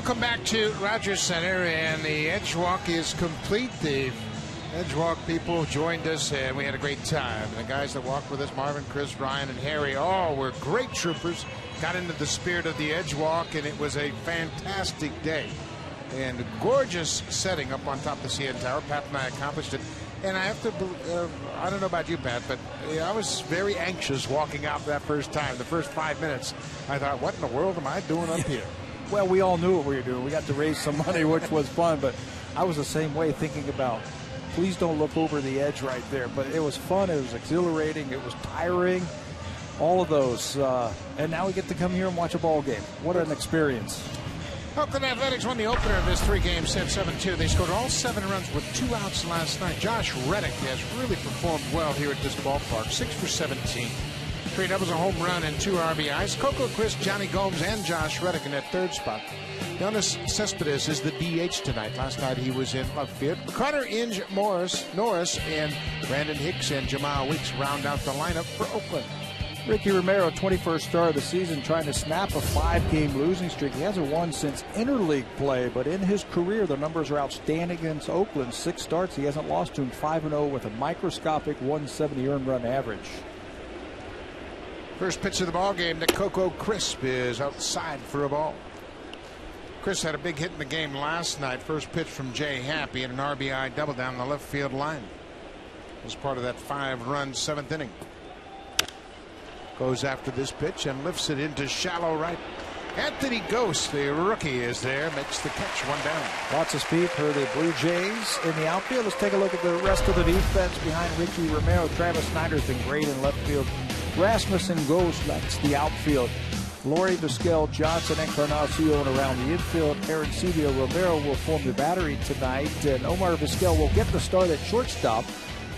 Welcome back to Rogers Center, and the Edge Walk is complete. The Edge Walk people joined us, and we had a great time. The guys that walked with us, Marvin, Chris, Ryan, and Harry, all were great troopers. Got into the spirit of the Edge Walk, and it was a fantastic day. And a gorgeous setting up on top of the CN Tower. Pat and I accomplished it. And I have to, I don't know about you, Pat, but I was very anxious walking out that first time. The first 5 minutes, I thought, what in the world am I doing up here? Well, we all knew what we were doing. We got to raise some money, which was fun, but I was the same way, thinking about, please don't look over the edge right there. But it was fun. It was exhilarating. It was tiring. All of those. And now we get to come here and watch a ball game. What an experience. Oakland Athletics won the opener of this three-game set 7-2. They scored all 7 runs with 2 outs last night. Josh Reddick has really performed well here at this ballpark. 6 for 17. 3 doubles, a home run, and 2 RBIs. Coco, Chris, Johnny Gomes, and Josh Reddick in that third spot. Jonas Cespedes is the DH tonight. Last night he was in left field. Carter Inge Norris, and Brandon Hicks and Jamal Weeks round out the lineup for Oakland. Ricky Romero, 21st start of the season, trying to snap a 5-game losing streak. He hasn't won since interleague play, but in his career, the numbers are outstanding against Oakland. 6 starts, he hasn't lost to him. 5-0 with a microscopic 170 earned run average. First pitch of the ball game to Coco Crisp is outside for a ball. Chris had a big hit in the game last night. First pitch from Jay Happy and an RBI double down the left field line. As part of that 5-run 7th inning. Goes after this pitch and lifts it into shallow right. Anthony Ghost, the rookie, is there, makes the catch, 1 down. Lots of speed for the Blue Jays in the outfield. Let's take a look at the rest of the defense behind Ricky Romero. Travis Snyder's been great in left field. Rasmussen Ghost leads the outfield. Laurie Vizquel, Johnson, Encarnacion around the infield. Aaron Sevilla Romero will form the battery tonight. And Omar Vizquel will get the start at shortstop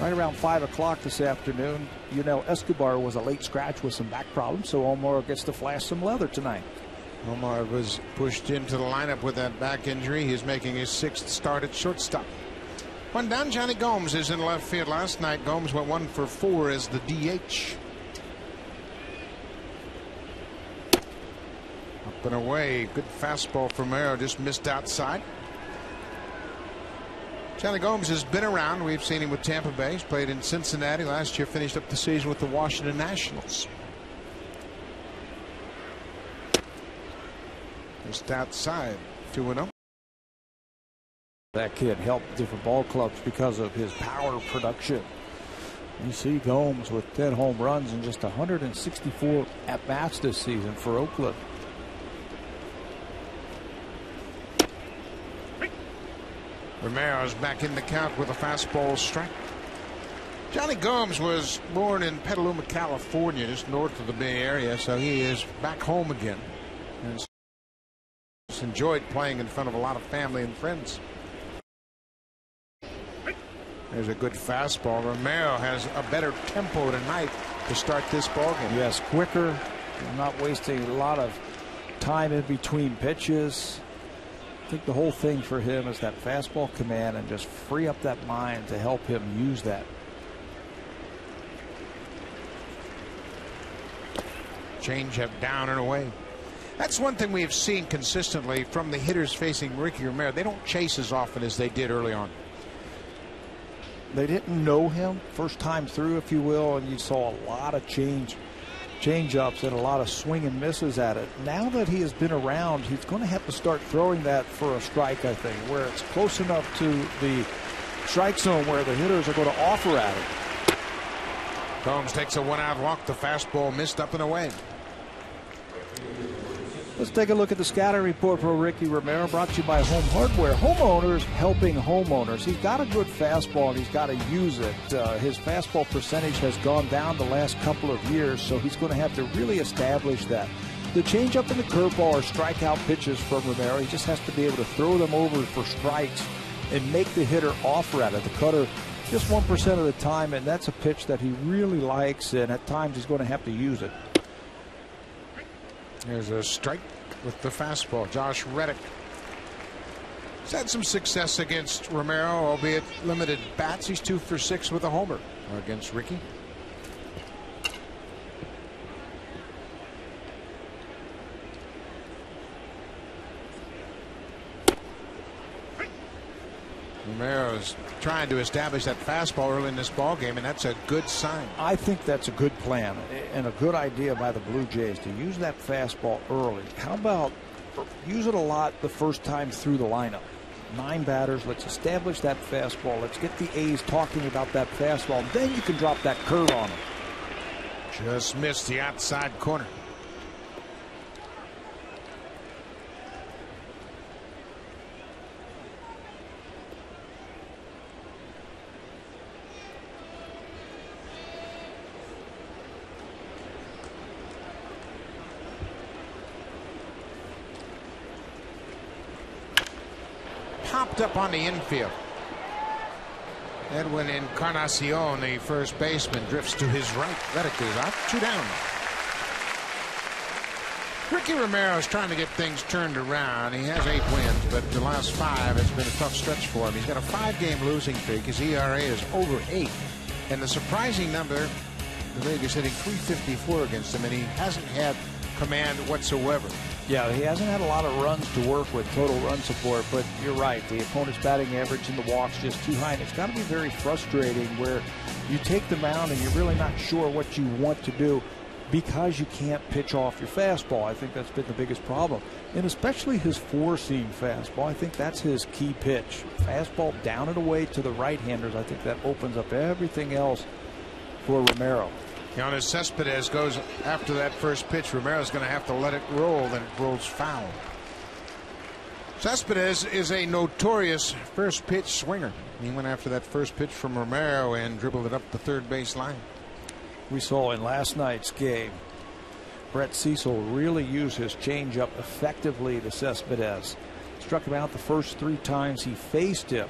right around 5 o'clock this afternoon. You know, Escobar was a late scratch with some back problems, so Omar gets to flash some leather tonight. Omar was pushed into the lineup with that back injury. He's making his 6th start at shortstop. 1 down. Johnny Gomes is in left field. Last night, Gomes went 1 for 4 as the DH. Up and away. Good fastball from Romero, just missed outside. Johnny Gomes has been around. We've seen him with Tampa Bay. He's played in Cincinnati last year, finished up the season with the Washington Nationals. Just outside, 2-0. That kid helped different ball clubs because of his power production. You see Gomes with 10 home runs and just 164 at-bats this season for Oakland. Romero's back in the count with a fastball strike. Johnny Gomes was born in Petaluma, California, just north of the Bay Area, so he is back home again. And he's enjoyed playing in front of a lot of family and friends. There's a good fastball. Romero has a better tempo tonight to start this ballgame. Yes, quicker, not wasting a lot of time in between pitches. I think the whole thing for him is that fastball command and just free up that mind to help him use that. Changeup down and away. That's one thing we have seen consistently from the hitters facing Ricky Romero. They don't chase as often as they did early on. They didn't know him first time through, if you will, and you saw a lot of change-ups and a lot of swing and misses at it. Now that he has been around, he's going to have to start throwing that for a strike, I think, where it's close enough to the strike zone where the hitters are going to offer at it. Gomes takes a 1-out walk. The fastball missed up and away. Let's take a look at the scouting report for Ricky Romero, brought to you by Home Hardware. Homeowners helping homeowners. He's got a good fastball and he's got to use it. His fastball percentage has gone down the last couple of years, so he's going to have to really establish that. The changeup and the curveball are strikeout pitches from Romero. He just has to be able to throw them over for strikes and make the hitter offer at it. The cutter just 1% of the time, and that's a pitch that he really likes, and at times he's going to have to use it. There's a strike with the fastball. Josh Reddick has had some success against Romero, albeit limited bats. He's 2 for 6 with a homer against Ricky. Romero's trying to establish that fastball early in this ball game, and that's a good sign. I think that's a good plan and a good idea by the Blue Jays to use that fastball early. How about use it a lot the first time through the lineup? 9 batters. Let's establish that fastball. Let's get the A's talking about that fastball. Then you can drop that curve on them. Just missed the outside corner. Popped up on the infield. Edwin Encarnacion, the first baseman, drifts to his right. Let it goes out. 2 down. Ricky Romero is trying to get things turned around. He has 8 wins, but the last 5 has been a tough stretch for him. He's got a 5-game losing streak. His ERA is over 8. And the surprising number, the league is hitting .354 against him, and he hasn't had command whatsoever. Yeah, he hasn't had a lot of runs to work with, total run support, but you're right. The opponent's batting average and the walks just too high, and it's got to be very frustrating where you take the mound and you're really not sure what you want to do because you can't pitch off your fastball. I think that's been the biggest problem, and especially his 4-seam fastball. I think that's his key pitch. Fastball down and away to the right-handers. I think that opens up everything else for Romero. Yoenis Cespedes goes after that first pitch. Romero's going to have to let it roll, then it rolls foul. Cespedes is a notorious first pitch swinger. He went after that first pitch from Romero and dribbled it up the third base line. We saw in last night's game Brett Cecil really use his changeup effectively to Cespedes. Struck him out the first 3 times he faced him.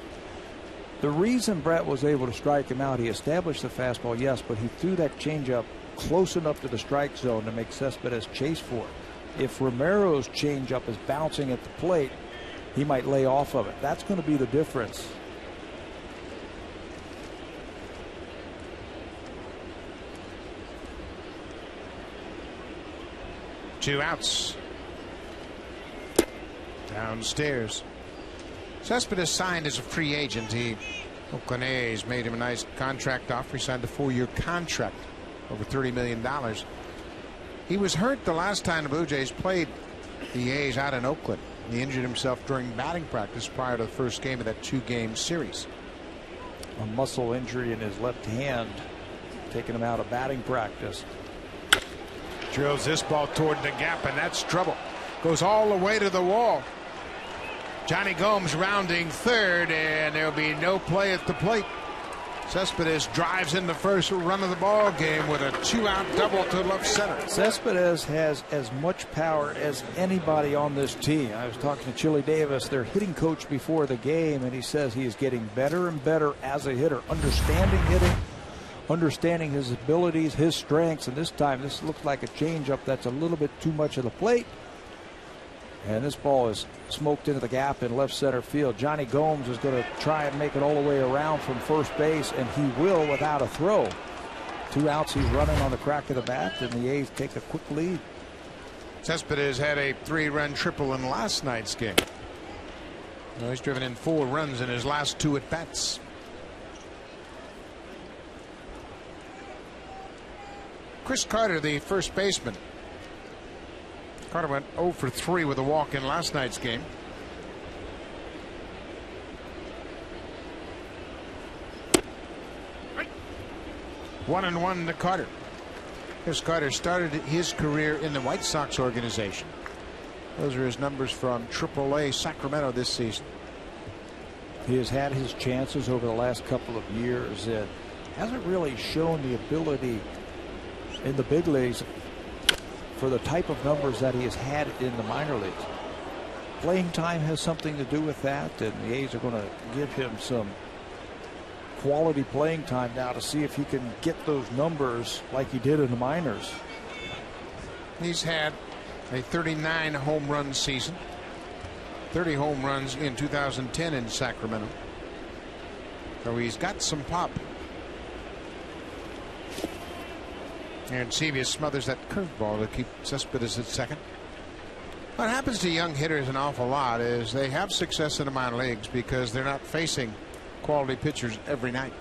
The reason Brett was able to strike him out, he established the fastball, yes, but he threw that changeup close enough to the strike zone to make Cespedes chase for it. If Romero's changeup is bouncing at the plate, he might lay off of it. That's going to be the difference. Two outs. Downstairs. Cespedes signed as a free agent. Oakland A's made him a nice contract offer. He signed a 4-year contract, over $30 million. He was hurt the last time the Blue Jays played the A's out in Oakland. He injured himself during batting practice prior to the first game of that 2-game series. A muscle injury in his left hand, taking him out of batting practice. Drills this ball toward the gap, and that's trouble. Goes all the way to the wall. Johnny Gomes rounding third, and there'll be no play at the plate. Cespedes drives in the first run of the ball game with a 2-out double to left center. Cespedes has as much power as anybody on this team. I was talking to Chili Davis, their hitting coach, before the game, and he says he is getting better and better as a hitter, understanding hitting, understanding his abilities, his strengths, and this time this looks like a changeup that's a little bit too much of the plate. And this ball is smoked into the gap in left center field. Johnny Gomes is going to try and make it all the way around from first base, and he will without a throw. 2 outs, he's running on the crack of the bat, and the A's take a quick lead. Cespedes had a 3-run triple in last night's game. Well, he's driven in 4 runs in his last 2 at-bats. Chris Carter, the first baseman. Carter went 0 for 3 with a walk in last night's game. Right. 1-1 to Carter. Chris Carter started his career in the White Sox organization. Those are his numbers from AAA Sacramento this season. He has had his chances over the last couple of years and hasn't really shown the ability in the big leagues for the type of numbers that he has had in the minor leagues. Playing time has something to do with that, and the A's are going to give him some quality playing time now to see if he can get those numbers like he did in the minors. He's had a 39 home run season, 30 home runs in 2010 in Sacramento. So he's got some pop. And Sevius smothers that curveball to keep Cespedes at second. What happens to young hitters an awful lot is they have success in the minor leagues because they're not facing quality pitchers every night.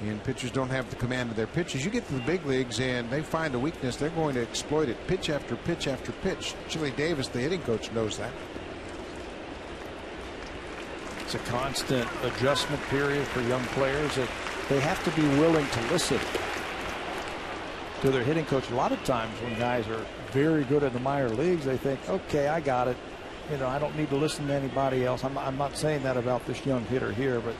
And pitchers don't have the command of their pitches. You get to the big leagues and they find a weakness, they're going to exploit it pitch after pitch after pitch. Chili Davis, the hitting coach, knows that. It's a constant adjustment period for young players that they have to be willing to listen to their hitting coach. A lot of times when guys are very good in the minor leagues, they think, okay, I got it. You know, I don't need to listen to anybody else. I'm not saying that about this young hitter here, but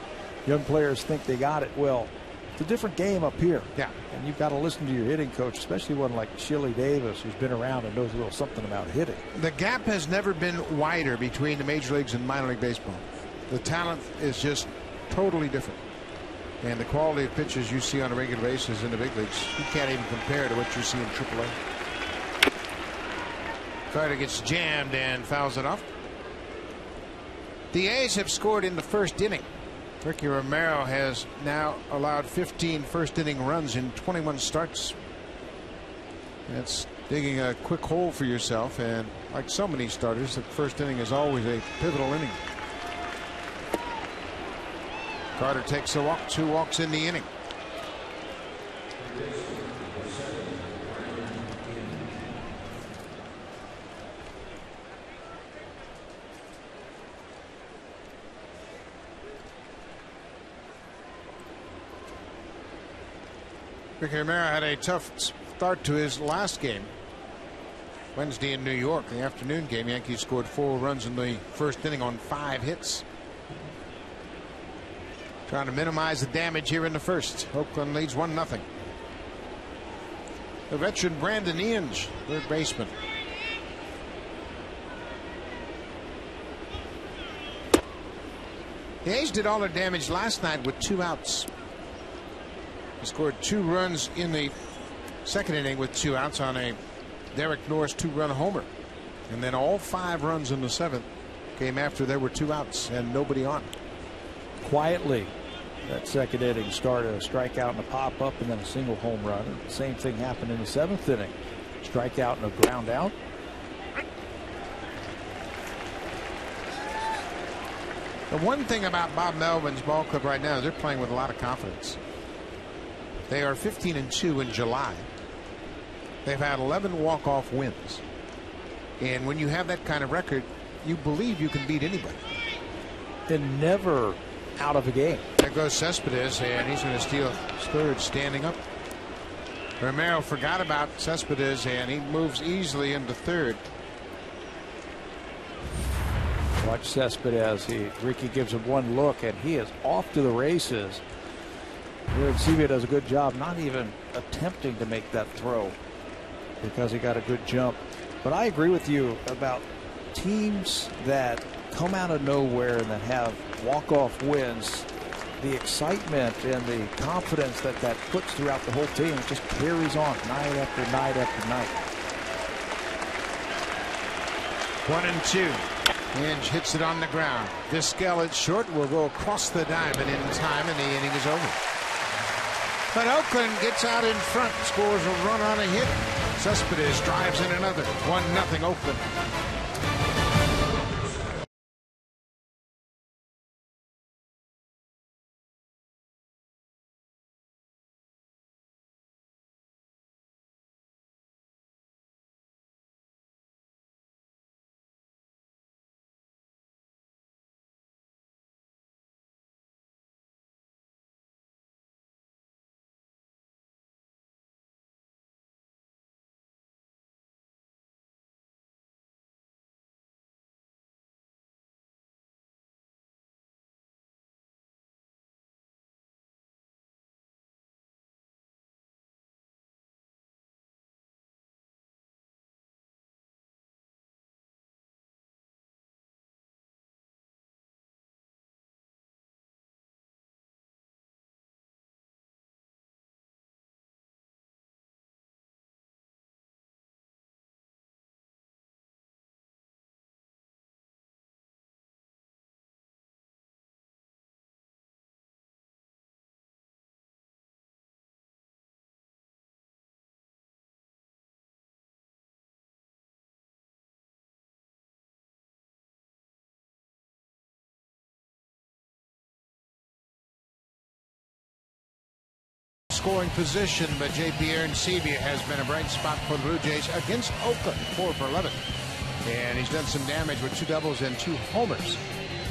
young players think they got it. Well, it's a different game up here. Yeah. And you've got to listen to your hitting coach, especially one like Chili Davis, who's been around and knows a little something about hitting. The gap has never been wider between the major leagues and minor league baseball. The talent is just totally different. And the quality of pitches you see on a regular basis in the big leagues, you can't even compare to what you see in AAA. Carter gets jammed and fouls it off. The A's have scored in the first inning. Ricky Romero has now allowed 15 first inning runs in 21 starts. That's digging a quick hole for yourself, and like so many starters, the first inning is always a pivotal inning. Carter takes a walk, 2 walks in the inning. Ricky Romero had a tough start to his last game Wednesday in New York, the afternoon game. Yankees scored 4 runs in the first inning on 5 hits. Trying to minimize the damage here in the first. Oakland leads 1-0. The veteran Brandon Inge, third baseman. The A's did all their damage last night with 2 outs. He scored 2 runs in the second inning with 2 outs on a Derek Norris 2-run homer. And then all 5 runs in the 7th came after there were 2 outs and nobody on. Quietly, that second inning started a strikeout and a pop up and then a single home run. And the same thing happened in the 7th inning. Strikeout and a ground out. The one thing about Bob Melvin's ball club right now is they're playing with a lot of confidence. They are 15-2 in July. They've had 11 walk-off wins. And when you have that kind of record, you believe you can beat anybody. They're never out of a game. There goes Cespedes, and he's going to steal third standing up. Romero forgot about Cespedes, and he moves easily into third. Watch Cespedes. Ricky gives him one look, and he is off to the races. Here, Sevilla does a good job not even attempting to make that throw because he got a good jump. But I agree with you about teams that come out of nowhere and that have walk-off wins. The excitement and the confidence that puts throughout the whole team, it just carries on night after night after night. 1-2. Inge hits it on the ground. Vizquel at short will go across the diamond in time, and the inning is over. But Oakland gets out in front, scores a run on a hit. Cespedes drives in another. 1-0 Oakland. scoring position, but J.P. Arencibia has been a bright spot for the Blue Jays against Oakland, 4 for 11. And he's done some damage with 2 doubles and 2 homers.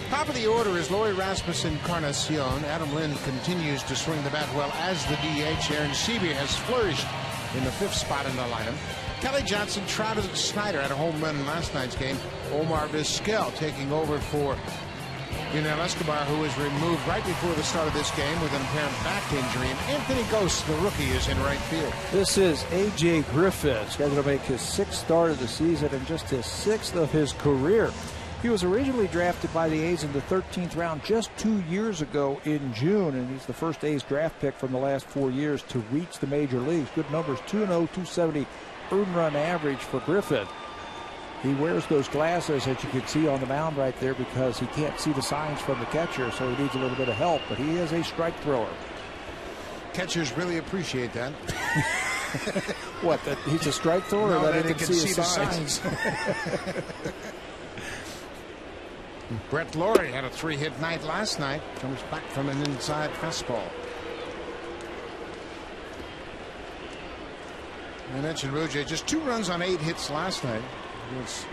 Top of the order is Lori Rasmussen Encarnacion. Adam Lind continues to swing the bat well as the DH. Arencibia has flourished in the 5th spot in the lineup. Kelly Johnson, Travis Snyder had a home run in last night's game. Omar Vizquel taking over for Yunel Escobar, who was removed right before the start of this game with an apparent back injury. And Anthony Ghost, the rookie, is in right field. This is A.J. Griffin, scheduled to make his 6th start of the season and just his 6th of his career. He was originally drafted by the A's in the 13th round just 2 years ago in June, and he's the first A's draft pick from the last 4 years to reach the major leagues. Good numbers, 2-0, 270 earned run average for Griffin. He wears those glasses that you can see on the mound right there because he can't see the signs from the catcher, so he needs a little bit of help, but he is a strike thrower. Catchers really appreciate that. What, that he's a strike thrower? No, or that he can see the signs. Brett Laurie had a 3-hit night last night. Comes back from an inside fastball. I mentioned Blue Jays, just 2 runs on 8 hits last night. It was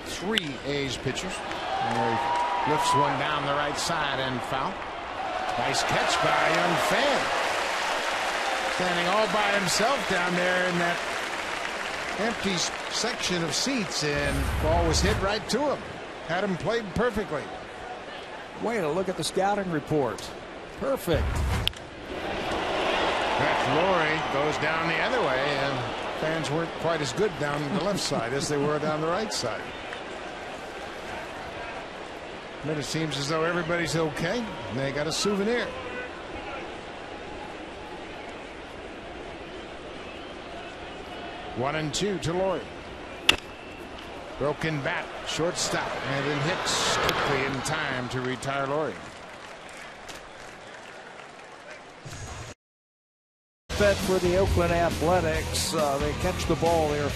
3 A's pitchers. And he lifts one down the right side and foul. Nice catch by a young fan. Standing all by himself down there in that empty section of seats, and ball was hit right to him. Had him played perfectly. Way to look at the scouting report. Perfect. Brett Laurie goes down the other way, and fans weren't quite as good down the left side as they were down the right side. But it seems as though everybody's okay. And they got a souvenir. One and 2 to Laurie. Broken bat, shortstop, and then Hicks quickly in time to retire Laurie. Fed for the Oakland Athletics. They catch the ball there.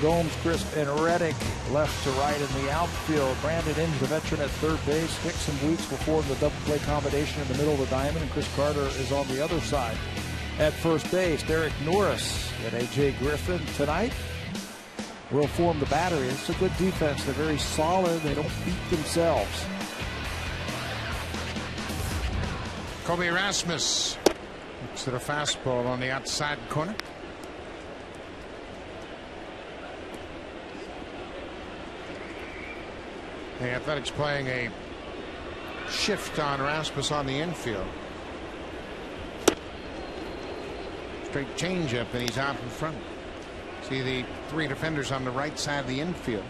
Gomes, Crisp, and Reddick left to right in the outfield. Brandon Inge, the veteran, at third base. Hicks and Weeks will form the double play combination in the middle of the diamond, and Chris Carter is on the other side. At first base, Derek Norris and A.J. Griffin tonight will form the battery. It's a good defense. They're very solid. They don't beat themselves. Kobe Rasmus looks at a fastball on the outside corner. The Athletics playing a shift on Rasmus on the infield. Straight changeup, and he's out in front. See the 3 defenders on the right side of the infield.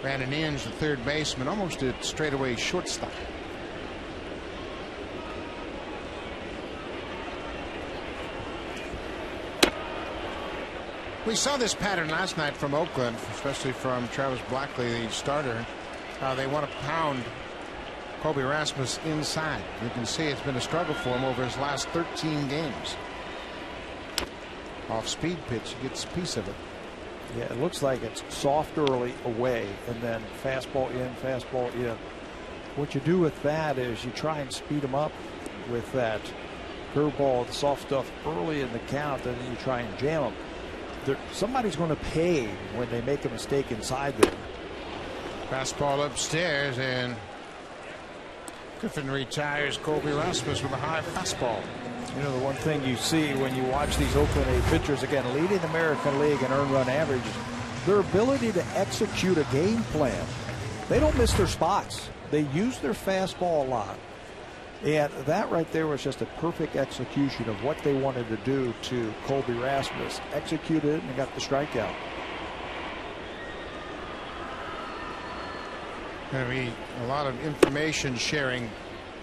Brandon Inge, the third baseman, almost a straightaway shortstop. We saw this pattern last night from Oakland, especially from Travis Blackley, the starter. They want to pound Kobe Rasmus inside. You can see it's been a struggle for him over his last 13 games. Off speed pitch, he gets a piece of it. Yeah, it looks like it's soft early away and then fastball in, fastball in. What you do with that is you try and speed him up with that curveball, the soft stuff early in the count, and then you try and jam him. Somebody's going to pay when they make a mistake inside there. Fastball upstairs, and Griffin retires Kobe Rasmus with a high fastball. You know, the one thing you see when you watch these Oakland A pitchers, again, leading the American League in earned run average, their ability to execute a game plan. They don't miss their spots. They use their fastball a lot. And that right there was just a perfect execution of what they wanted to do to Kobe Rasmus. Executed it and got the strikeout. Going to be a lot of information sharing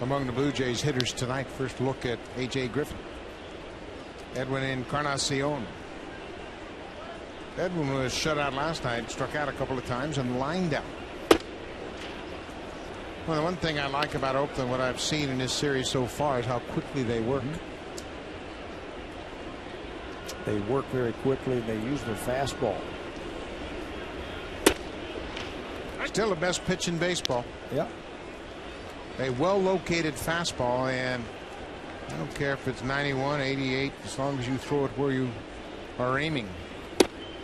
among the Blue Jays hitters tonight. First look at A.J. Griffin. Edwin Encarnacion. Edwin was shut out last night, struck out a couple of times and lined out. Well, the one thing I like about Oakland, what I've seen in this series so far, is how quickly they work. They work very quickly and they use their fastball. Still the best pitch in baseball. Yeah. A well-located fastball, and I don't care if it's 91, 88, as long as you throw it where you are aiming.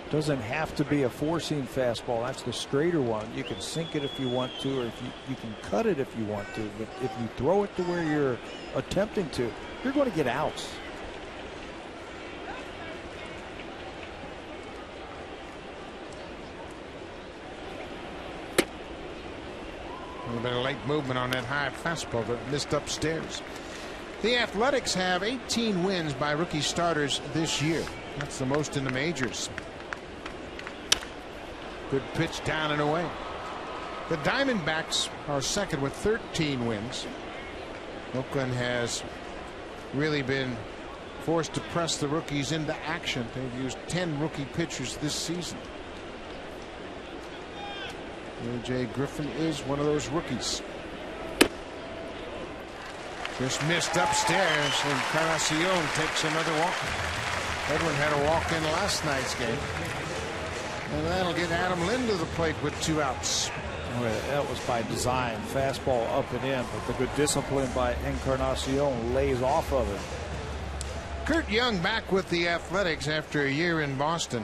Doesn't have to be a four-seam fastball. That's the straighter one. You can sink it if you want to, or if you can cut it if you want to. But if you throw it to where you're attempting to, you're going to get outs. A little bit of late movement on that high fastball that missed upstairs. The Athletics have 18 wins by rookie starters this year. That's the most in the majors. Good pitch down and away. The Diamondbacks are second with 13 wins. Oakland has really been forced to press the rookies into action. They've used 10 rookie pitchers this season. AJ Griffin is one of those rookies. Just missed upstairs, and Encarnacion takes another walk. Edwin had a walk in last night's game. And that'll get Adam Lind to the plate with 2 outs. That was by design. Fastball up and in, but the good discipline by Encarnacion lays off of it. Kurt Young back with the Athletics after a year in Boston.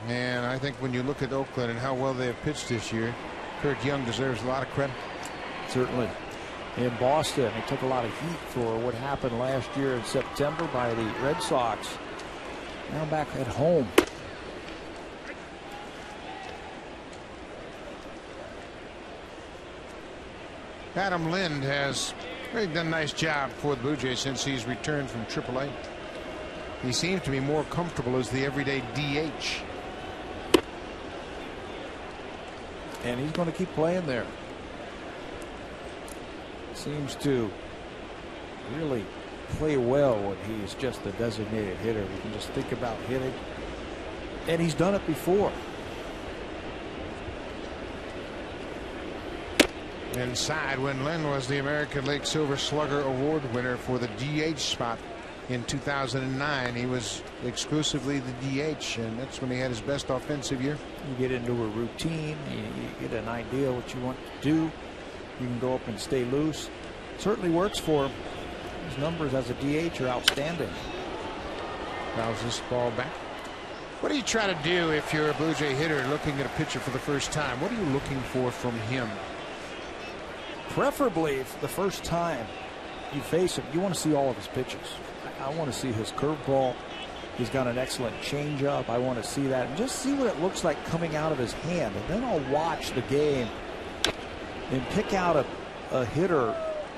And I think when you look at Oakland and how well they have pitched this year, Kurt Young deserves a lot of credit. Certainly. In Boston, he took a lot of heat for what happened last year in September by the Red Sox. Now back at home. Adam Lind has really done a nice job for the Blue Jays since he's returned from AAA. He seems to be more comfortable as the everyday DH. And he's going to keep playing there. Seems to really play well when he's just a designated hitter. You can just think about hitting. And he's done it before. Inside, when Lind was the American League Silver Slugger Award winner for the DH spot in 2009, he was exclusively the DH, and that's when he had his best offensive year. You get into a routine, you get an idea what you want to do. You can go up and stay loose. Certainly works for him. His numbers as a DH are outstanding. Fouls this ball back. What do you try to do if you're a Blue Jay hitter looking at a pitcher for the first time? What are you looking for from him? Preferably, if the first time you face him, you want to see all of his pitches. I want to see his curveball. He's got an excellent changeup. I want to see that and just see what it looks like coming out of his hand. And then I'll watch the game and pick out a hitter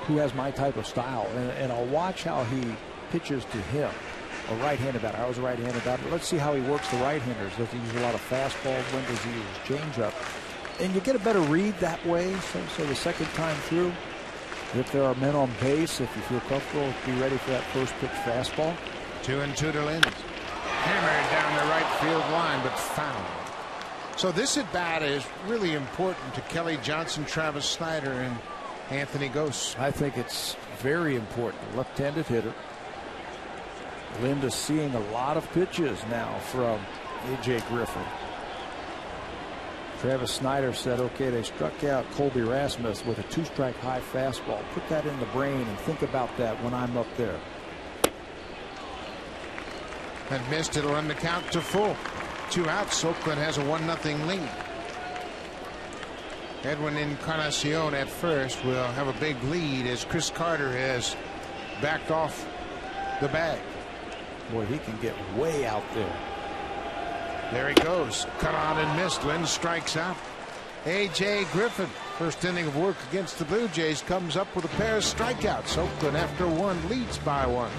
who has my type of style. And I'll watch how he pitches to him. A right-handed batter. I was a right-handed batter. Let's see how he works the right-handers. Does he use a lot of fastballs? When does he use changeup? And you get a better read that way. So the second time through, if there are men on base, if you feel comfortable, be ready for that first pitch fastball. 2-2 to Lind. Hammered down the right field line, but foul. So this at bat is really important to Kelly Johnson, Travis Snyder, and Anthony Gose. I think it's very important. Left-handed hitter. Lind is seeing a lot of pitches now from AJ Griffin. Travis Snyder said, okay, they struck out Colby Rasmus with a 2-strike high fastball. Put that in the brain and think about that when I'm up there. And missed. It'll run the count to full. 2 outs. Oakland has a 1-0 lead. Edwin Encarnacion at first will have a big lead as Chris Carter has backed off the bag. Boy, he can get way out there. There he goes. Cut on and missed. Lind strikes out. AJ Griffin, first inning of work against the Blue Jays, comes up with a pair of strikeouts. Oakland, after 1, leads by 1.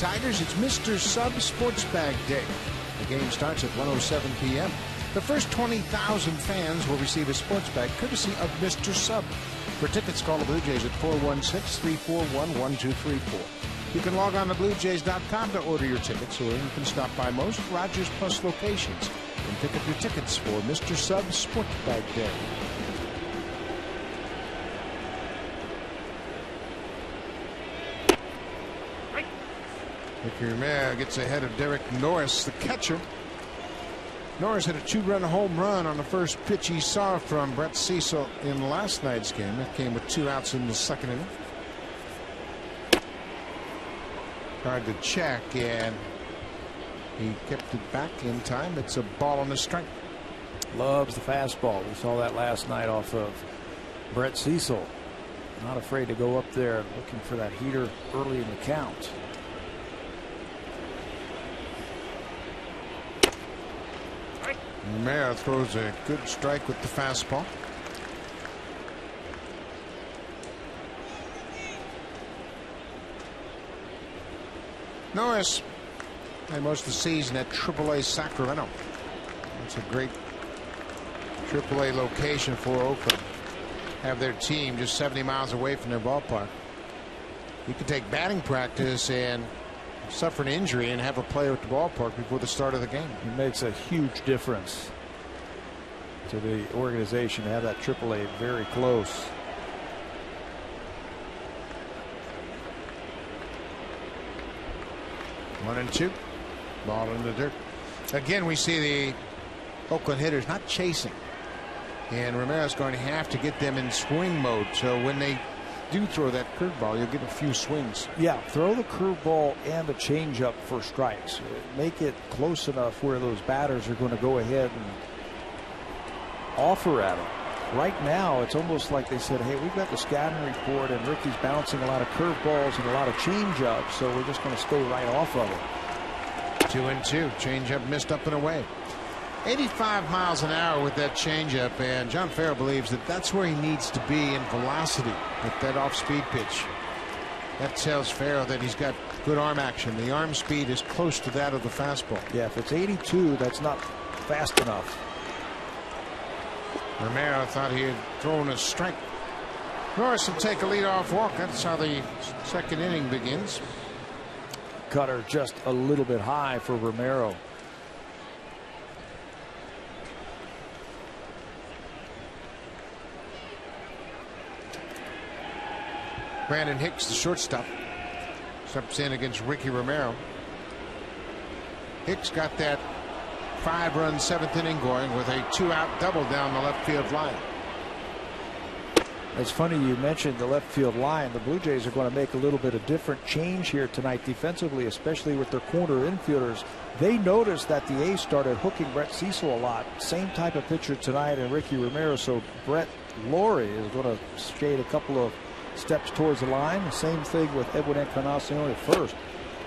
Tigers, it's Mr. Sub Sports Bag Day. The game starts at 1:07 p.m. The first 20,000 fans will receive a sports bag courtesy of Mr. Sub. For tickets, call the Blue Jays at 416-341-1234. You can log on to BlueJays.com to order your tickets, or you can stop by most Rogers Plus locations and pick up your tickets for Mr. Sub Sports Bag Day. Ricky Romero gets ahead of Derek Norris, the catcher. Norris had a 2-run home run on the first pitch he saw from Brett Cecil in last night's game. That came with 2 outs in the second inning. Hard to check, and he kept it back in time. It's a ball on the strike. Loves the fastball. We saw that last night off of Brett Cecil. Not afraid to go up there looking for that heater early in the count. Romero throws a good strike with the fastball. Norris played most of the season at AAA Sacramento. It's a great AAA location for Oakland. Have their team just 70 miles away from their ballpark. You can take batting practice and suffer an injury and have a player at the ballpark before the start of the game. It makes a huge difference to the organization to have that AAA very close. One and two. Ball in the dirt. Again, we see the Oakland hitters not chasing. And Romero's going to have to get them in swing mode. So when they do throw that curveball, you'll get a few swings. Yeah, throw the curveball and the changeup for strikes. Make it close enough where those batters are going to go ahead and offer at them. Right now, it's almost like they said, hey, we've got the scouting report, and Ricky's bouncing a lot of curveballs and a lot of changeups, so we're just going to stay right off of it. 2-2. Changeup missed up and away. 85 miles an hour with that changeup, and John Farrell believes that that's where he needs to be in velocity with that off-speed pitch. That tells Farrell that he's got good arm action. The arm speed is close to that of the fastball. Yeah, if it's 82, that's not fast enough. Romero thought he had thrown a strike. Norris will take a leadoff walk. That's how the second inning begins. Cutter just a little bit high for Romero. Brandon Hicks, the shortstop, steps in against Ricky Romero. Hicks got that 5-run 7th inning going with a 2-out double down the left field line. It's funny you mentioned the left field line. The Blue Jays are going to make a little bit of different change here tonight defensively, especially with their corner infielders. They noticed that the A's started hooking Brett Cecil a lot. Same type of pitcher tonight in Ricky Romero. So Brett Laurie is going to shade a couple of steps towards the line. The same thing with Edwin Encarnacion at first.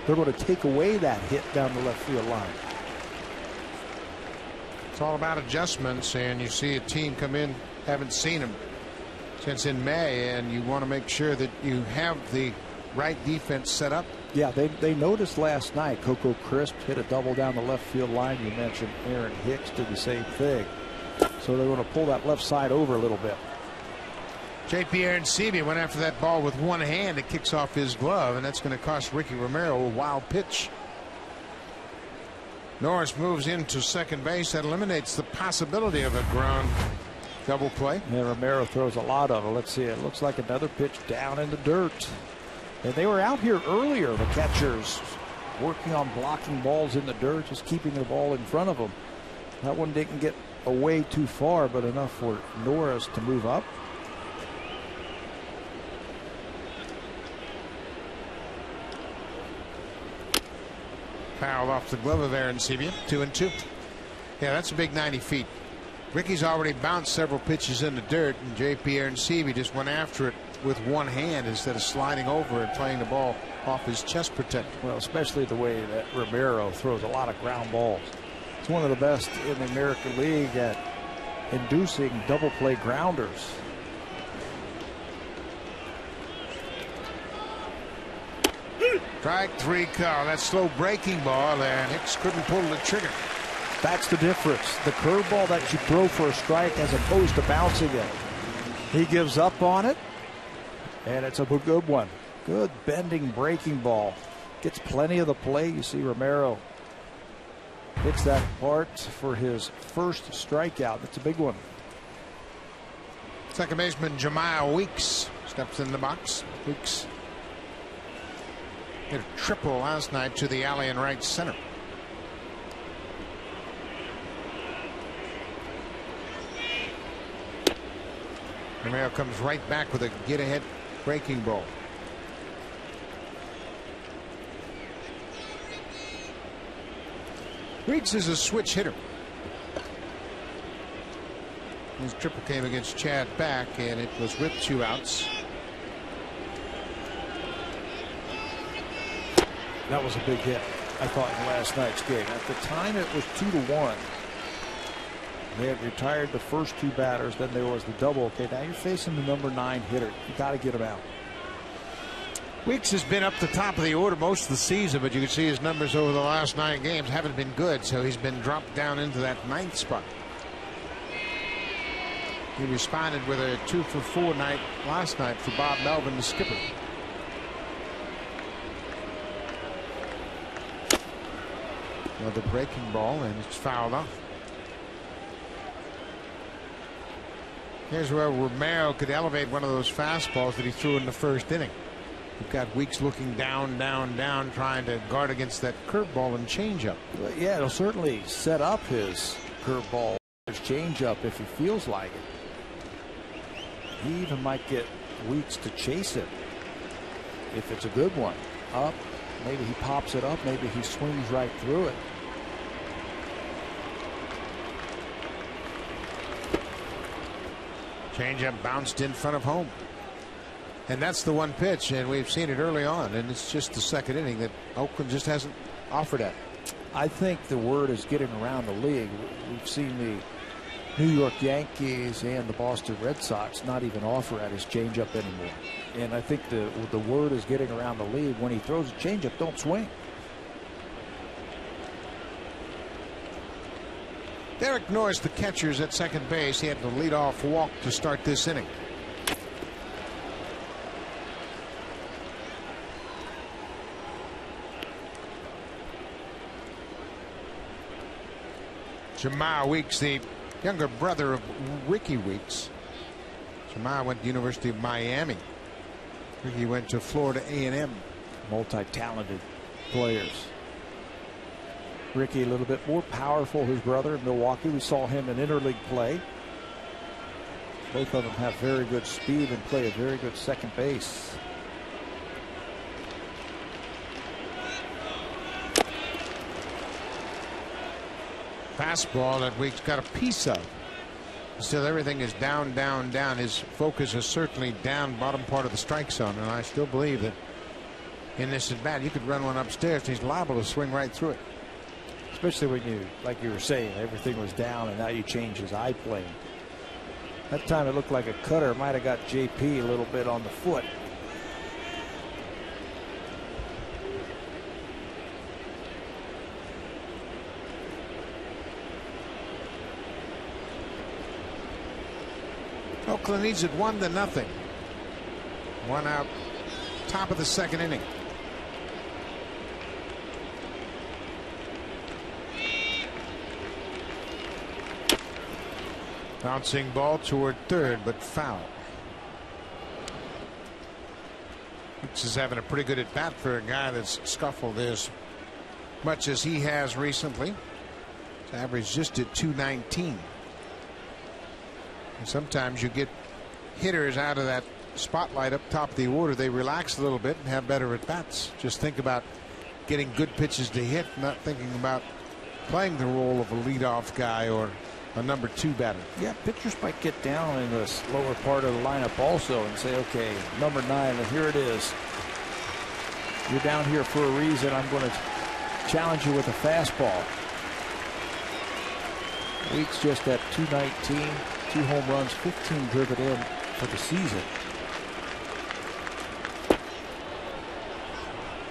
They're going to take away that hit down the left field line. It's all about adjustments, and you see a team come in, haven't seen them since in May, and you want to make sure that you have the right defense set up. Yeah, they noticed last night Coco Crisp hit a double down the left field line. You mentioned Aaron Hicks did the same thing. So they're going to pull that left side over a little bit. J.P. Arancibia went after that ball with one hand. It kicks off his glove, and that's going to cost Ricky Romero a wild pitch. Norris moves into second base. That eliminates the possibility of a ground double play. And Romero throws a lot of it. Let's see. It looks like another pitch down in the dirt. And they were out here earlier, the catchers, working on blocking balls in the dirt, just keeping the ball in front of them. That one didn't get away too far, but enough for Norris to move up. Foul off the glove of Arancibia. 2-2. Yeah, that's a big 90 feet. Ricky's already bounced several pitches in the dirt, and J.P. Arancibia just went after it with one hand instead of sliding over and playing the ball off his chest protector. Well, especially the way that Romero throws a lot of ground balls. It's one of the best in the American League at inducing double play grounders. Strike three call. That slow breaking ball, and Hicks couldn't pull the trigger. That's the difference. The curveball that you throw for a strike as opposed to bouncing it. He gives up on it, and it's a good one. Good bending breaking ball. Gets plenty of the play. You see Romero hits that part for his first strikeout. That's a big one. Second baseman Jemiah Weeks steps in the box. Weeks hit a triple last night to the alley in right center. Romero comes right back with a get-ahead breaking ball. Weeks is a switch hitter. His triple came against Chad Back, and it was with 2 outs. That was a big hit, I thought, in last night's game. At the time, it was 2-1. They had retired the first 2 batters. Then there was the double. Okay, now you're facing the number 9 hitter. You got to get him out. Weeks has been up the top of the order most of the season, but you can see his numbers over the last 9 games haven't been good, so he's been dropped down into that 9th spot. He responded with a 2-for-4 night last night for Bob Melvin, the skipper. Another breaking ball, and it's fouled off. Here's where Romero could elevate one of those fastballs that he threw in the first inning. You've got Weeks looking down, trying to guard against that curveball and changeup. Yeah, it'll certainly set up his curveball, his changeup, if he feels like it. He even might get Weeks to chase it if it's a good one. Up, maybe he pops it up, maybe he swings right through it. Changeup bounced in front of home. And that's the one pitch, and we've seen it early on, and it's just the second inning that Oakland just hasn't offered at. I think the word is getting around the league. We've seen the New York Yankees and the Boston Red Sox not even offer at his changeup anymore. And I think the word is getting around the league. When he throws a changeup, don't swing. Derek Norris, the catcher's at second base. He had the leadoff walk to start this inning. Jemiah Weeks, the younger brother of Ricky Weeks. Jemiah went to the University of Miami. Ricky went to Florida A&M. Multi-talented players. Ricky a little bit more powerful, his brother in Milwaukee. We saw him in interleague play. Both of them have very good speed and play a very good second base. Fastball that Weeks got a piece of. Still, everything is down. His focus is certainly down bottom part of the strike zone, and I still believe that in this at bat you could run one upstairs and he's liable to swing right through it. Especially when you, like you were saying, everything was down and now you change his eye plane. That time it looked like a cutter might have got JP a little bit on the foot. Oakland needs it 1-0. 1 out, top of the second inning. Bouncing ball toward third, but foul. Weeks is having a pretty good at bat for a guy that's scuffled as much as he has recently. His average just at .219. And sometimes you get hitters out of that spotlight up top of the order. They relax a little bit and have better at bats. Just think about getting good pitches to hit, not thinking about playing the role of a leadoff guy or a number 2 batter. Yeah, pitchers might get down in the lower part of the lineup also and say, okay, number 9, and here it is. You're down here for a reason. I'm going to challenge you with a fastball. Weeks just at .219, 2 home runs, 15 driven in for the season.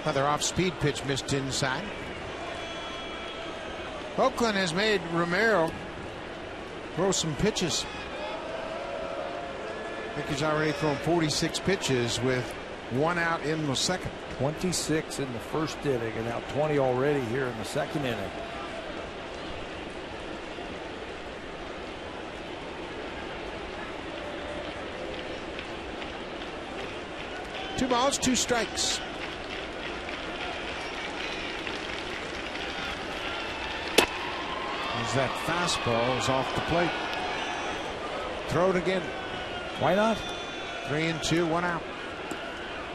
Another off-speed pitch missed inside. Oakland has made Romero throw some pitches. I think he's already thrown 46 pitches with 1 out in the second. 26 in the first inning and now 20 already here in the second inning. Two balls, 2 strikes. As that fastball is off the plate. Throw it again. Why not? 3-2, 1 out.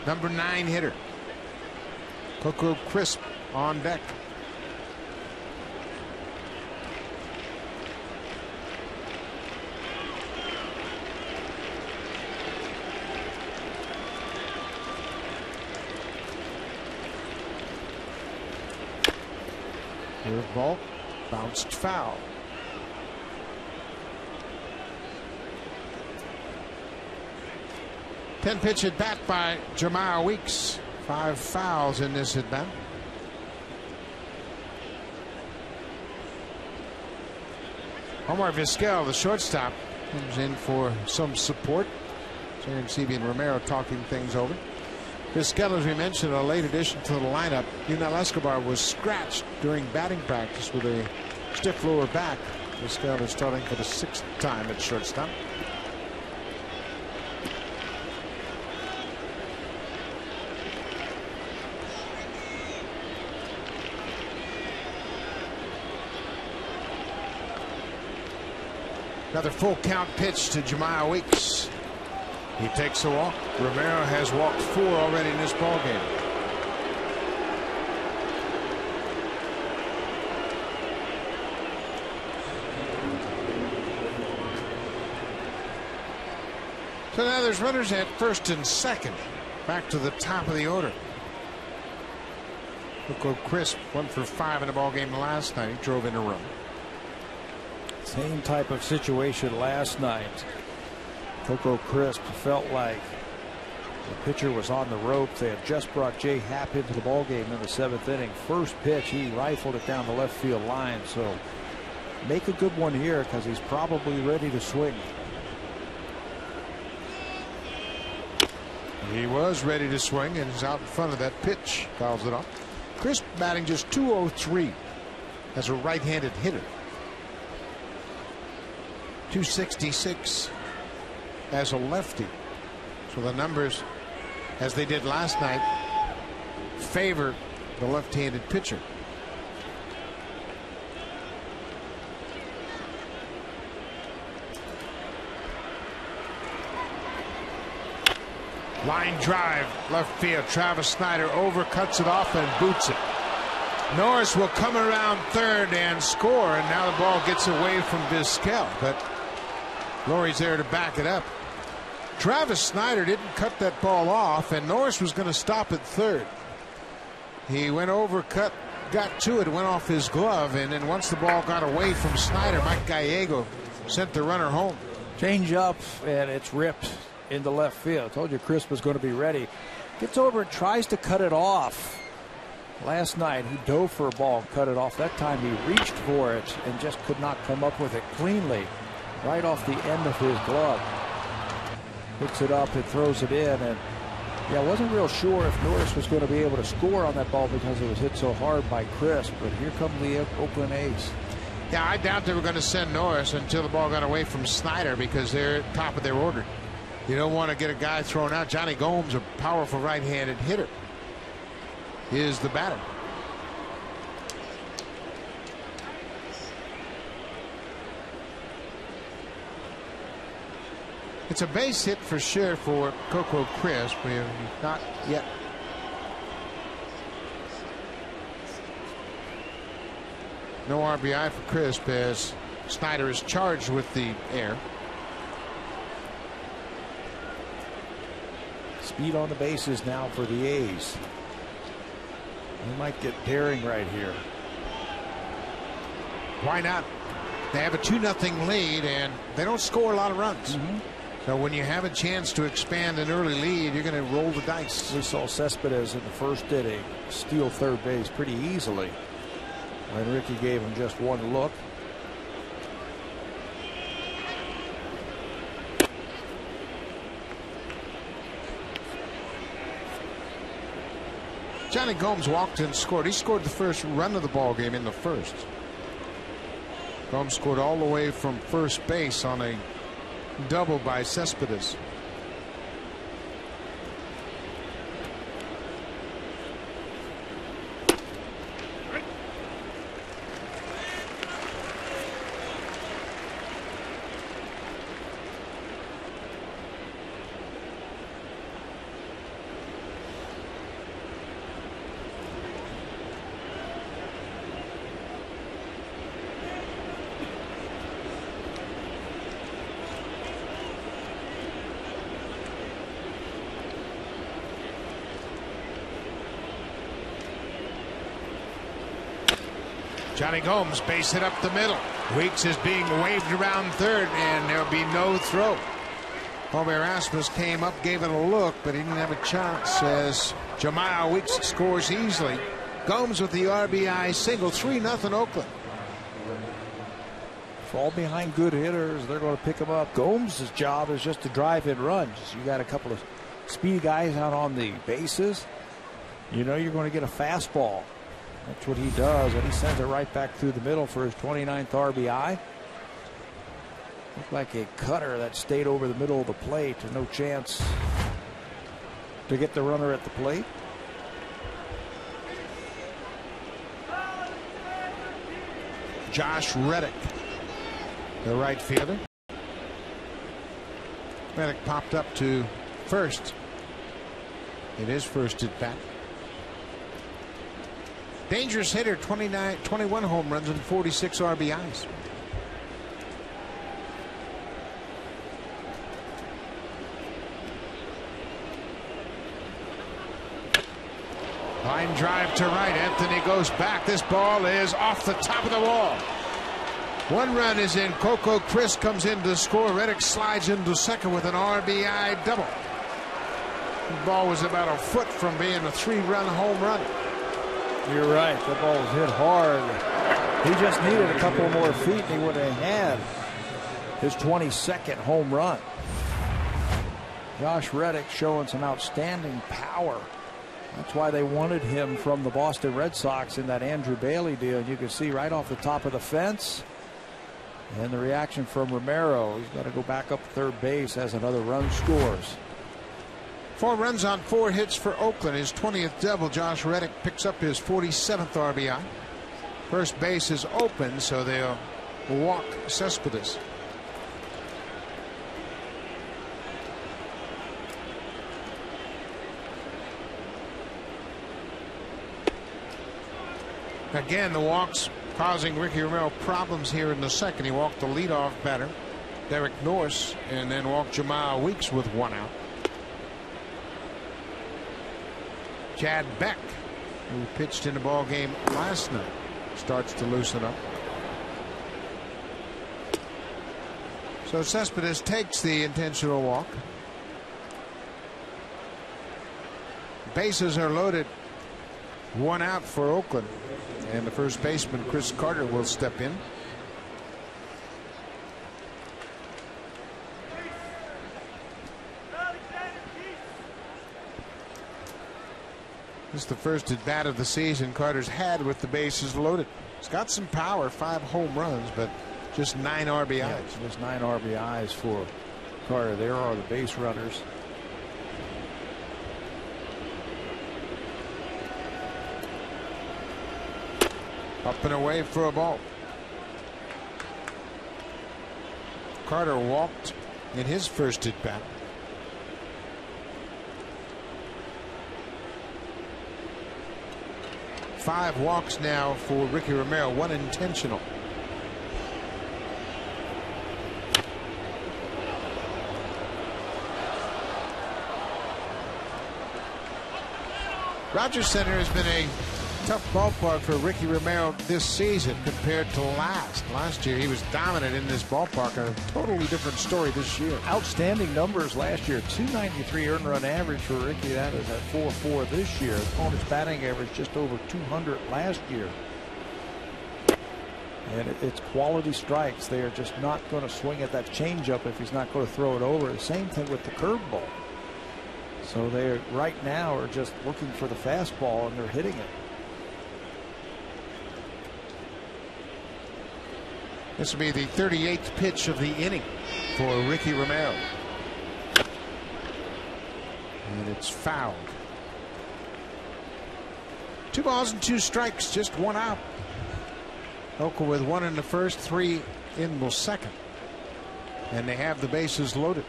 Number 9 hitter. Coco Crisp on deck. Curveball bounced foul. Ten pitch at bat by Jamal Weeks. 5 fouls in this at bat. Omar Vizquel, the shortstop, comes in for some support. Aaron Seavey and Romero talking things over. Vizquel, as we mentioned, a late addition to the lineup. Yunel Escobar was scratched during batting practice with a stiff lower back. Vizquel is starting for the 6th time at shortstop. Another full count pitch to Jamal Weeks. He takes a walk. Romero has walked 4 already in this ball game. So now there's runners at first and second. Back to the top of the order. Coco Crisp 1 for 5 in the ball game last night. He drove in a run. Same type of situation last night. Coco Crisp felt like the pitcher was on the ropes. They had just brought Jay Happ into the ballgame in the 7th inning. First pitch, he rifled it down the left field line. So make a good one here because he's probably ready to swing. He was ready to swing and is out in front of that pitch. Fouls it off. Crisp batting just .203 as a right-handed hitter. .266 as a lefty. So the numbers, as they did last night, favor the left-handed pitcher. Line drive, left field. Travis Snider overcuts it off and boots it. Norris will come around third and score, and now the ball gets away from Vizquel, but Lori's there to back it up. Travis Snider didn't cut that ball off, and Norris was going to stop at third. He went overcut, got to it, went off his glove, and then once the ball got away from Snider, Mike Gallego sent the runner home. Change up, and it's ripped into left field. I told you Crisp was going to be ready. Gets over and tries to cut it off. Last night he dove for a ball and cut it off. That time he reached for it and just could not come up with it cleanly. Right off the end of his glove. Picks it up and throws it in, and yeah, I wasn't real sure if Norris was going to be able to score on that ball because it was hit so hard by Crisp, but here come the Oakland A's. Yeah, I doubt they were going to send Norris until the ball got away from Snider because they're top of their order. You don't want to get a guy thrown out. Johnny Gomes, a powerful right-handed hitter, is the batter. It's a base hit for sure for Coco Crisp. We have not yet. No RBI for Crisp as Snider is charged with the air. Speed on the bases now for the A's. They might get daring right here. Why not? They have a 2-0 lead and they don't score a lot of runs. So when you have a chance to expand an early lead, you're going to roll the dice. We saw Cespedes in the first inning steal third base pretty easily when Ricky gave him just one look. Johnny Gomes walked and scored. He scored the first run of the ball game in the first. Gomes scored all the way from first base on a double by Cespedes. Johnny Gomes base hit up the middle. Weeks is being waved around third, and there'll be no throw. Jose Erasmus came up, gave it a look, but he didn't have a chance as Jemiah Weeks scores easily. Gomes with the RBI single. 3-0 Oakland. Fall behind good hitters, they're going to pick him up. Gomes' job is just to drive in runs. You got a couple of speed guys out on the bases. You know you're going to get a fastball. That's what he does, and he sends it right back through the middle for his 29th RBI. Looked like a cutter that stayed over the middle of the plate, and no chance to get the runner at the plate. Josh Reddick, the right fielder. Reddick popped up to first. It is first at bat. Dangerous hitter, 21 home runs and 46 RBIs. Line drive to right. Anthony goes back. This ball is off the top of the wall. One run is in. Coco Chris comes in to score. Reddick slides into second with an RBI double. The ball was about a foot from being a 3-run home run. You're right. The ball was hit hard. He just needed a couple more feet, and he would have had his 22nd home run. Josh Reddick showing some outstanding power. That's why they wanted him from the Boston Red Sox in that Andrew Bailey deal. And you can see right off the top of the fence. And the reaction from Romero. He's got to go back up third base as another run scores. 4 runs on 4 hits for Oakland. His 20th double. Josh Reddick picks up his 47th RBI. First base is open, so they'll walk Cespedes. Again, the walks causing Ricky Romero problems here in the second. He walked the leadoff batter, Derek Norris, and then walked Jemiah Weeks with 1 out. Chad Beck, who pitched in the ball game last night, starts to loosen up. So Cespedes takes the intentional walk. Bases are loaded. 1 out for Oakland. And the first baseman, Chris Carter, will step in. This is the first at bat of the season Carter's had with the bases loaded. He's got some power, 5 home runs, but just 9 RBIs. Yeah, just 9 RBIs for Carter. There are the base runners. Up and away for a ball. Carter walked in his first at bat. Five walks now for Ricky Romero, 1 intentional. Rogers Center has been a tough ballpark for Ricky Romero this season compared to last. Last year he was dominant in this ballpark. A totally different story this year. Outstanding numbers last year. 293 earned run average for Ricky. That is at 4.4 this year. Opponent's batting average just over 200 last year. And it's quality strikes. They are just not going to swing at that changeup if he's not going to throw it over. The same thing with the curveball. So they right now are just looking for the fastball, and they're hitting it. This will be the 38th pitch of the inning for Ricky Romero. And it's fouled. 2 balls and 2 strikes, just 1 out. Oakland with 1 in the first, 3 in the second. And they have the bases loaded.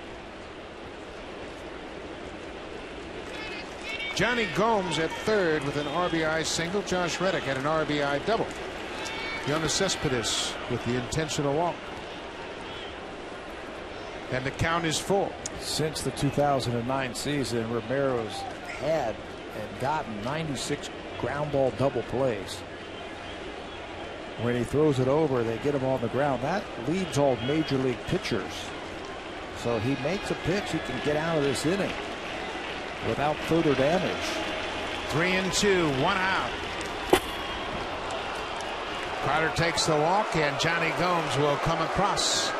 Johnny Gomes at third with an RBI single. Josh Reddick had an RBI double. Jonas Cespedes with the intentional walk. And the count is full. Since the 2009 season, Romero's had and gotten 96 ground ball double plays. When he throws it over, they get him on the ground. That leads all major league pitchers. So he makes a pitch, he can get out of this inning without further damage. 3-2, 1 out. Carter takes the walk, and Johnny Gomes will come across.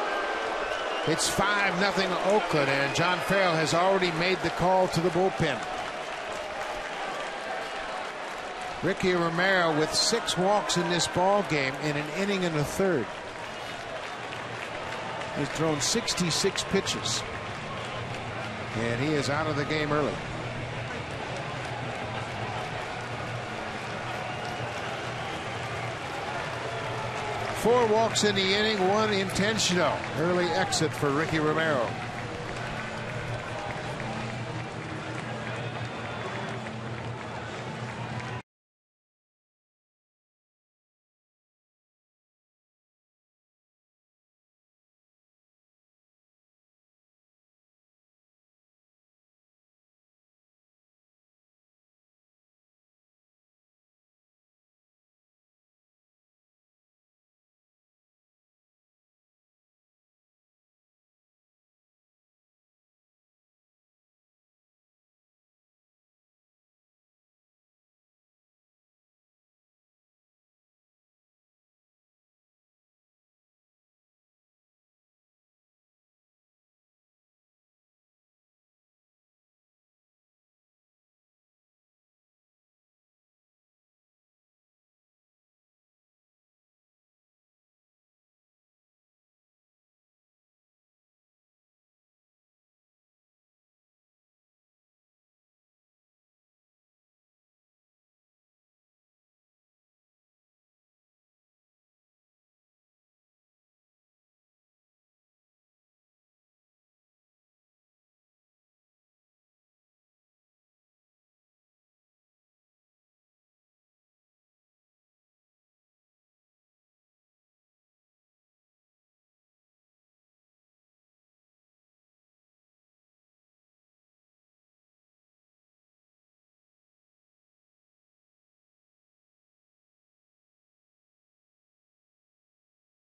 It's 5-0 Oakland, and John Farrell has already made the call to the bullpen. Ricky Romero with 6 walks in this ball game in an inning and a third. He's thrown 66 pitches, and he is out of the game early. Four walks in the inning, 1 intentional. Early exit for Ricky Romero.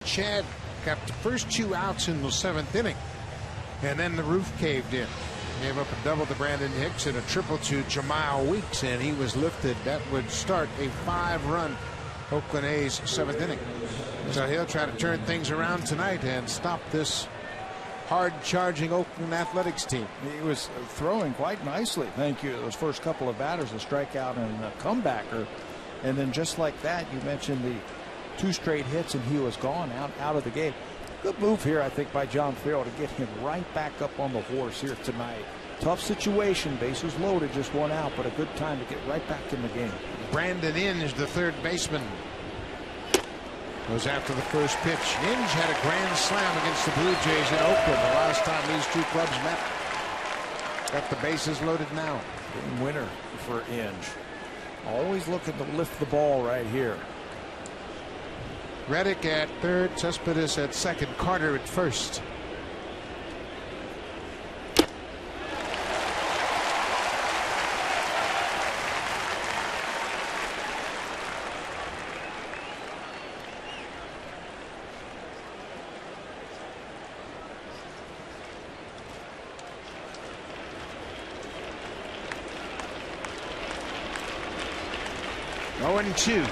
Chad got the first 2 outs in the 7th inning, and then the roof caved in. Gave up a double to Brandon Hicks and a triple to Jamal Weeks, and he was lifted. That would start a 5-run Oakland A's 7th inning. So he'll try to turn things around tonight and stop this hard-charging Oakland Athletics team. He was throwing quite nicely, thank you. Those first couple of batters, a strikeout and a comebacker. And then just like that, you mentioned the 2 straight hits, and he was gone out of the game. Good move here, I think, by John Farrell to get him right back up on the horse here tonight. Tough situation, bases loaded, just 1 out, but a good time to get right back in the game. Brandon Inge, the third baseman, goes after the first pitch. Inge had a grand slam against the Blue Jays in Oakland the last time these 2 clubs met. Got the bases loaded now. Game winner for Inge. Always looking to lift the ball right here. Reddick at third, Cespedes at second, Carter at first. 0-2.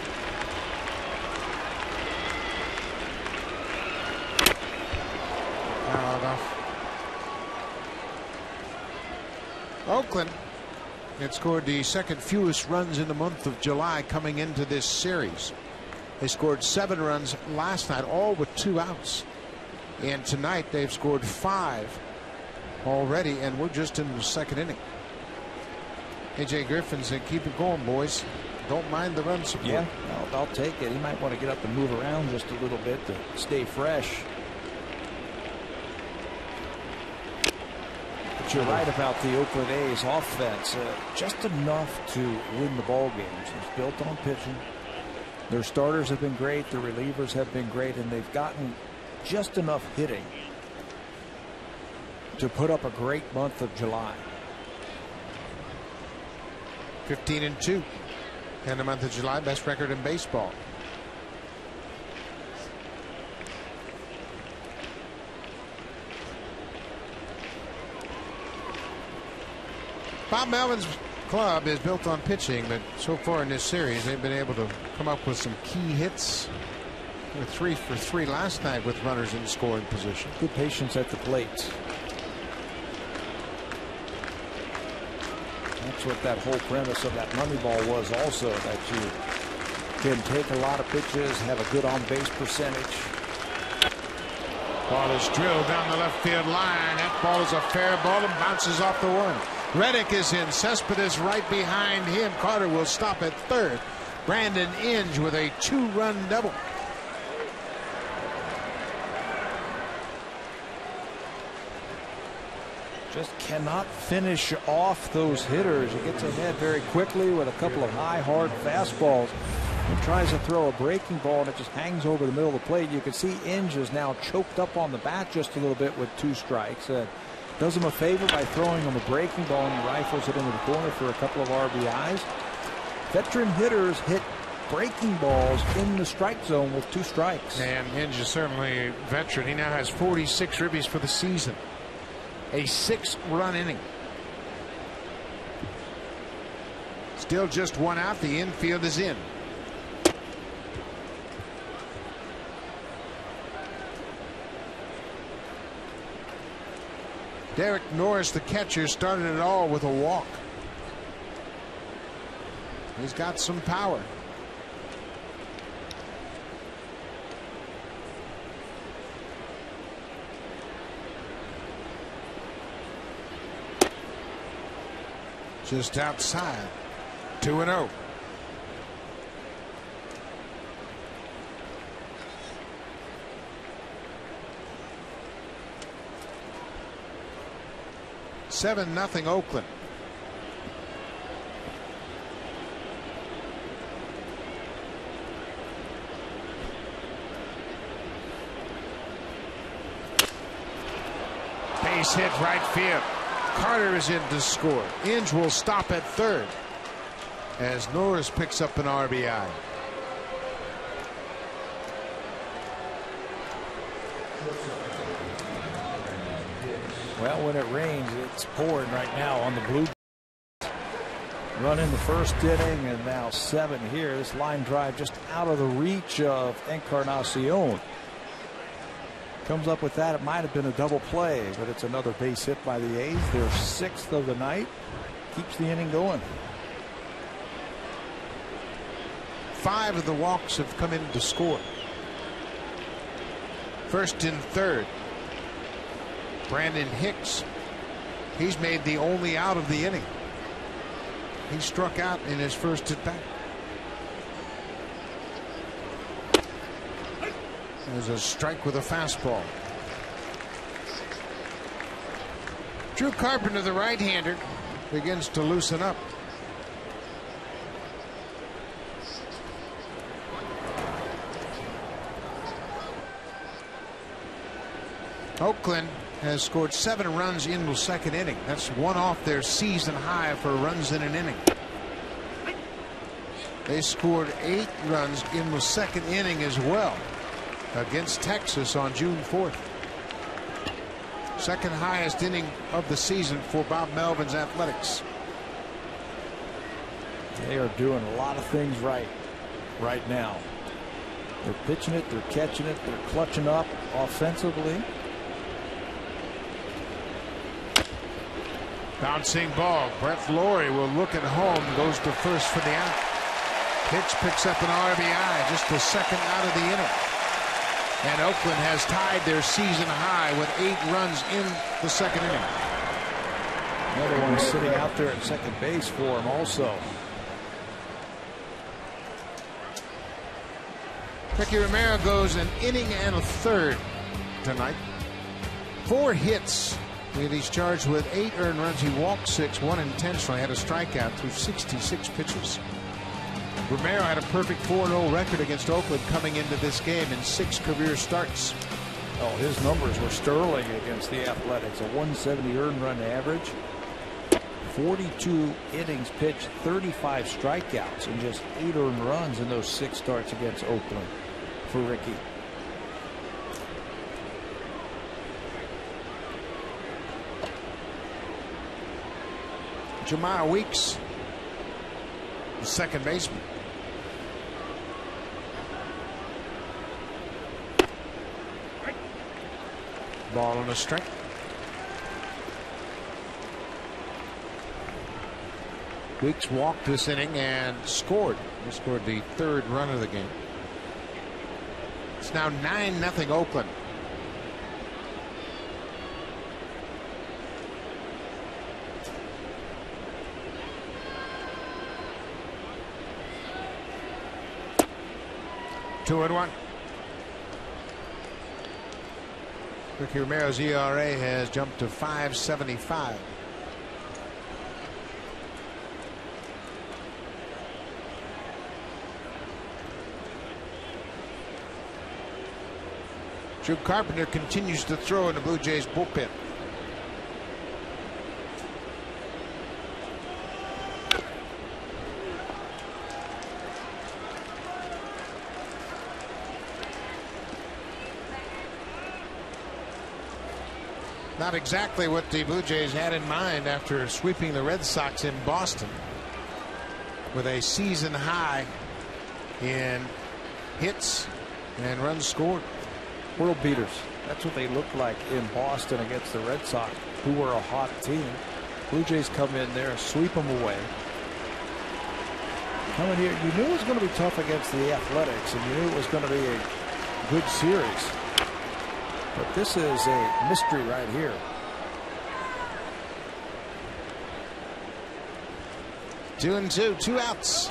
Oakland had scored the second fewest runs in the month of July coming into this series. They scored 7 runs last night, all with 2 outs. And tonight they've scored 5 already, and we're just in the second inning. AJ Griffin said, keep it going, boys. Don't mind the run support. Yeah, I'll take it. He might want to get up and move around just a little bit to stay fresh. But you're right about the Oakland A's offense. Just enough to win the ball games. It's built on pitching. Their starters have been great. Their relievers have been great, and they've gotten just enough hitting to put up a great month of July. 15-2 in the month of July, best record in baseball. Bob Melvin's club is built on pitching, but so far in this series they've been able to come up with some key hits. They were 3 for 3 last night with runners in scoring position. Good patience at the plate. That's what that whole premise of that money ball was also, that you can take a lot of pitches, have a good on-base percentage. Ball is drilled down the left field line. That ball is a fair ball and bounces off the one. Reddick is in. Cespedes right behind him. Carter will stop at third. Brandon Inge with a 2-run double. Just cannot finish off those hitters. He gets ahead very quickly with a couple of high, hard fastballs. He tries to throw a breaking ball, and it just hangs over the middle of the plate. You can see Inge is now choked up on the bat just a little bit with 2 strikes. Does him a favor by throwing him a breaking ball, and he rifles it into the corner for a couple of RBIs. Veteran hitters hit breaking balls in the strike zone with 2 strikes. And Inge is certainly a veteran. He now has 46 ribbies for the season. A 6-run inning. Still just 1 out. The infield is in. Derek Norris, the catcher, started it all with a walk. He's got some power. Just outside. 2-0. (7-0) Oakland. Base hit right field. Carter is in to score. Inge will stop at third as Norris picks up an RBI. Well, when it rains, it's pouring right now on the Blue. Run in the first inning, and now 7 here. This line drive just out of the reach of Encarnacion. Comes up with that. It might have been a double play, but it's another base hit by the A's. Their 6th of the night. Keeps the inning going. 5 of the walks have come in to score. First and third. Brandon Hicks. He's made the only out of the inning. He struck out in his first at bat. There's a strike with a fastball. Drew Carpenter, the right-hander, begins to loosen up. Oakland has scored 7 runs in the second inning. That's 1 off their season high for runs in an inning. They scored 8 runs in the second inning as well against Texas on June 4th. Second highest inning of the season for Bob Melvin's Athletics. They are doing a lot of things right now. They're pitching it, they're catching it, they're clutching up offensively. Bouncing ball. Brett Laurie will look at home, goes to first for the out. Pitch picks up an RBI, just the second out of the inning. And Oakland has tied their season high with 8 runs in the second inning. Another one sitting out there at second base for him also. Ricky Romero goes an inning and a third tonight. 4 hits. He's charged with 8 earned runs. He walked 6, 1 intentionally, had a strikeout through 66 pitches. Romero had a perfect 4-0 record against Oakland coming into this game in 6 career starts. Oh, his numbers were sterling against the Athletics. A 170 earned run average, 42 innings pitched, 35 strikeouts, and just 8 earned runs in those 6 starts against Oakland for Ricky. Jemile Weeks, the second baseman. Ball on a strike. Weeks walked this inning and scored. He scored the 3rd run of the game. It's now 9-0 Oakland. Two and 1. Ricky Romero's ERA has jumped to 5.75. Drew Carpenter continues to throw in the Blue Jays bullpen. Not exactly what the Blue Jays had in mind after sweeping the Red Sox in Boston with a season high in hits and runs scored. World beaters. That's what they looked like in Boston against the Red Sox, who were a hot team. Blue Jays come in there, sweep them away. Coming here, you knew it was going to be tough against the Athletics, and you knew it was going to be a good series. But this is a mystery right here. Two and two, 2 outs.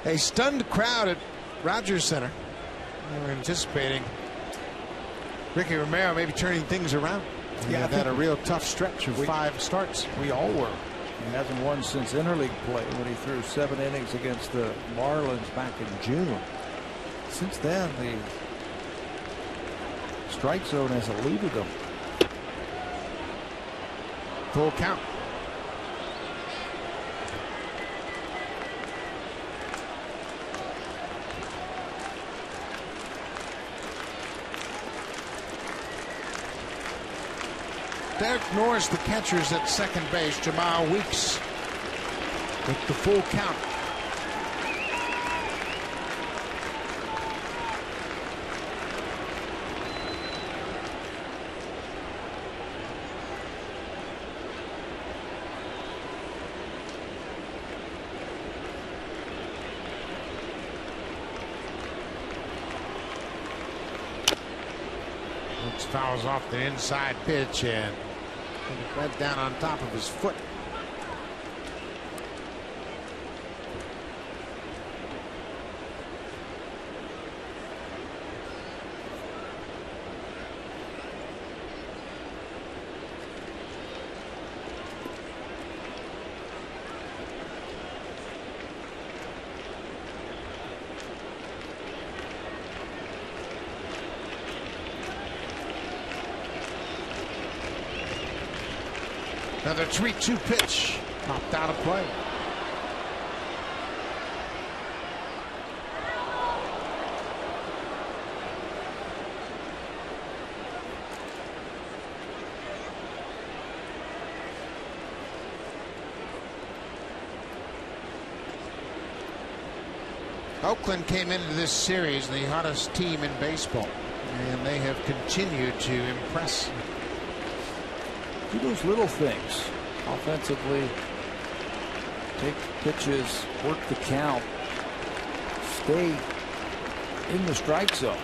A stunned crowd at Rogers Center. They were anticipating Ricky Romero maybe turning things around. Yeah, had a real tough stretch of 5 starts. We all were. He hasn't won since interleague play when he threw 7 innings against the Marlins back in June. Since then, the strike zone has eluded him. Full count. Derek Norris, the catcher's at second base. Jemile Weeks with the full count. Weeks fouls off the inside pitch and right down on top of his foot. Another 3-2 pitch popped out of play. Oakland came into this series the hottest team in baseball, and they have continued to impress. Do those little things offensively. Take pitches, work the count, stay in the strike zone,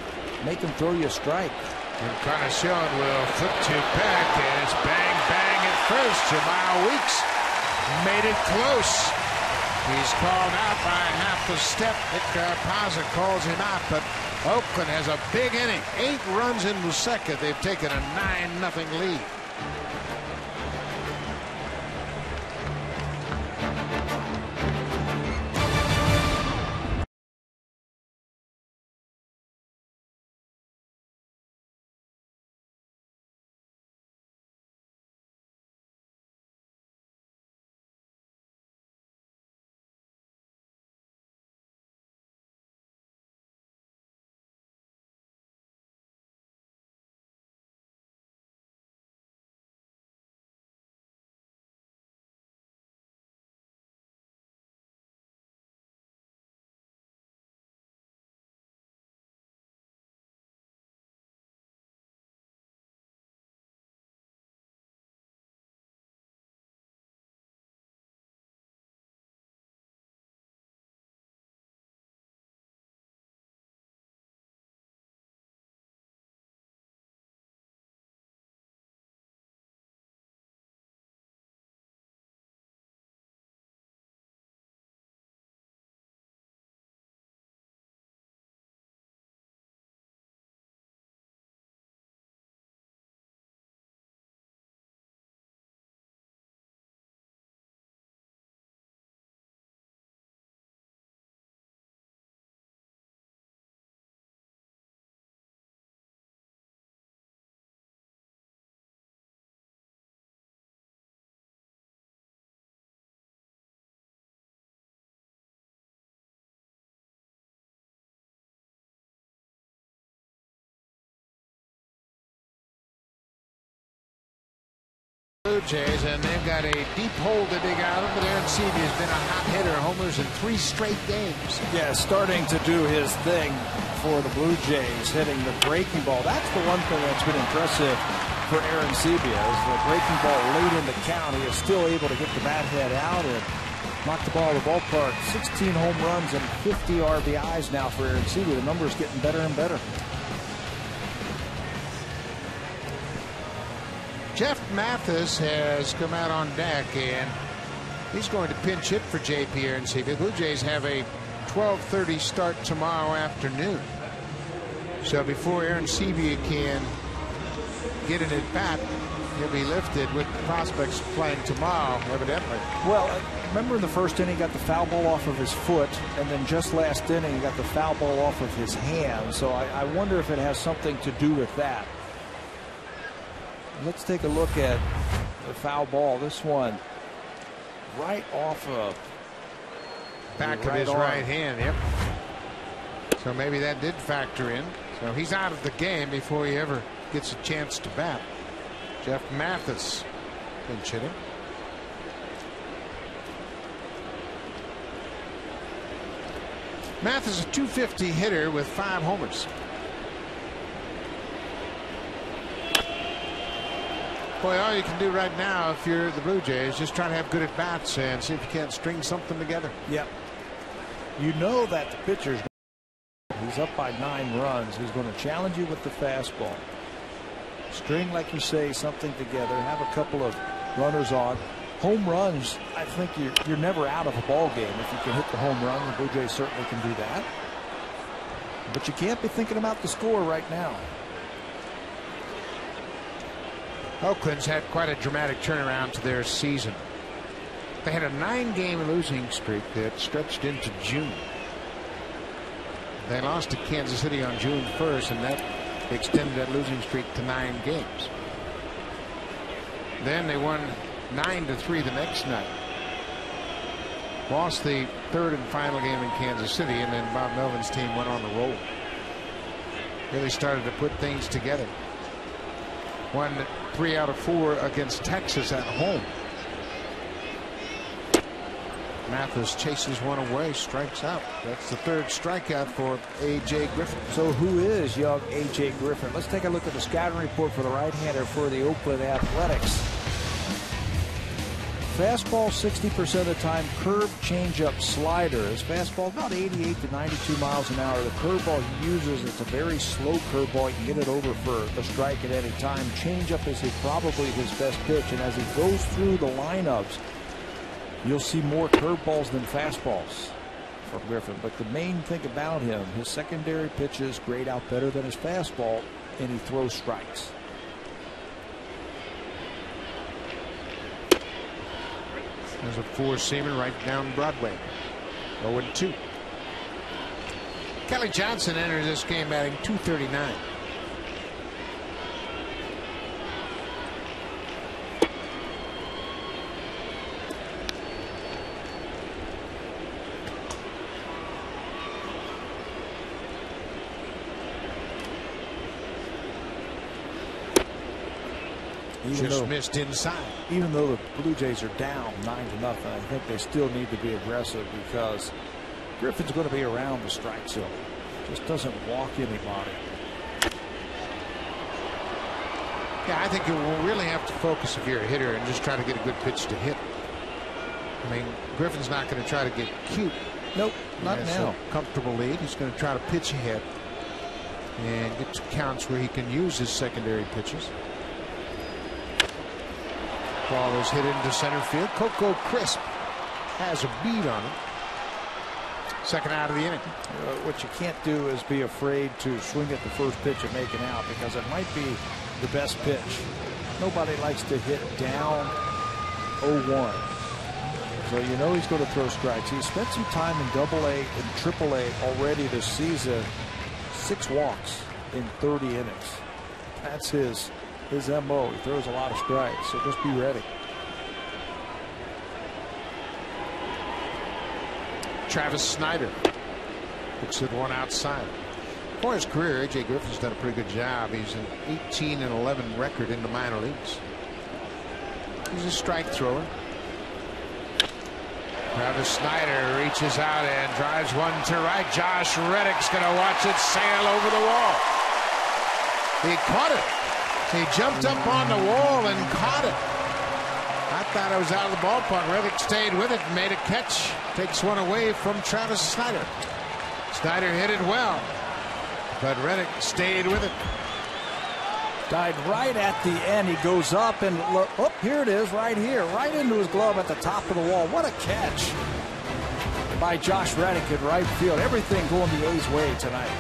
make them throw you a strike. Encarnacion will flip to back, and it's bang bang at first. Jamal Weeks made it close. He's called out by half a step. Nick Pazza calls him out, but Oakland has a big inning. 8 runs in the second. They've taken a 9-0 lead. Blue Jays, and they've got a deep hole to dig out of, but Aaron Seavey has been a hot hitter, homers in 3 straight games. Yeah, starting to do his thing for the Blue Jays, hitting the breaking ball. That's the one thing that's been impressive for Aaron Seavey, is the breaking ball late in the count. He is still able to get the bat head out and knock the ball out of the ballpark. 16 home runs and 50 RBIs now for Aaron Seavey. The number's getting better and better. Jeff Mathis has come out on deck, and he's going to pinch hit for JP Aaron Seavey. The Blue Jays have a 12:30 start tomorrow afternoon. So before Aaron Seavey can get an at bat, he'll be lifted with prospects playing tomorrow, evidently. Well, remember in the first inning, he got the foul ball off of his foot, and then just last inning, he got the foul ball off of his hand. So I wonder if it has something to do with that. Let's take a look at the foul ball. This one right off of back of his right hand. Yep. So maybe that did factor in. So he's out of the game before he ever gets a chance to bat. Jeff Mathis pinch hitting. Mathis is a .250 hitter with 5 homers. Boy, all you can do right now if you're the Blue Jays, just try to have good at bats and see if you can't string something together. Yep. You know that the pitcher's, he's up by 9 runs. He's going to challenge you with the fastball. String, like you say, something together. Have a couple of runners on. Home runs, I think you're never out of a ball game if you can hit the home run. The Blue Jays certainly can do that. But you can't be thinking about the score right now. Oakland's had quite a dramatic turnaround to their season. They had a 9-game losing streak that stretched into June. They lost to Kansas City on June 1st, and that extended that losing streak to 9 games. Then they won 9-3 the next night. Lost the 3rd and final game in Kansas City, and then Bob Melvin's team went on the roll. Really started to put things together. Won 3 out of 4 against Texas at home. Mathis chases one away, strikes out. That's the third strikeout for A.J. Griffin. So who is young A.J. Griffin? Let's take a look at the scouting report for the right-hander for the Oakland Athletics. Fastball 60% of the time, curve, changeup, slider. His fastball about 88 to 92 miles an hour. The curveball he uses, it's a very slow curveball. You can get it over for a strike at any time. Changeup is probably his best pitch, and as he goes through the lineups, you'll see more curveballs than fastballs from Griffin. But the main thing about him, his secondary pitches grade out better than his fastball, and he throws strikes. There's a four-seamer right down Broadway. 0-2. Kelly Johnson enters this game batting .239. Just missed inside. Even though the Blue Jays are down 9-0, I think they still need to be aggressive because Griffin's going to be around the strike zone. Just doesn't walk anybody. Yeah, I think you will really have to focus if you're a hitter and just try to get a good pitch to hit. I mean, Griffin's not going to try to get cute. Nope, not now. A comfortable lead. He's going to try to pitch ahead and get to counts where he can use his secondary pitches. Ball is hit into center field. Coco Crisp has a beat on it. Second out of the inning. What you can't do is be afraid to swing at the first pitch and make it out, because it might be the best pitch. Nobody likes to hit down 0-1. So you know he's going to throw strikes. He spent some time in AA and AAA already this season. 6 walks in 30 innings. That's his MO. He throws a lot of strikes, so just be ready. Travis Snyder looks at one outside. For his career, A.J. Griffin's done a pretty good job. He's an 18-11 record in the minor leagues. He's a strike thrower. Travis Snyder reaches out and drives one to right. Josh Reddick's going to watch it sail over the wall. He caught it. He jumped up on the wall and caught it. I thought it was out of the ballpark. Reddick stayed with it and made a catch. Takes one away from Travis Snyder. Snyder hit it well, but Reddick stayed with it. Died right at the end. He goes up and look. Oh, here it is, right here, right into his glove at the top of the wall. What a catch by Josh Reddick in right field. Everything going the A's way tonight.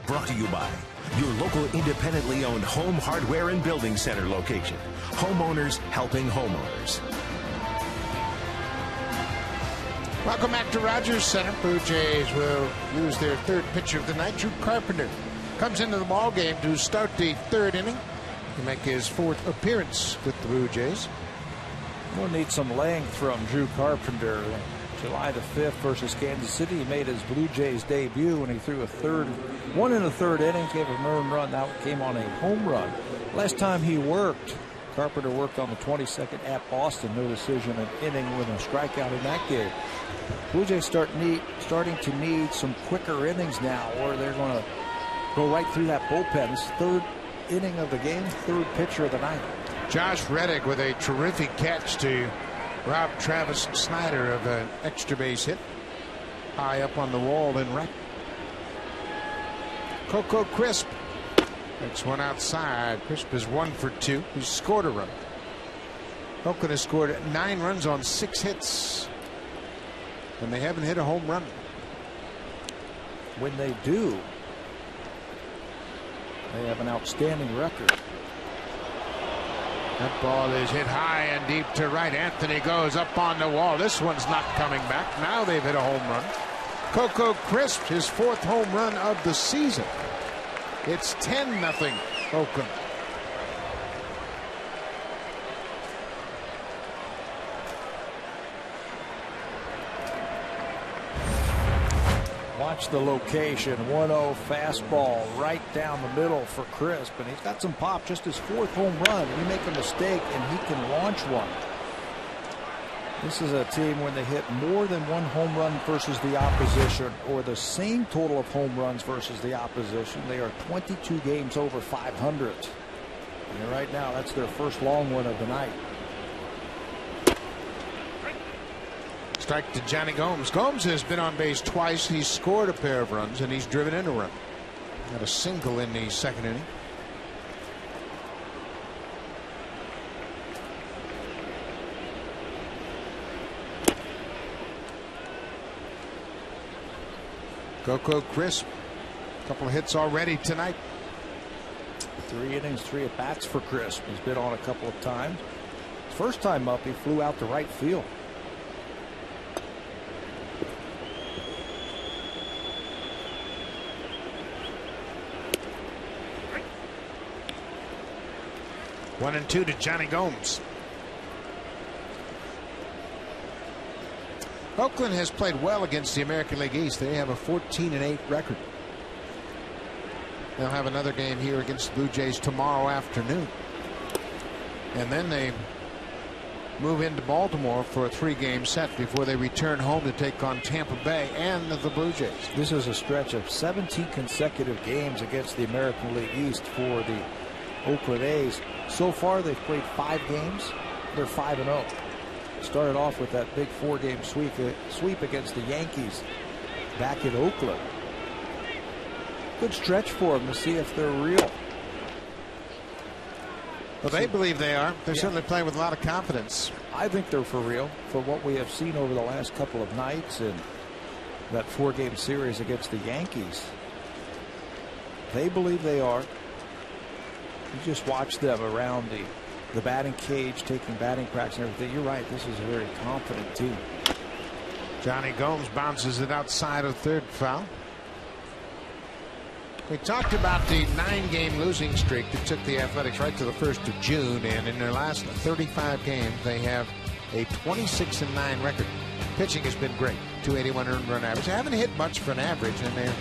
Brought to you by your local independently owned home hardware and building center location. Homeowners helping homeowners. Welcome back to Rogers Center. Blue Jays will use their third pitcher of the night. Drew Carpenter comes into the ball game to start the third inning. He'll make his fourth appearance with the Blue Jays. We'll need some length from Drew Carpenter. July the 5th versus Kansas City, he made his Blue Jays debut when he threw one in the third inning, gave an earned run. That came on a home run. Last time he worked, Carpenter worked on the 22nd at Boston. No decision, an inning with a strikeout in that game. Blue Jays starting to need some quicker innings now, or they're going to go right through that bullpen. This third inning of the game, third pitcher of the night. Josh Reddick with a terrific catch to rob Travis Snyder of an extra base hit. High up on the wall in right. Coco Crisp. That's one outside. Crisp is 1 for 2. He's scored a run. Oakland has scored 9 runs on 6 hits. And they haven't hit a home run. When they do, they have an outstanding record. That ball is hit high and deep to right. Anthony goes up on the wall. This one's not coming back. Now they've hit a home run. Coco Crisp, his 4th home run of the season. It's 10-0 Oakland. Watch the location. 1-0 fastball right down the middle for Crisp, and he's got some pop. Just his 4th home run. You make a mistake and he can launch one. This is a team when they hit more than 1 home run versus the opposition, or the same total of home runs versus the opposition, they are 22 games over 500. And right now, that's their first long one of the night. Strike to Johnny Gomes. Gomes has been on base twice. He's scored a pair of runs and he's driven in a run. Got a single in the second inning. Coco Crisp. A couple of hits already tonight. 3 innings, 3 at bats for Crisp. He's been on a couple of times. First time up, he flew out to right field. One and 2 to Johnny Gomes. Oakland has played well against the American League East. They have a 14-8 record. They'll have another game here against the Blue Jays tomorrow afternoon. And then they move into Baltimore for a 3-game set before they return home to take on Tampa Bay and the Blue Jays. This is a stretch of 17 consecutive games against the American League East for the Oakland A's. So far, they've played 5 games. They're 5-0. Started off with that big 4-game sweep against the Yankees back in Oakland. Good stretch for them to see if they're real. Well, they believe they are. They're certainly playing with a lot of confidence. I think they're for real for what we have seen over the last couple of nights in that 4-game series against the Yankees. They believe they are. You just watch them around the batting cage, taking batting practice and everything. You're right. This is a very confident team. Johnny Gomes bounces it outside of third, foul. We talked about the 9-game losing streak that took the Athletics right to the 1st of June, and in their last 35 games, they have a 26-9 record. Pitching has been great. 281 earned run average. They haven't hit much for an average, and they're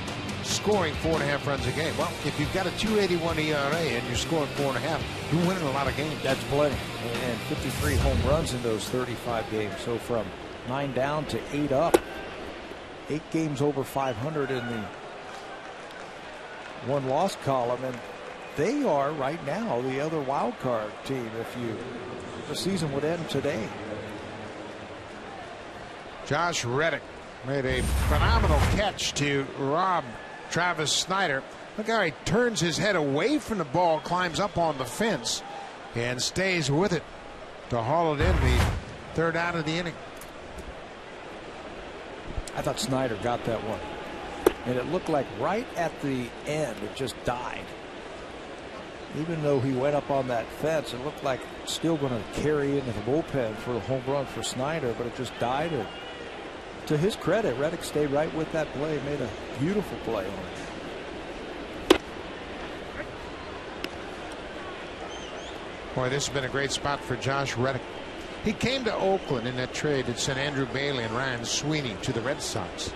scoring 4.5 runs a game. Well, if you've got a 2.81 ERA and you're scoring 4.5, you're winning a lot of games. That's plenty. And 53 home runs in those 35 games. So from 9 down to 8 up. 8 games over 500 in the 1-loss column, and they are right now the other wild card team if the season would end today. Josh Reddick made a phenomenal catch to rob Travis Snyder. Look how he turns his head away from the ball, climbs up on the fence, and stays with it to haul it in the 3rd out of the inning. I thought Snyder got that one. And it looked like right at the end it just died. Even though he went up on that fence, it looked like still going to carry into the bullpen for a home run for Snyder, but it just died. And to his credit, Reddick stayed right with that play, made a beautiful play on it. Boy, this has been a great spot for Josh Reddick. He came to Oakland in that trade that sent Andrew Bailey and Ryan Sweeney to the Red Sox.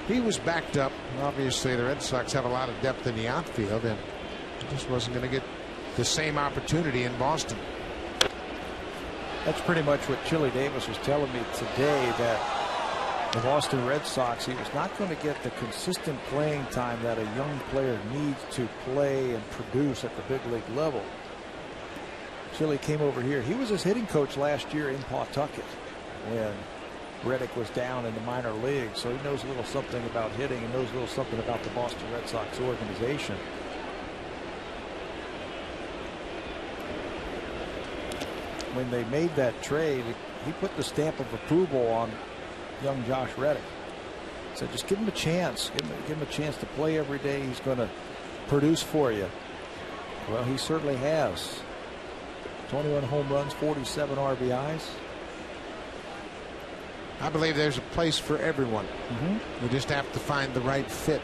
He was backed up. Obviously, the Red Sox have a lot of depth in the outfield, and he just wasn't going to get the same opportunity in Boston. That's pretty much what Chili Davis was telling me today, that the Boston Red Sox, he was not going to get the consistent playing time that a young player needs to play and produce at the big league level. Chili came over here. He was his hitting coach last year in Pawtucket when Reddick was down in the minor leagues, so he knows a little something about hitting and knows a little something about the Boston Red Sox organization. When they made that trade, he put the stamp of approval on young Josh Reddick. Said, just give him a chance. Give him a chance to play every day. He's going to produce for you. Well, he certainly has. 21 home runs, 47 RBIs. I believe there's a place for everyone. We just have to find the right fit.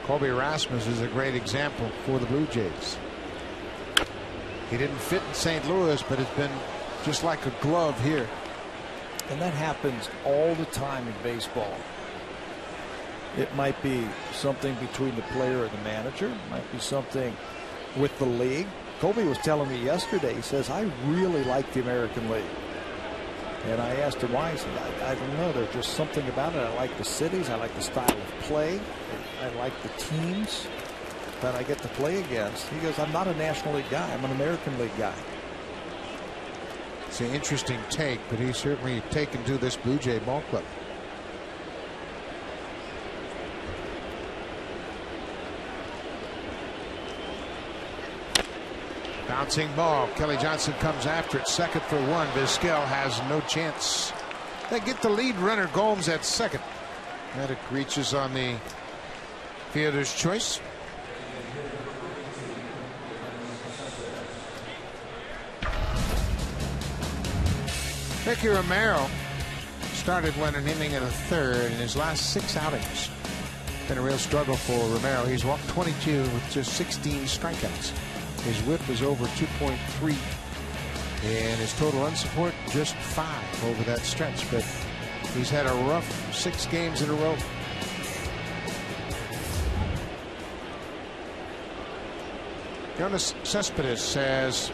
Colby Rasmus is a great example for the Blue Jays. He didn't fit in St. Louis, but it's been just like a glove here. And that happens all the time in baseball. It might be something between the player and the manager. It might be something with the league. Colby was telling me yesterday, he says, I really like the American League. And I asked him why. He said, I don't know. There's just something about it. I like the cities. I like the style of play. I like the teams that I get to play against. He goes, I'm not a National League guy. I'm an American League guy. It's an interesting take, but he's certainly taken to this Blue Jay ball club. Bouncing ball. Kelly Johnson comes after it. Second for one. Vizquel has no chance. They get the lead runner Gomes at second. Reddick reaches on the fielder's choice. Ricky Romero started one inning and a third in his last 6 outings. Been a real struggle for Romero. He's walked 22 with just 16 strikeouts. His whip is over 2.3, and his total run support just 5 over that stretch. But he's had a rough 6 games in a row. Jonas Cespedes has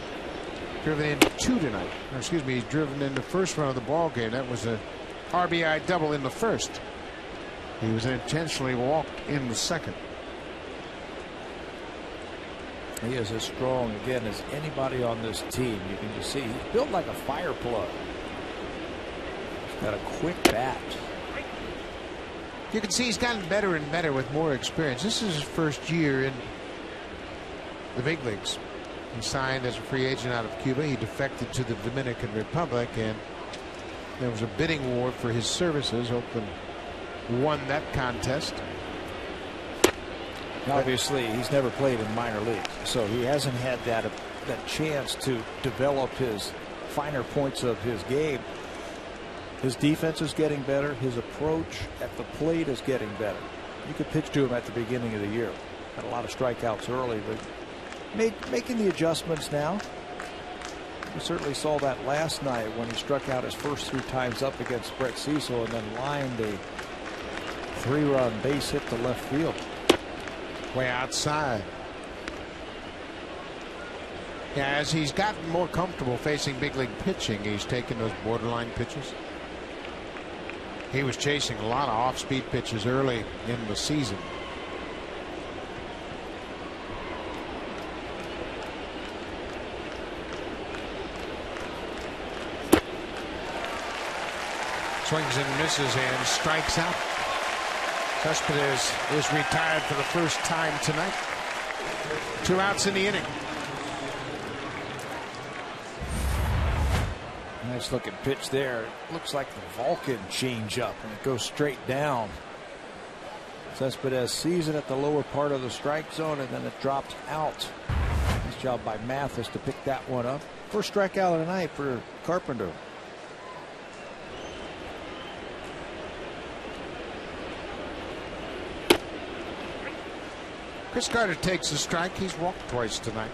driven in 2 tonight. Or excuse me, he's driven in the first run of the ball game. That was a RBI double in the first. He was intentionally walked in the second. He is as strong again as anybody on this team. You can just see he's built like a fire plug. He's got a quick bat. You can see he's gotten better and better with more experience. This is his first year in the big leagues. He signed as a free agent out of Cuba. He defected to the Dominican Republic, and there was a bidding war for his services. Oakland won that contest. Obviously, he's never played in minor leagues, so he hasn't had that chance to develop his finer points of his game. His defense is getting better. His approach at the plate is getting better. You could pitch to him at the beginning of the year. Had a lot of strikeouts early, but making the adjustments now. We certainly saw that last night when he struck out his first 3 times up against Brett Cecil and then lined a 3-run base hit to left field. Way outside. Yeah, as he's gotten more comfortable facing big league pitching, he's taken those borderline pitches. He was chasing a lot of off-speed pitches early in the season. Swings and misses and strikes out. Cespedes is retired for the first time tonight. 2 outs in the inning. Nice looking pitch there. It looks like the Vulcan changeup, and it goes straight down. Cespedes sees it at the lower part of the strike zone, and then it drops out. Nice job by Mathis to pick that one up. First strikeout of the night for Carpenter. Chris Carter takes a strike. He's walked twice tonight.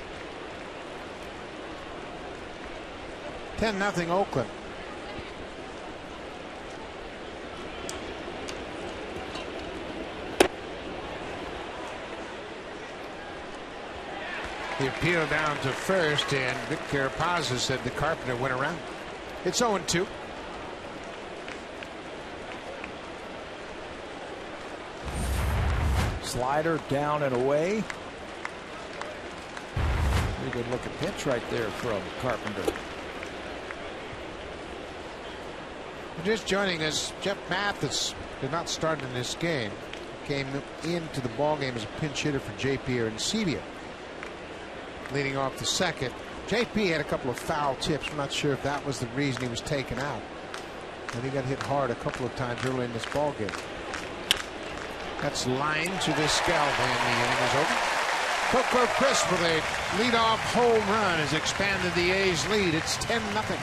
10-0 Oakland. The appeal down to first, and Vic Carapazza said the Carpenter went around. It's 0-2. Slider down and away. Pretty good looking pitch right there from Carpenter. Just joining us, Jeff Mathis did not start in this game. Came into the ballgame as a pinch hitter for JP Arencibia. Leading off the second. JP had a couple of foul tips. I'm not sure if that was the reason he was taken out. And he got hit hard a couple of times early in this ballgame. That's line to the scalp, and the inning is over. Coco Crisp with a leadoff home run has expanded the A's lead. It's 10-0.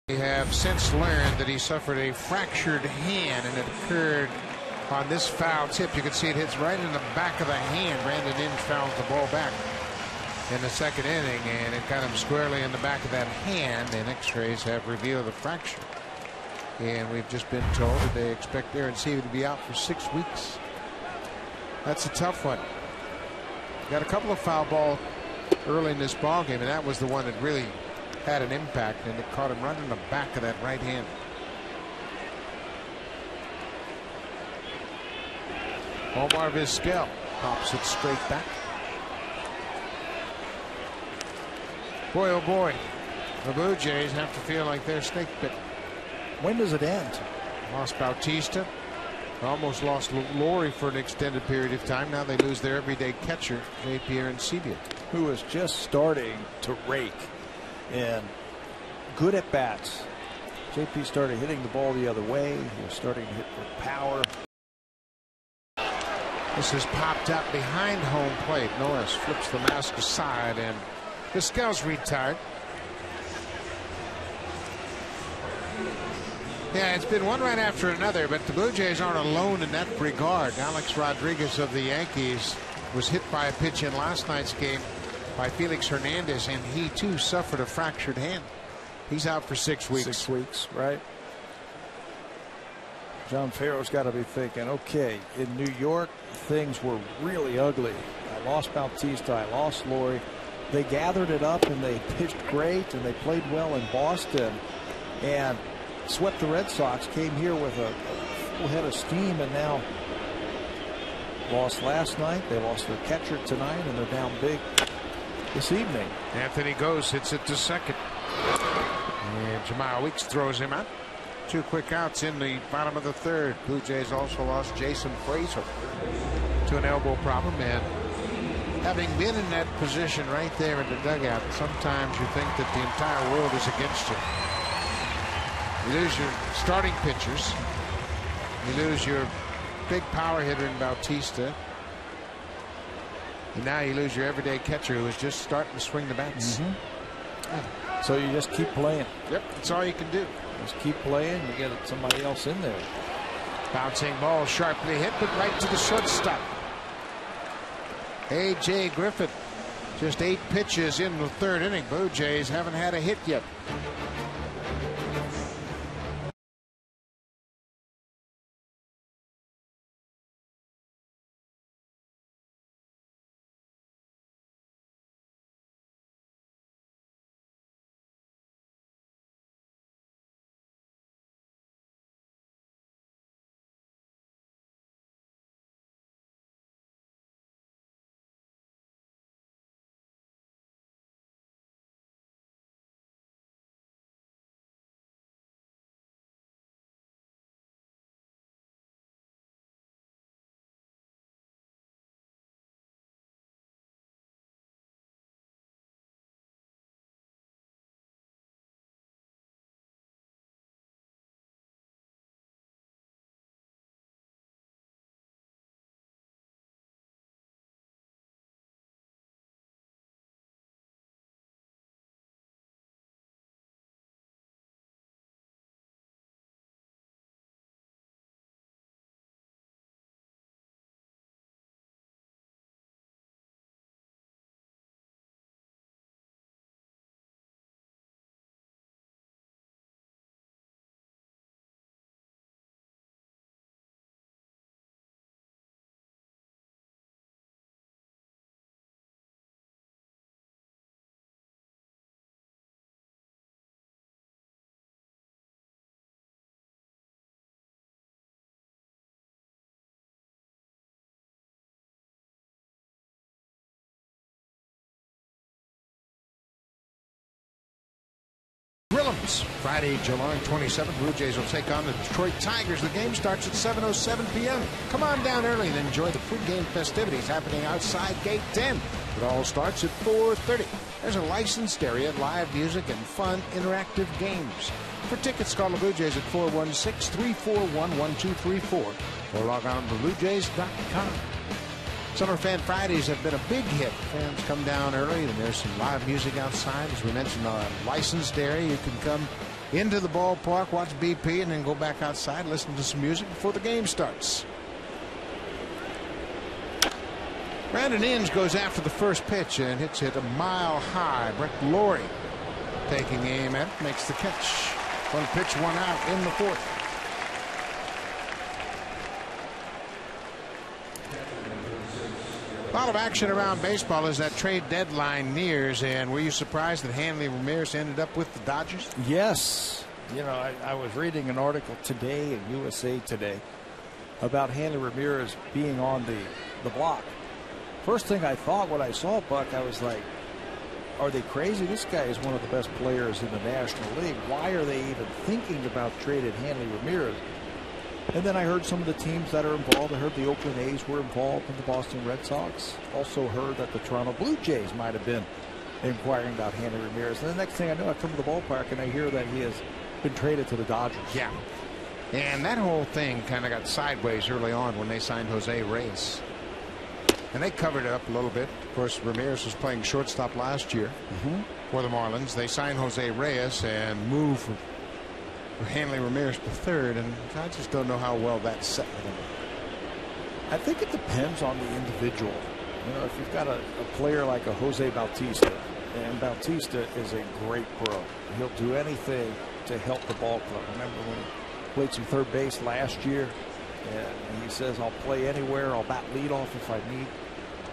We have since learned that he suffered a fractured hand, and it occurred on this foul tip. You can see it hits right in the back of the hand. Brandon Inge fouls the ball back in the second inning, and it got him squarely in the back of that hand, and x-rays have revealed the fracture. And we've just been told that they expect Arencibia to be out for 6 weeks. That's a tough one. Got a couple of foul balls early in this ball game, and that was the one that really had an impact, and it caught him right in the back of that right hand. Omar Vizquel pops it straight back. Boy, oh boy, the Blue Jays have to feel like they're snake bit. When does it end? Lost Bautista, almost lost Laurie for an extended period of time. Now they lose their everyday catcher, JP Arencibia, who is just starting to rake and good at bats. JP started hitting the ball the other way. He was starting to hit with power. This is popped up behind home plate. Norris flips the mask aside, and Vizquel's retired. Yeah, it's been one right after another, but the Blue Jays aren't alone in that regard. Alex Rodriguez of the Yankees was hit by a pitch in last night's game by Felix Hernandez, and he too suffered a fractured hand. He's out for 6 weeks. 6 weeks, right? John Farrell's got to be thinking, okay, in New York, things were really ugly. I lost Bautista, I lost Laurie. They gathered it up and they pitched great and they played well in Boston and swept the Red Sox, came here with a full head of steam, and now lost last night. They lost their catcher tonight, and they're down big this evening. Anthony Gose hits it to second. And Jamal Weeks throws him out. 2 quick outs in the bottom of the third. Blue Jays also lost Jason Frazier to an elbow problem. And having been in that position right there in the dugout, sometimes you think that the entire world is against you. You lose your starting pitchers. You lose your big power hitter in Bautista. And now you lose your everyday catcher who is just starting to swing the bats. So you just keep playing. Yep, that's all you can do. Just keep playing. You get somebody else in there. Bouncing ball sharply hit, but right to the shortstop. A.J. Griffin. Just 8 pitches in the third inning. Blue Jays haven't had a hit yet. Friday, July 27th, Blue Jays will take on the Detroit Tigers. The game starts at 7:07 p.m. Come on down early and enjoy the pregame festivities happening outside Gate 10. It all starts at 4:30. There's a licensed area, live music, and fun interactive games. For tickets, call the Blue Jays at 416-341-1234 or log on to BlueJays.com. Summer Fan Fridays have been a big hit. Fans come down early, and there's some live music outside. As we mentioned, a licensed area. You can come into the ballpark, watch BP, and then go back outside, listen to some music before the game starts. Brandon Inns goes after the first pitch and hits it a mile high. Brett Laurie taking aim at it, makes the catch. 1 pitch, 1 out in the fourth. A lot of action around baseball as that trade deadline nears. And were you surprised that Hanley Ramirez ended up with the Dodgers? Yes. You know, I was reading an article today in USA Today about Hanley Ramirez being on the block. First thing I thought when I saw Buck, I was like, are they crazy? This guy is one of the best players in the National League. Why are they even thinking about trading Hanley Ramirez? And then I heard some of the teams that are involved. I heard the Oakland A's were involved in the Boston Red Sox. Also heard that the Toronto Blue Jays might have been inquiring about Hanley Ramirez. And the next thing I know, I come to the ballpark and I hear that he has been traded to the Dodgers. Yeah. And that whole thing kind of got sideways early on when they signed Jose Reyes. And they covered it up a little bit. Of course, Ramirez was playing shortstop last year for the Marlins. They signed Jose Reyes and moved Hanley Ramirez to third, and I just don't know how well that's set with him. I think it depends on the individual. You know, if you've got a player like a Jose Bautista, and Bautista is a great pro. He'll do anything to help the ball club. Remember when he played some third base last year, and he says, I'll play anywhere, I'll bat leadoff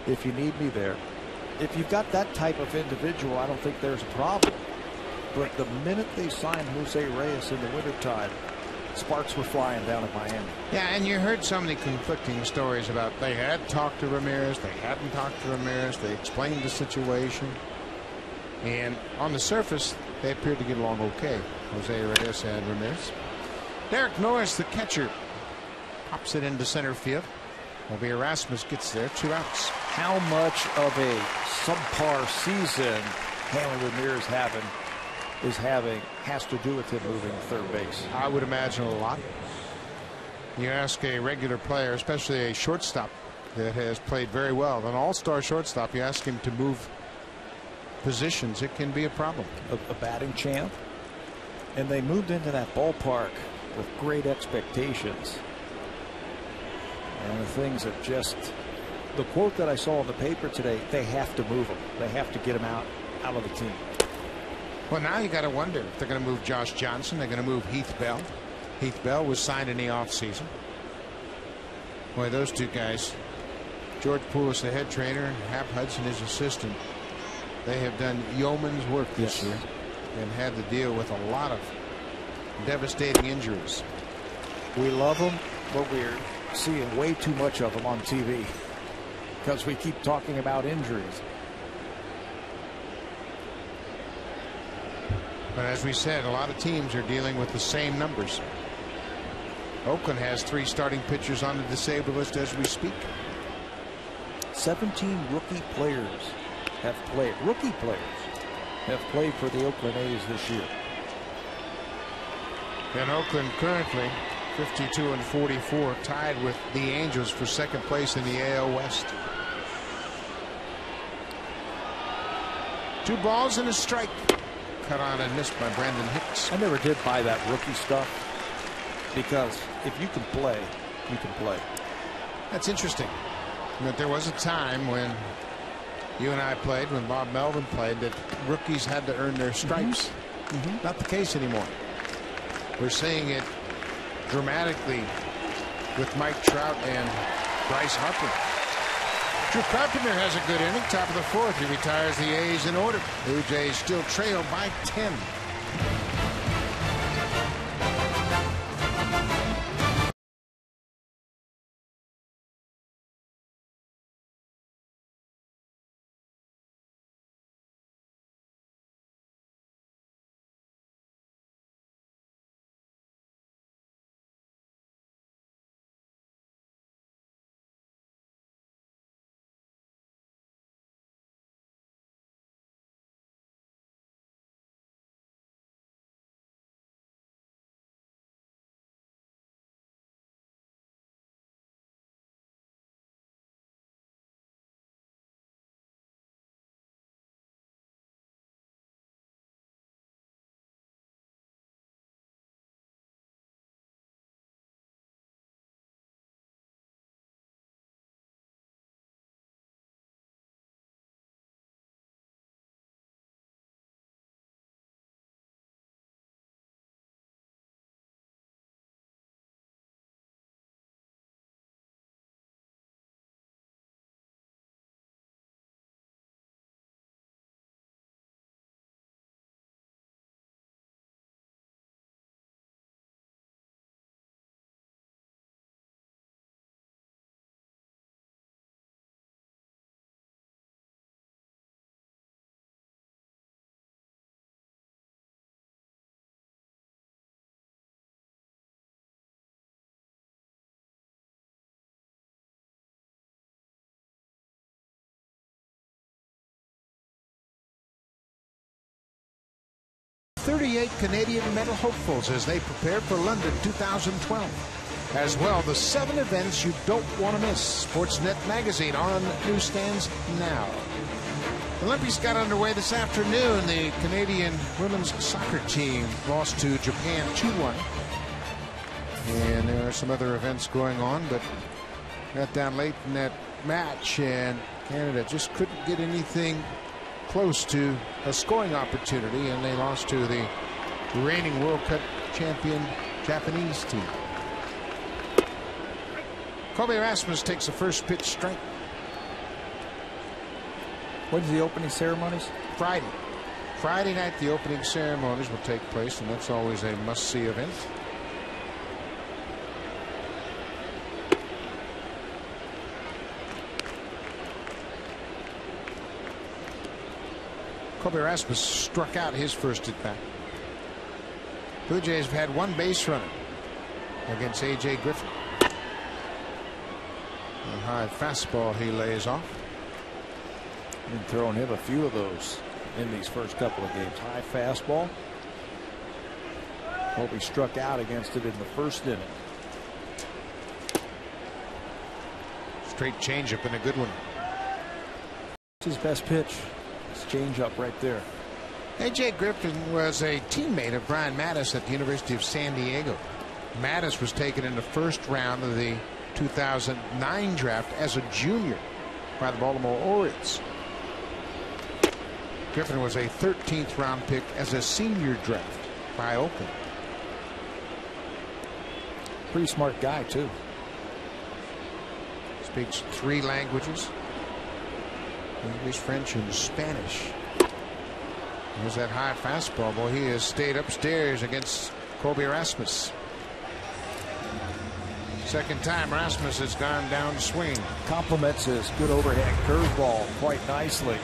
if you need me there. If you've got that type of individual, I don't think there's a problem. But the minute they signed Jose Reyes in the wintertime, Sparks were flying down in Miami. Yeah, and you heard so many conflicting stories about they had talked to Ramirez, they hadn't talked to Ramirez, they explained the situation. And on the surface, they appeared to get along okay. Jose Reyes and Ramirez. Derek Norris, the catcher, pops it into center field. Obi Erasmus gets there, 2 outs. How much of a subpar season Hanley Ramirez has to do with him moving to third base? I would imagine a lot. You ask a regular player, especially a shortstop that has played very well, an all-star shortstop, you ask him to move positions, it can be a problem. A batting champ, and they moved into that ballpark with great expectations. And the things have just, the quote that I saw in the paper today, they have to move him. They have to get him out of the team. Well, now you got to wonder if they're going to move Josh Johnson. They're going to move Heath Bell. Heath Bell was signed in the offseason. Boy, those two guys, George Poulos, the head trainer, and Hap Hudson, his assistant, they have done yeoman's work this year and had to deal with a lot of devastating injuries. We love them, but we're seeing way too much of them on TV because we keep talking about injuries. But as we said, a lot of teams are dealing with the same numbers. Oakland has 3 starting pitchers on the disabled list as we speak. 17 rookie players have played for the Oakland A's this year. And Oakland currently 52-44, tied with the Angels for second place in the AL West. 2 balls and a strike. Cut on and missed by Brandon Hicks. I never did buy that rookie stuff because if you can play, you can play. That's interesting. But there was a time when you and I played, when Bob Melvin played, that rookies had to earn their stripes. Not the case anymore. We're seeing it dramatically with Mike Trout and Bryce Harper. Drew Carpenter has a good inning, top of the 4th. He retires the A's in order. Blue Jays still trail by 10. .38 Canadian medal hopefuls as they prepare for London 2012. As well, the 7 events you don't want to miss. Sportsnet magazine on newsstands now. The Olympics got underway this afternoon. The Canadian women's soccer team lost to Japan 2-1. And there are some other events going on, but got down late in that match, and Canada just couldn't get anything close to a scoring opportunity, and they lost to the reigning World Cup champion Japanese team. Kobe Erasmus takes the first pitch strike. When's the opening ceremonies? Friday. Friday night the opening ceremonies will take place, and that's always a must-see event. Colby Rasmus struck out his first at bat. Blue Jays have had one base runner against A.J. Griffin. A high fastball he lays off. Been throwing him a few of those in these first couple of games. High fastball. Colby struck out against it in the first inning. Straight changeup and a good one. It's his best pitch. It's changeup right there. A.J. Griffin was a teammate of Brian Mattis at the University of San Diego. Mattis was taken in the first round of the 2009 draft as a junior by the Baltimore Orioles. Griffin was a 13th round pick as a senior draft by Oakland. Pretty smart guy too. Speaks 3 languages: English, French, and Spanish. There's that high fastball. Boy, he has stayed upstairs against Colby Rasmus. Second time Rasmus has gone down swinging. Complements his good overhead curveball quite nicely.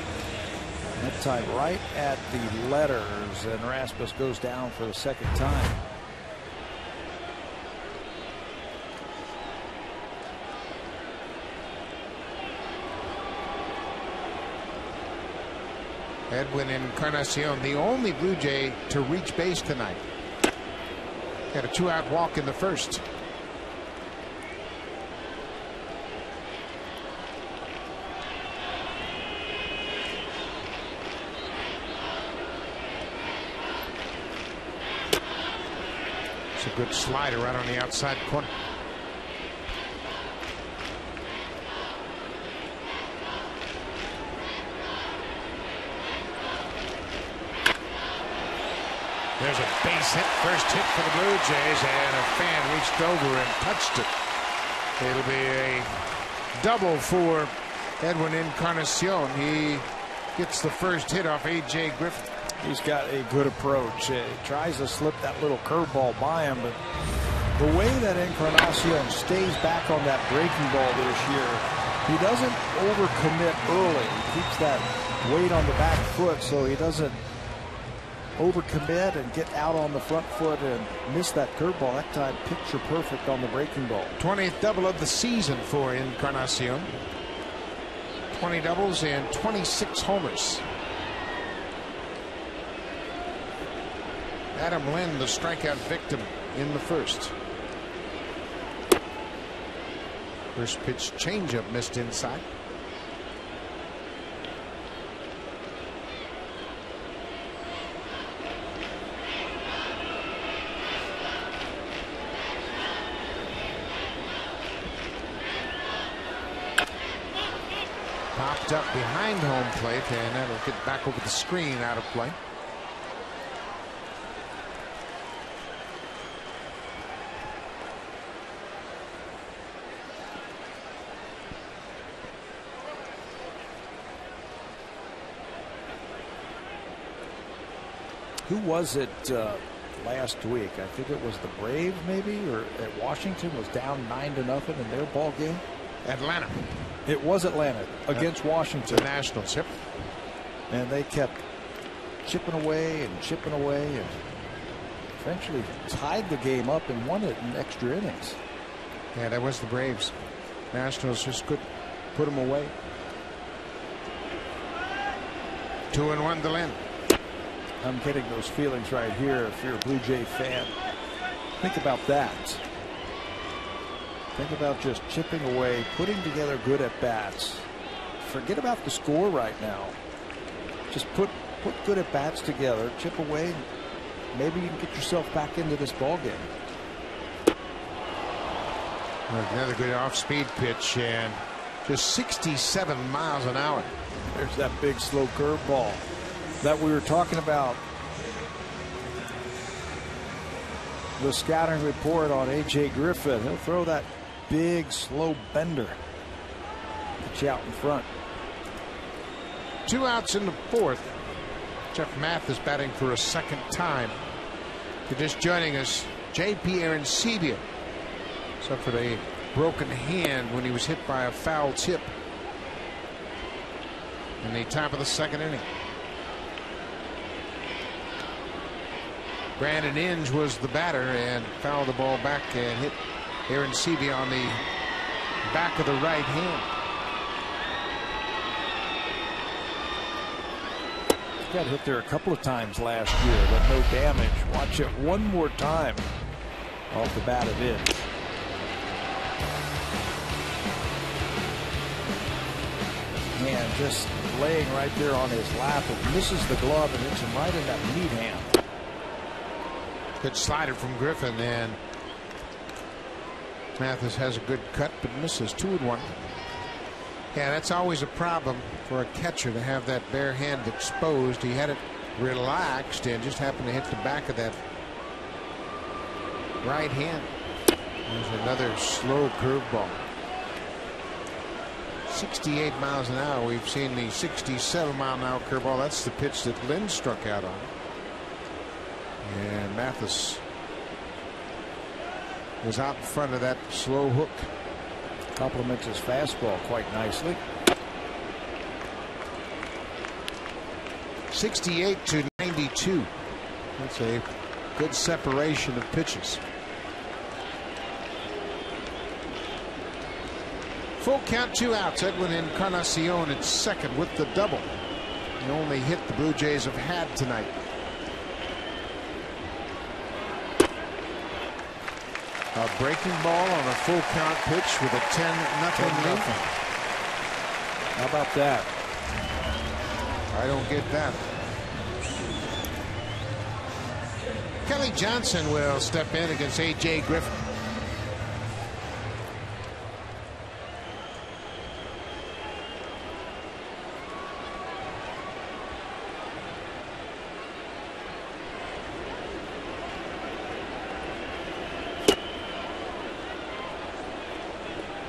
That time right at the letters, and Rasmus goes down for the second time. Edwin Encarnacion, the only Blue Jay to reach base tonight. Had a 2-out walk in the first. It's a good slider right on the outside corner. There's a base hit, first hit for the Blue Jays, and a fan reached over and touched it. It'll be a double for Edwin Encarnacion. He gets the first hit off A.J. Griffin. He's got a good approach. He tries to slip that little curveball by him, but the way that Encarnacion stays back on that breaking ball this year, he doesn't overcommit early. He keeps that weight on the back foot so he doesn't overcommit and get out on the front foot and miss that curveball. That time picture perfect on the breaking ball. 20th double of the season for Encarnacion. 20 doubles and 26 homers. Adam Lynn, the strikeout victim in the first. First pitch changeup missed inside. Popped up behind home plate, and that'll get back over the screen, out of play. Who was it last week? I think it was the Braves, maybe, or at Washington was down 9-0 in their ball game. Atlanta. It was Atlanta against Washington. The Nationals, yep. And they kept chipping away and eventually tied the game up and won it in extra innings. Yeah, that was the Braves. Nationals just couldn't put them away. 2-1 to Lynn. I'm getting those feelings right here. If you're a Blue Jay fan, think about that. Think about just chipping away, putting together good at bats. Forget about the score right now. Just put good at bats together, chip away. Maybe you can get yourself back into this ball game. Another good off-speed pitch, and just 67 miles an hour. There's that big slow curveball that we were talking about. The scouting report on A.J. Griffin. He'll throw that big slow bender. Get you out in front. 2 outs in the fourth. Jeff Mathis batting for a second time. If you're just joining us, J.P. Arancibia suffered a broken hand when he was hit by a foul tip in the top of the second inning. Brandon Inge was the batter and fouled the ball back and hit Aaron Seavey on the back of the right hand. Got hit there a couple of times last year, but no damage. Watch it one more time off the bat of Inge. And just laying right there on his lap, and misses the glove and hits him right in that meat hand. Good slider from Griffin, and Mathis has a good cut but misses. 2-1. Yeah, that's always a problem for a catcher, to have that bare hand exposed. He had it relaxed and just happened to hit the back of that right hand. There's another slow curveball. 68 miles an hour. We've seen the 67-mile-an-hour curveball. That's the pitch that Lynn struck out on. And Mathis was out in front of that slow hook. Complements his fastball quite nicely. 68-92. That's a good separation of pitches. Full count, 2 outs. Edwin Encarnacion at second with the double. The only hit the Blue Jays have had tonight. A breaking ball on a full count pitch with a 10-0 lead. How about that? I don't get that. Kelly Johnson will step in against A.J. Griffin.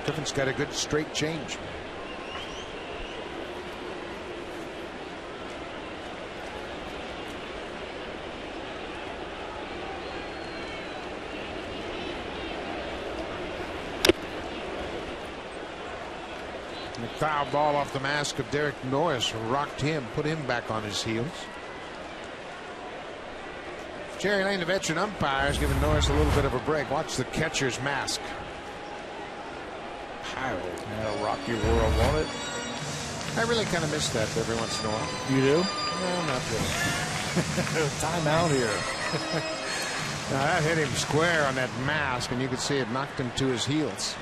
Griffin's got a good straight change. The foul ball off the mask of Derek Norris rocked him, put him back on his heels. Jerry Lane, the veteran umpire, is giving Norris a little bit of a break. Watch the catcher's mask. That'll rock your world, won't it? I really kind of miss that every once in a while. You do? No, not really. Time out here. Now that hit him square on that mask, and you could see it knocked him to his heels.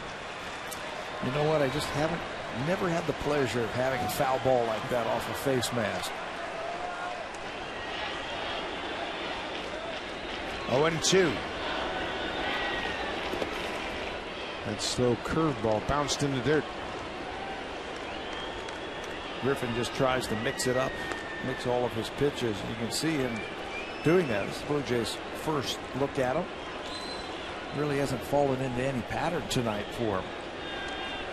You know what? I just never had the pleasure of having a foul ball like that off a face mask. 0-2. That slow curveball bounced in the dirt. Griffin just tries to mix it up, mix all of his pitches. You can see him doing that. This is Blue Jays' first look at him. Really hasn't fallen into any pattern tonight for him.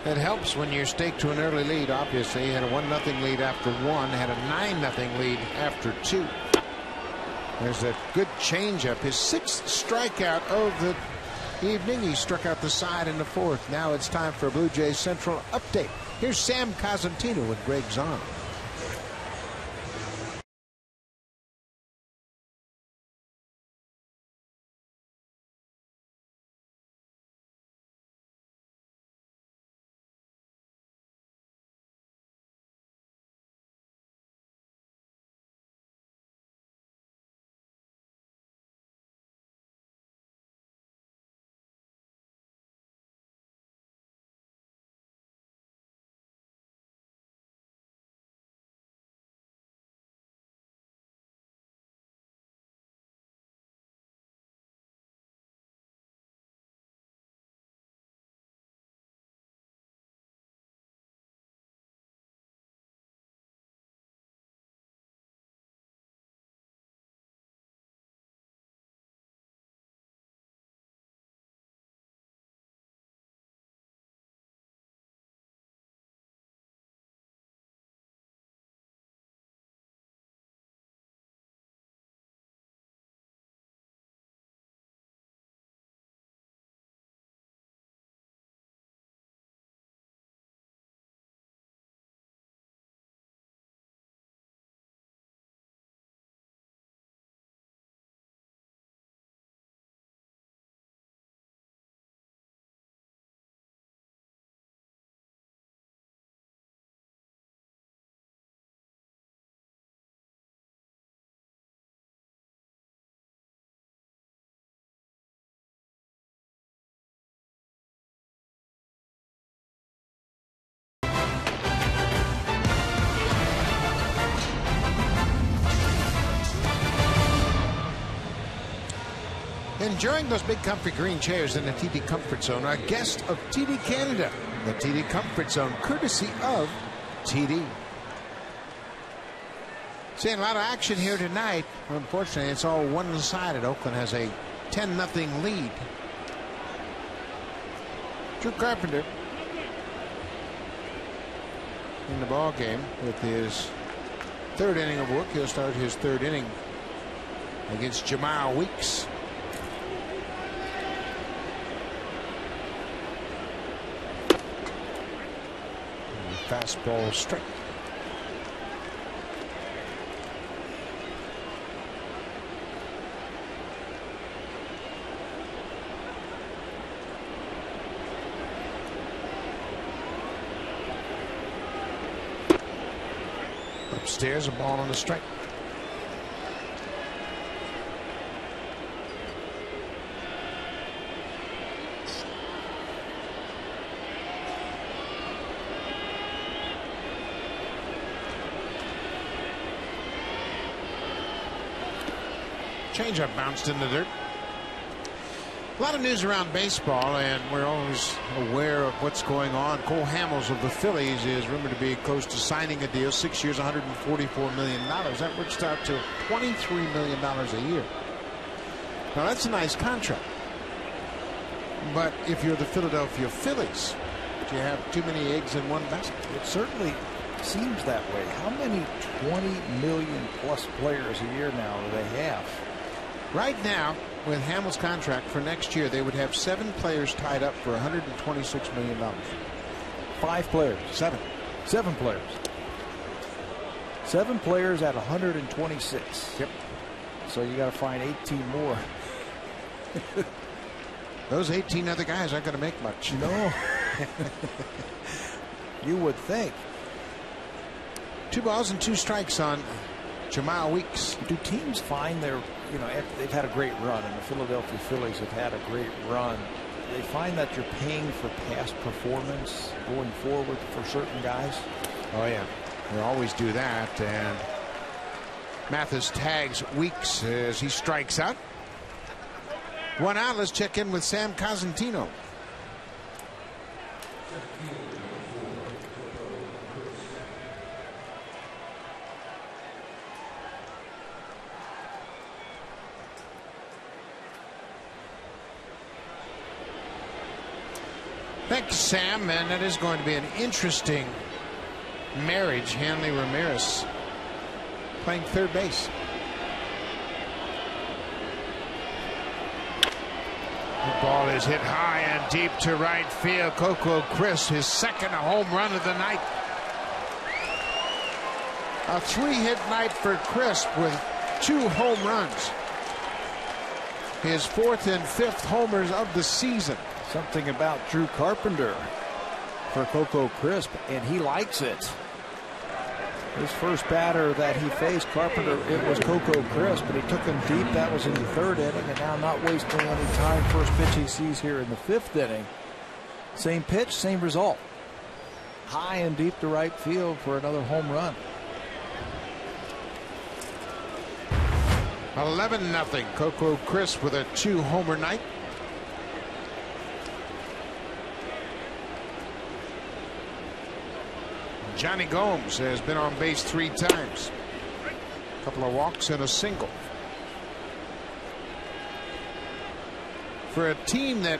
It helps when you're staked to an early lead. Obviously, he had a 1-0 lead after 1, had a 9-0 lead after 2. There's a good changeup. His 6th strikeout of the evening. He struck out the side in the 4th. Now it's time for a Blue Jays Central update. Here's Sam Cosentino with Greg Zahn. Enjoying those big comfy green chairs in the TD Comfort Zone. Our guest of TD Canada, the TD Comfort Zone, courtesy of TD. Seeing a lot of action here tonight. Unfortunately, it's all one-sided. Oakland has a 10-0 lead. Drew Carpenter in the ball game with his third inning of work. He'll start his third inning against Jamal Weeks. Fastball strike. Upstairs, a ball on the strike. Changeup bounced in the dirt. A lot of news around baseball, and we're always aware of what's going on. Cole Hamels of the Phillies is rumored to be close to signing a deal, 6 years, $144 million. That works out to $23 million a year. Now that's a nice contract. But if you're the Philadelphia Phillies, do you have too many eggs in one basket? It certainly seems that way. How many 20 million plus players a year now do they have? Right now, with Hamels' contract for next year, they would have 7 players tied up for $126 million. 5 players. 7. 7 players. 7 players at 126. Yep. So you got to find 18 more. Those 18 other guys aren't going to make much. No. You would think. 2 balls and 2 strikes on Jamal Weeks. Do teams find their, they've had a great run, and the Philadelphia Phillies have had a great run. They find that you're paying for past performance going forward for certain guys? Oh, yeah. They always do that. And Mathis tags Weeks as he strikes out. 1 out. Let's check in with Sam Cosentino. Thanks, Sam. And that is going to be an interesting marriage. Hanley Ramirez playing third base. The ball is hit high and deep to right field. Coco Crisp, his second home run of the night. A 3-hit night for Crisp with 2 home runs. His 4th and 5th homers of the season. Something about Drew Carpenter for Coco Crisp, and he likes it. His first batter that he faced, Carpenter, it was Coco Crisp, but he took him deep. That was in the 3rd inning, and now not wasting any time. First pitch he sees here in the 5th inning. Same pitch, same result. High and deep to right field for another home run. 11-0. Coco Crisp with a 2-homer night. Johnny Gomes has been on base 3 times. A couple of walks and a single. For a team that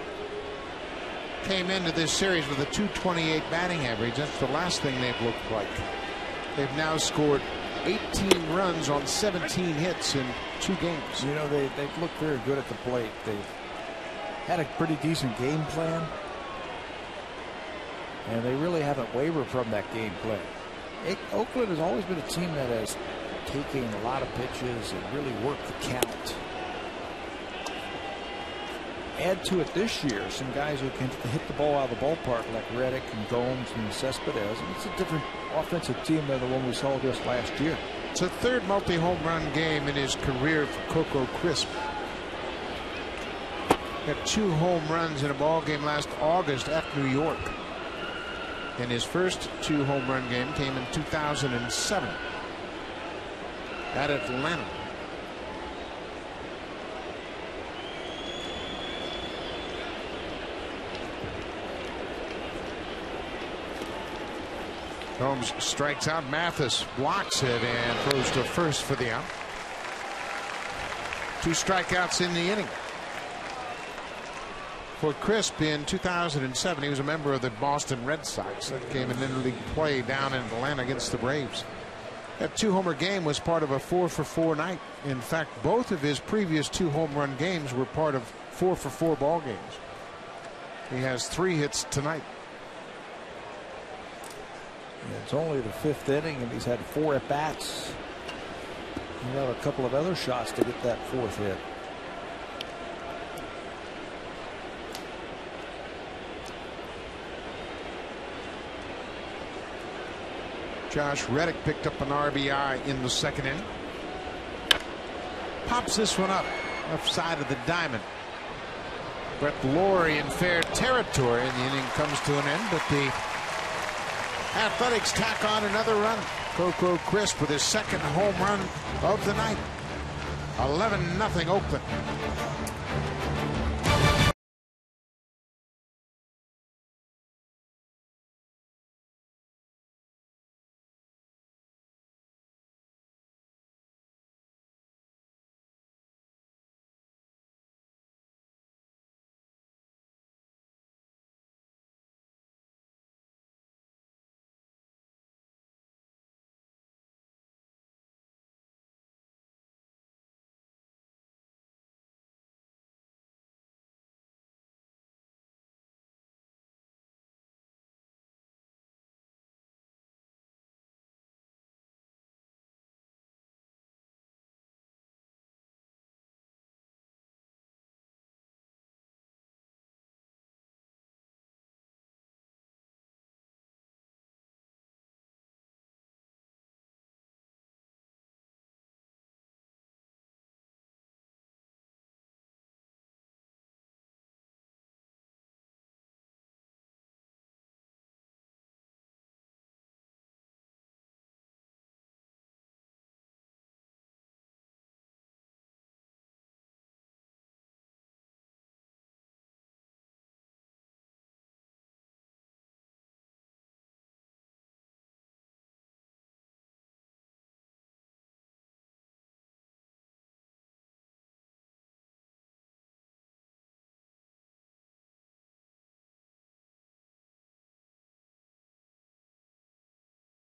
came into this series with a .228 batting average, that's the last thing they've looked like. They've now scored 18 runs on 17 hits in 2 games. They've looked very good at the plate. They've had a pretty decent game plan. And they really haven't wavered from that game plan. Oakland has always been a team that has taken a lot of pitches and really worked the count. Add to it this year some guys who can hit the ball out of the ballpark like Reddick and Gomes and Cespedes. And it's a different offensive team than the one we saw just last year. It's a 3rd multi-home run game in his career for Coco Crisp. Got 2 home runs in a ball game last August at New York. And his first 2 home run game came in 2007 at Atlanta. Holmes strikes out. Mathis blocks it and throws to first for the out. 2 strikeouts in the inning. For Crisp in 2007, he was a member of the Boston Red Sox. That came in interleague play down in Atlanta against the Braves. That 2-homer game was part of a 4-for-4 night. In fact, both of his previous 2 home run games were part of 4-for-4 ball games. He has 3 hits tonight. It's only the 5th inning, and he's had 4 at bats. He had a couple of other shots to get that 4th hit. Josh Reddick picked up an RBI in the 2nd inning. Pops this one up left side of the diamond. Brett Lawrie in fair territory, and the inning comes to an end, but the Athletics tack on another run. Coco Crisp with his 2nd home run of the night. 11-0 Oakland.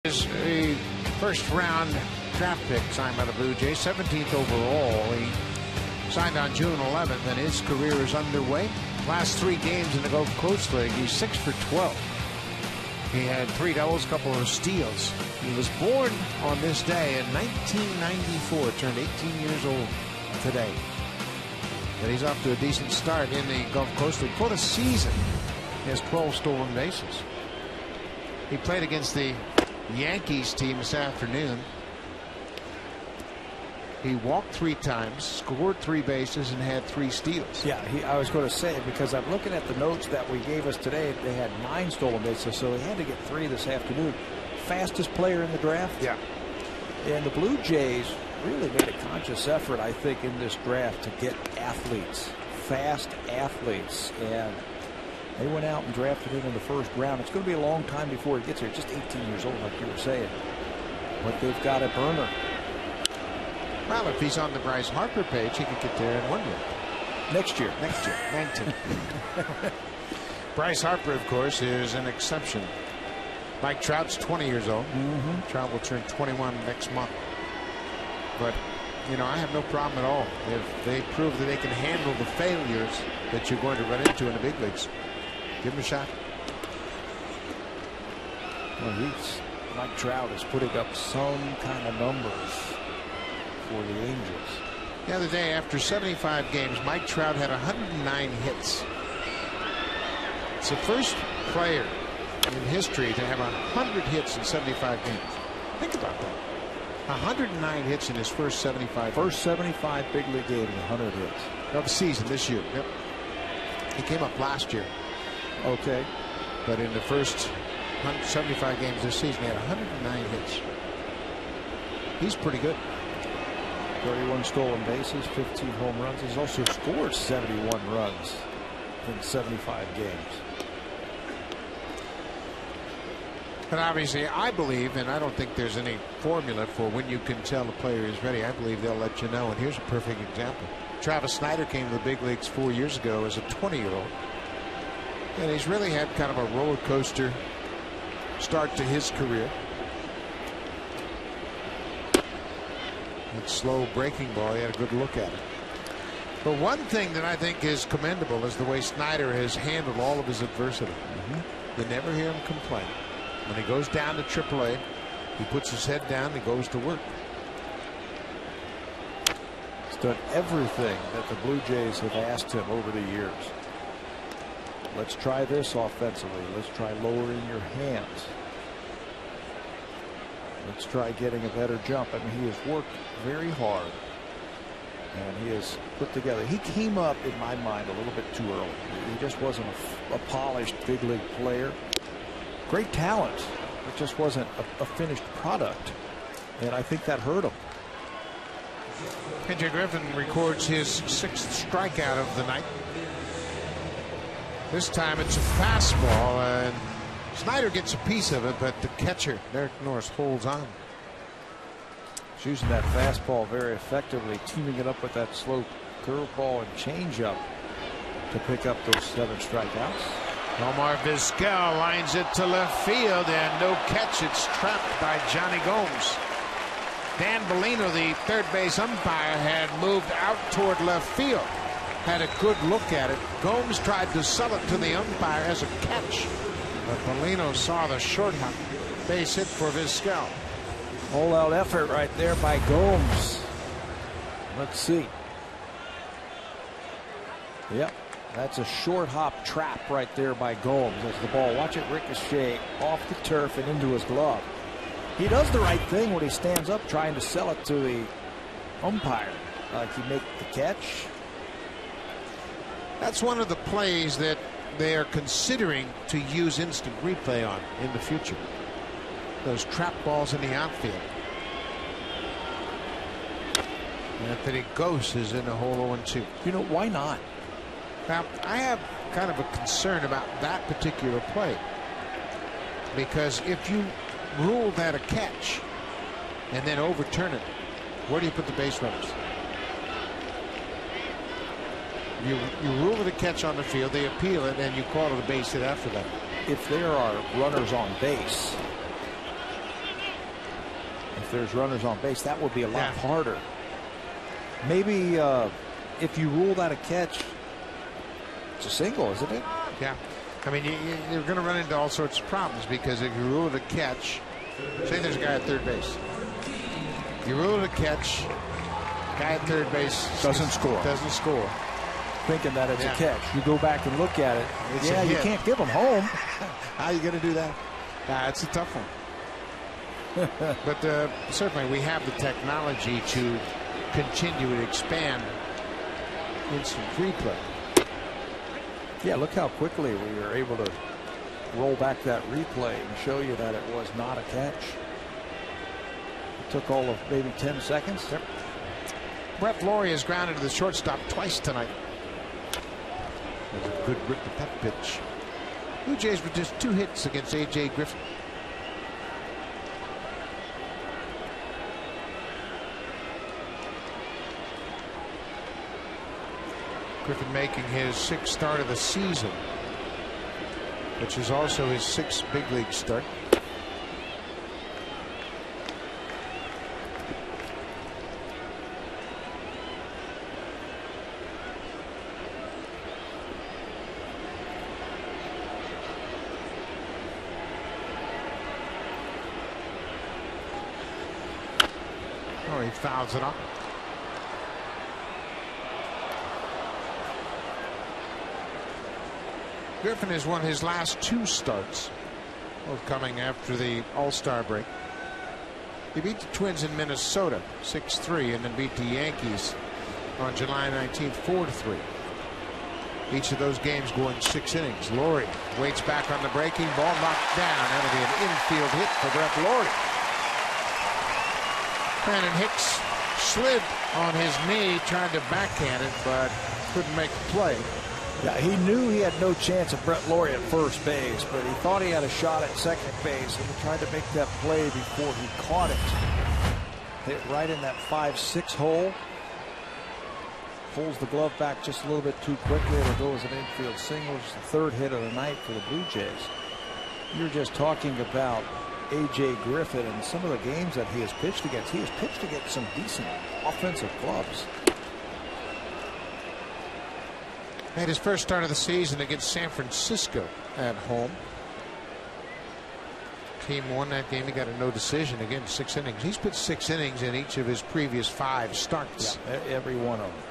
Is a first-round draft pick signed by the Blue Jays, 17th overall. He signed on June 11th, and his career is underway. Last 3 games in the Gulf Coast League, he's 6 for 12. He had 3 doubles, a couple of steals. He was born on this day in 1994, turned 18 years old today. And he's off to a decent start in the Gulf Coast League. For the season, he has 12 stolen bases. He played against the Yankees team this afternoon. He walked 3 times, scored 3 bases, and had 3 steals. Yeah, I was going to say it because I'm looking at the notes that we gave us today. They had 9 stolen bases, so he had to get 3 this afternoon. Fastest player in the draft. Yeah. And the Blue Jays really made a conscious effort, I think, in this draft to get athletes, fast athletes. And they went out and drafted him in the 1st round. It's going to be a long time before he gets here. Just 18 years old, like you were saying. But they've got a burner. Well, if he's on the Bryce Harper page, he could get there in 1 year. Next year. 19. Bryce Harper, of course, is an exception. Mike Trout's 20 years old. Trout will turn 21 next month. But, you know, I have no problem at all if they prove that they can handle the failures that you're going to run into in the big leagues. Give him a shot. Well, Mike Trout is putting up some kind of numbers for the Angels. The other day, after 75 games, Mike Trout had 109 hits. It's the first player in history to have 100 hits in 75 games. Think about that. 109 hits in his first 75 games. First 75 big league game, 100 hits. Of the season this year. Yep. He came up last year. Okay. But in the first 75 games this season, he had 109 hits. He's pretty good. 31 stolen bases, 15 home runs. He's also scored 71 runs in 75 games. But obviously, I believe, and I don't think there's any formula for when you can tell a player is ready. I believe they'll let you know. And here's a perfect example. Travis Snyder came to the big leagues 4 years ago as a 20-year-old. And he's really had kind of a roller coaster start to his career. That slow breaking ball, he had a good look at it. But one thing that I think is commendable is the way Snyder has handled all of his adversity. You never hear him complain. When he goes down to AAA, he puts his head down and goes to work. He's done everything that the Blue Jays have asked him over the years. Let's try this offensively. Let's try lowering your hands. Let's try getting a better jump. I mean, he has worked very hard. And he has put together. He came up, in my mind, a little bit too early. He just wasn't a polished big league player. Great talent. It just wasn't a finished product. And I think that hurt him. AJ Griffin records his 6th strikeout of the night. This time it's a fastball, and Snyder gets a piece of it, but the catcher, Derek Norris, holds on. He's using that fastball very effectively, teaming it up with that slow curveball and changeup to pick up those 7 strikeouts. Omar Vizquel lines it to left field, and no catch. It's trapped by Johnny Gomes. Dan Bellino, the third base umpire, had moved out toward left field. Had a good look at it. Gomes tried to sell it to the umpire as a catch, but Bellino saw the short hop. Base hit for Vizquel. All-out effort right there by Gomes. Let's see. Yep, that's a short hop trap right there by Gomes as the ball. Watch it ricochet off the turf and into his glove. He does the right thing when he stands up trying to sell it to the umpire. Like he make the catch. That's one of the plays that they are considering to use instant replay on in the future. Those trap balls in the outfield. Anthony Gose is in a hole 0-2. You know, why not? Now, I have kind of a concern about that particular play, because if you rule that a catch and then overturn it, where do you put the base runners? You rule it a catch on the field, they appeal it, and you call it a base hit after that. If there are runners on base, that would be a lot harder. Maybe if you rule that a catch, it's a single, isn't it? Yeah. I mean, you're going to run into all sorts of problems, because if you rule it a catch, say there's a guy at third base. You rule it a catch, guy at third base doesn't score. Thinking that it's a catch. You go back and look at it. You can't give him home. How are you going to do that? It's a tough one. But certainly we have the technology to continue to expand instant replay. Yeah, look how quickly we were able to roll back that replay and show you that it was not a catch. It took all of maybe 10 seconds. Yep. Brett Laurie has grounded to the shortstop twice tonight. There's a good rip at that pitch. Blue Jays with just 2 hits against AJ Griffin. Griffin making his 6th start of the season, which is also his 6th big league start. Oh, he fouls it up. Griffin has won his last 2 starts, both coming after the All-Star break. He beat the Twins in Minnesota 6-3, and then beat the Yankees on July 19th 4-3. Each of those games going 6 innings. Laurie waits back on the breaking ball, knocked down. That'll be an infield hit for Brett Laurie. Brandon Hicks slid on his knee, tried to backhand it, but couldn't make the play. Yeah, he knew he had no chance of Brett Laurie at first base, but he thought he had a shot at second base, and he tried to make that play before he caught it. Hit right in that 5-6 hole. Pulls the glove back just a little bit too quickly. It'll go as an infield single. It's the third hit of the night for the Blue Jays. You're just talking about A.J. Griffin and some of the games that he has pitched against. He has pitched against some decent offensive clubs. Made his first start of the season against San Francisco at home. Team won that game. He got a no decision. Again, 6 innings. He's pitched 6 innings in each of his previous 5 starts. Yeah, every one of them.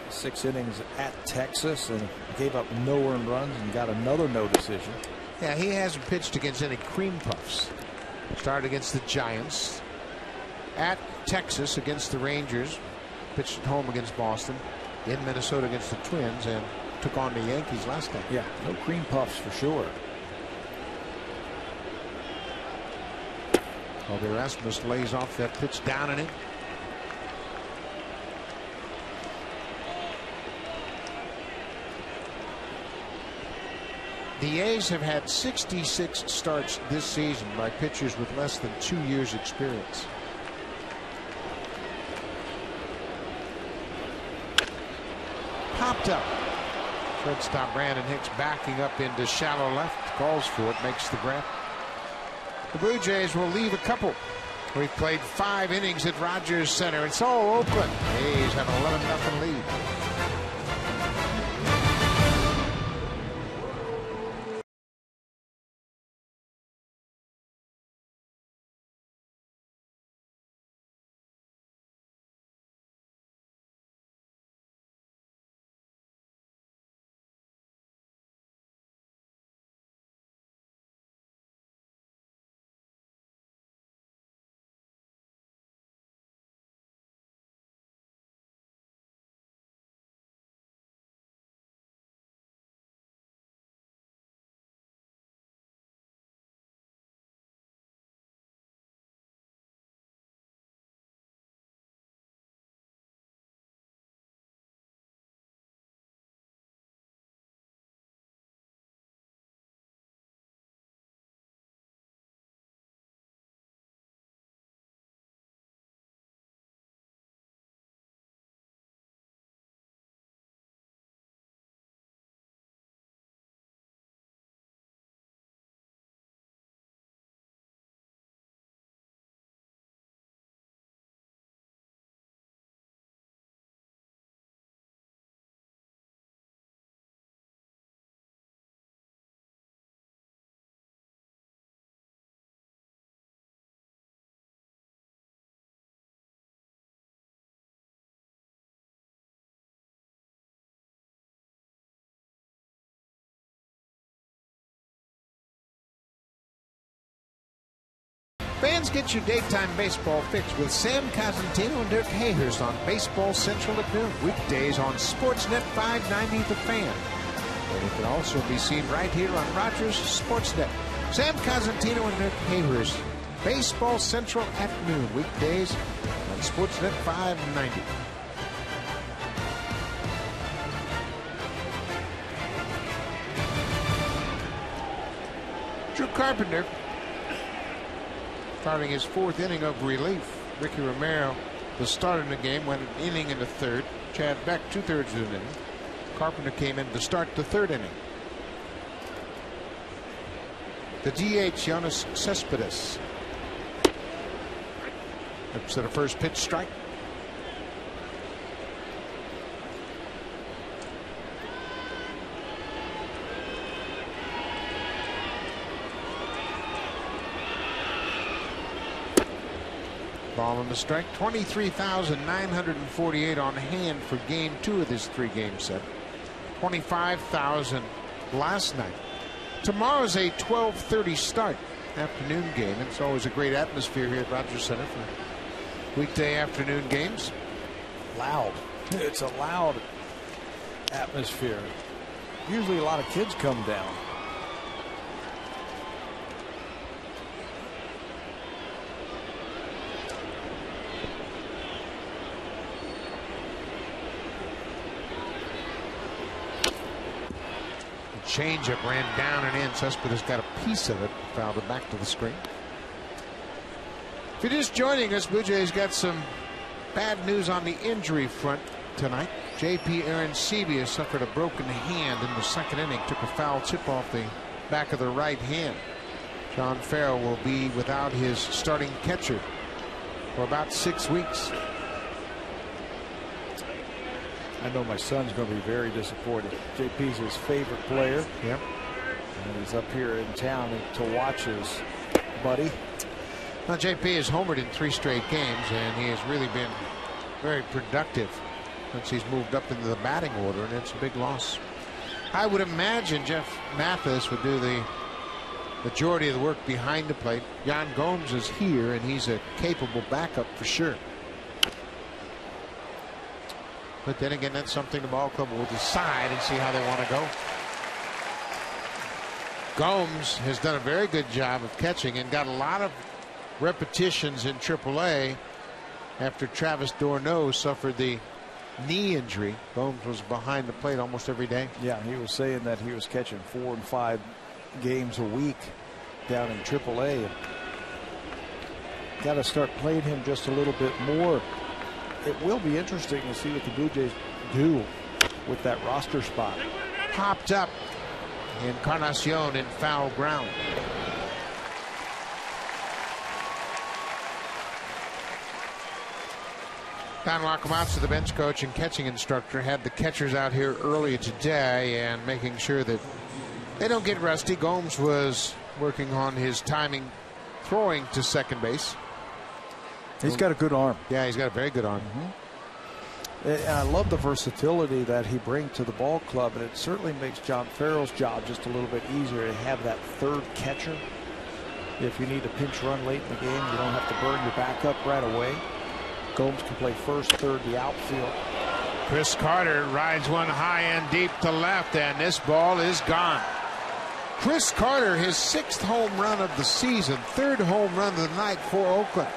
6 innings at Texas and gave up no earned runs and got another no decision. Yeah, he hasn't pitched against any cream puffs. Started against the Giants, at Texas against the Rangers, pitched at home against Boston, in Minnesota against the Twins, and took on the Yankees last time. Yeah, no cream puffs for sure. Colby Rasmus lays off that pitch down in it. The A's have had 66 starts this season by pitchers with less than 2 years experience. Popped up. Shortstop Brandon Hicks backing up into shallow left. Calls for it. Makes the grab. The Blue Jays will leave a couple. We've played 5 innings at Rogers Center. It's all Oakland. A's have an 11-0 lead. Fans, get your daytime baseball fix with Sam Cosentino and Dirk Hayhurst on Baseball Central at noon. Weekdays on Sportsnet 590 The Fan. And it can also be seen right here on Rogers Sportsnet. Sam Cosentino and Dirk Hayhurst. Baseball Central at noon. Weekdays on Sportsnet 590. Drew Carpenter starting his 4th inning of relief. Ricky Romero, the starter in the game, went an inning in the 3rd. Chad Beck 2/3 of an inning. Carpenter came in to start the 3rd inning. The DH, Jonas Cespedes. Up to the first pitch strike. Ball on the strike. 23,948 on hand for game 2 of this 3-game set. 25,000 last night. Tomorrow's a 12:30 start, afternoon game. It's always a great atmosphere here at Rogers Center for weekday afternoon games. Loud. It's a loud atmosphere. Usually a lot of kids come down. changeup ran down and in. Cespedes got a piece of it, fouled it back to the screen. If you're just joining us, Blue Jays got some bad news on the injury front tonight. J.P. Arancibia suffered a broken hand in the second inning. Took a foul tip off the back of the right hand. John Farrell will be without his starting catcher for about 6 weeks. I know my son's going to be very disappointed. JP's his favorite player. Yep. And he's up here in town to watch his buddy. Now, JP has homered in 3 straight games, and he has really been very productive since he's moved up into the batting order, and it's a big loss. I would imagine Jeff Mathis would do the majority of the work behind the plate. Jan Gomes is here, and he's a capable backup for sure. But then again, that's something the ball club will decide and see how they want to go. Gomes has done a very good job of catching and got a lot of repetitions in AAA after Travis d'Ormeaux suffered the knee injury. Gomes was behind the plate almost every day. Yeah, he was saying that he was catching 4 and 5 games a week down in AAA. Got to start playing him just a little bit more. It will be interesting to see what the Blue Jays do with that roster spot. Popped up Encarnacion in foul ground. Don Wakamatsu, the bench coach and catching instructor, had the catchers out here earlier today and making sure that they don't get rusty. Gomes was working on his timing, throwing to second base. He's got a good arm. Yeah, he's got a very good arm. And I love the versatility that he brings to the ball club, and it certainly makes John Farrell's job just a little bit easier to have that third catcher. If you need a pinch run late in the game, you don't have to burn your backup right away. Gomes can play first, third, the outfield. Chris Carter rides one high and deep to left, and this ball is gone. Chris Carter, his 6th home run of the season, 3rd home run of the night for Oakland.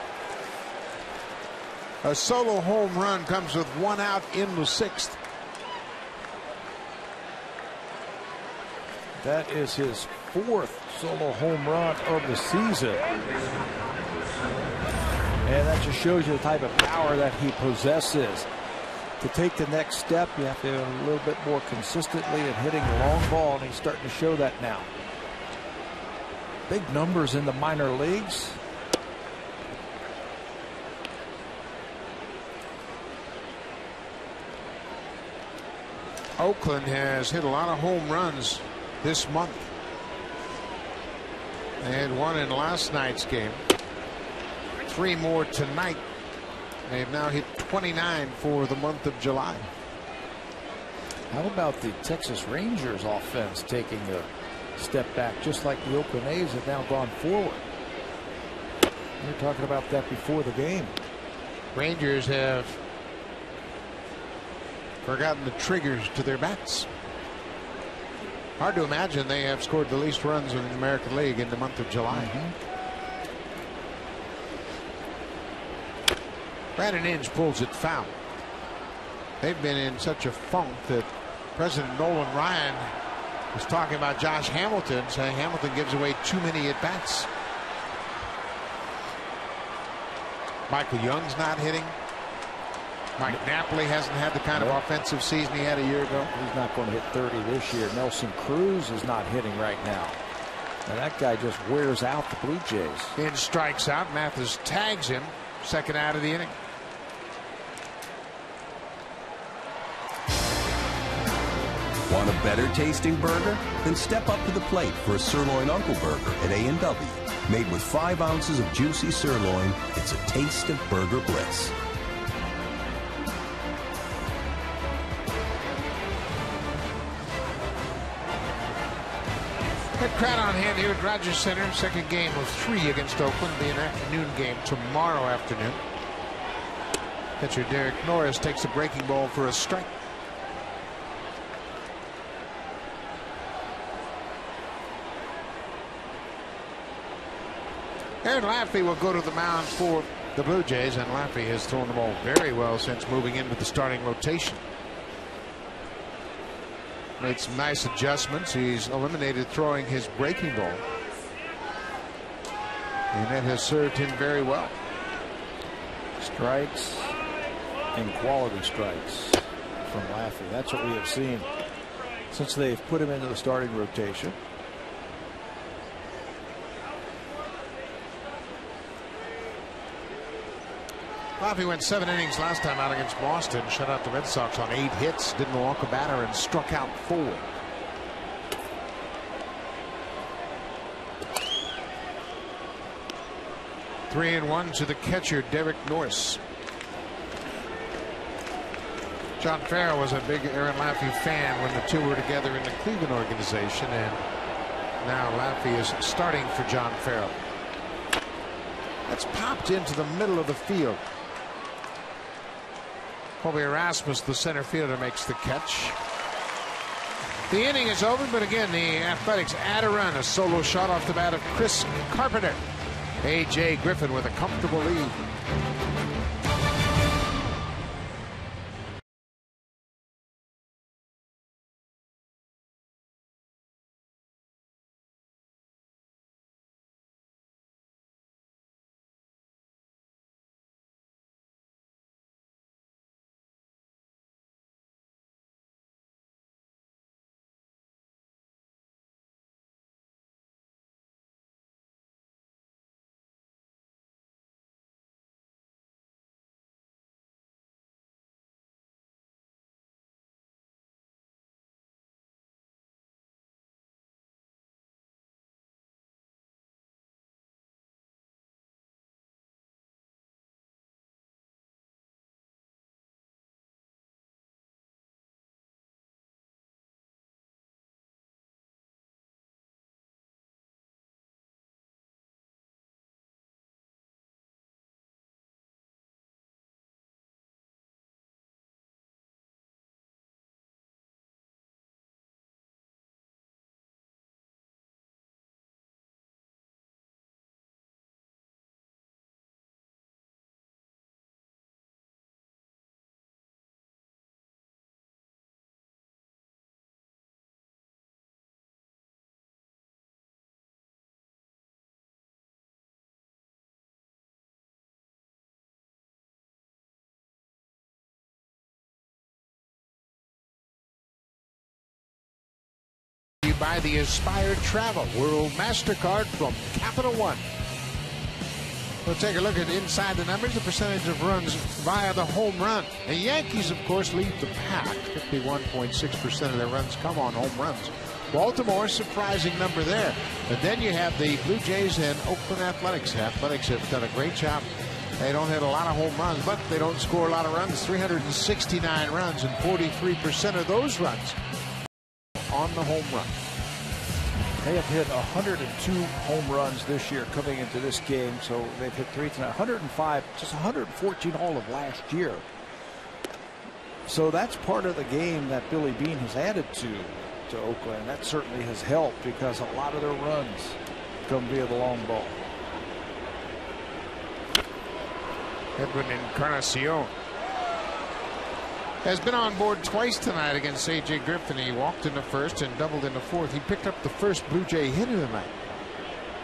A solo home run comes with 1 out in the 6th. That is his 4th solo home run of the season. And that just shows you the type of power that he possesses. To take the next step, you have to do a little bit more consistently and hitting the long ball, and he's starting to show that now. Big numbers in the minor leagues. Oakland has hit a lot of home runs this month. They had 1 in last night's game. 3 more tonight. They've now hit 29 for the month of July. How about the Texas Rangers offense taking a step back, just like the Oakland A's have now gone forward? We were talking about that before the game. Rangers have forgotten the triggers to their bats. Hard to imagine they have scored the least runs in the American League in the month of July. Brandon Inge pulls it foul. They've been in such a funk that President Nolan Ryan was talking about Josh Hamilton, saying Hamilton gives away too many at-bats. Michael Young's not hitting. Mike Napoli hasn't had the kind of offensive season he had a year ago. He's not going to hit 30 this year. Nelson Cruz is not hitting right now. And that guy just wears out the Blue Jays. Inge strikes out. Mathis tags him. 2nd out of the inning. Want a better tasting burger? Then step up to the plate for a Sirloin Uncle Burger at A&W. Made with 5 ounces of juicy sirloin, it's a taste of burger bliss. That crowd on hand here at Rogers Center. 2nd game of 3 against Oakland. Be an afternoon game tomorrow afternoon. Pitcher Derek Norris takes a breaking ball for a strike. Aaron Laffey will go to the mound for the Blue Jays, and Laffey has thrown the ball very well since moving into the starting rotation. made some nice adjustments. He's eliminated throwing his breaking ball, and that has served him very well. Strikes and quality strikes from Laffey. That's what we have seen since they've put him into the starting rotation. Laffey went 7 innings last time out against Boston, shut out the Red Sox on 8 hits, didn't walk a batter, and struck out 4. Three and 1 to the catcher, Derek Norris. John Farrell was a big Aaron Laffey fan when the two were together in the Cleveland organization, and now Laffey is starting for John Farrell. That's popped into the middle of the field. Colby Erasmus, the center fielder, makes the catch. The inning is over, but again, the Athletics add a run. A solo shot off the bat of Chris Carpenter. A.J. Griffin with a comfortable lead. By the Aspire Travel World MasterCard from Capital One. We'll take a look at inside the numbers, the percentage of runs via the home run. The Yankees, of course, lead the pack. 51.6% of their runs come on home runs. Baltimore, surprising number there. But then you have the Blue Jays and Oakland Athletics. Athletics have done a great job. They don't hit a lot of home runs, but they don't score a lot of runs. 369 runs, and 43% of those runs on the home run. They have hit 102 home runs this year coming into this game, so they've hit 3 tonight. 105, just 114 all of last year. So that's part of the game that Billy Beane has added to Oakland. That certainly has helped because a lot of their runs come via the long ball. Edwin Encarnacion has been on board twice tonight against A.J. Griffin. He walked in the first and doubled in the fourth. He picked up the first Blue Jay hit of the night.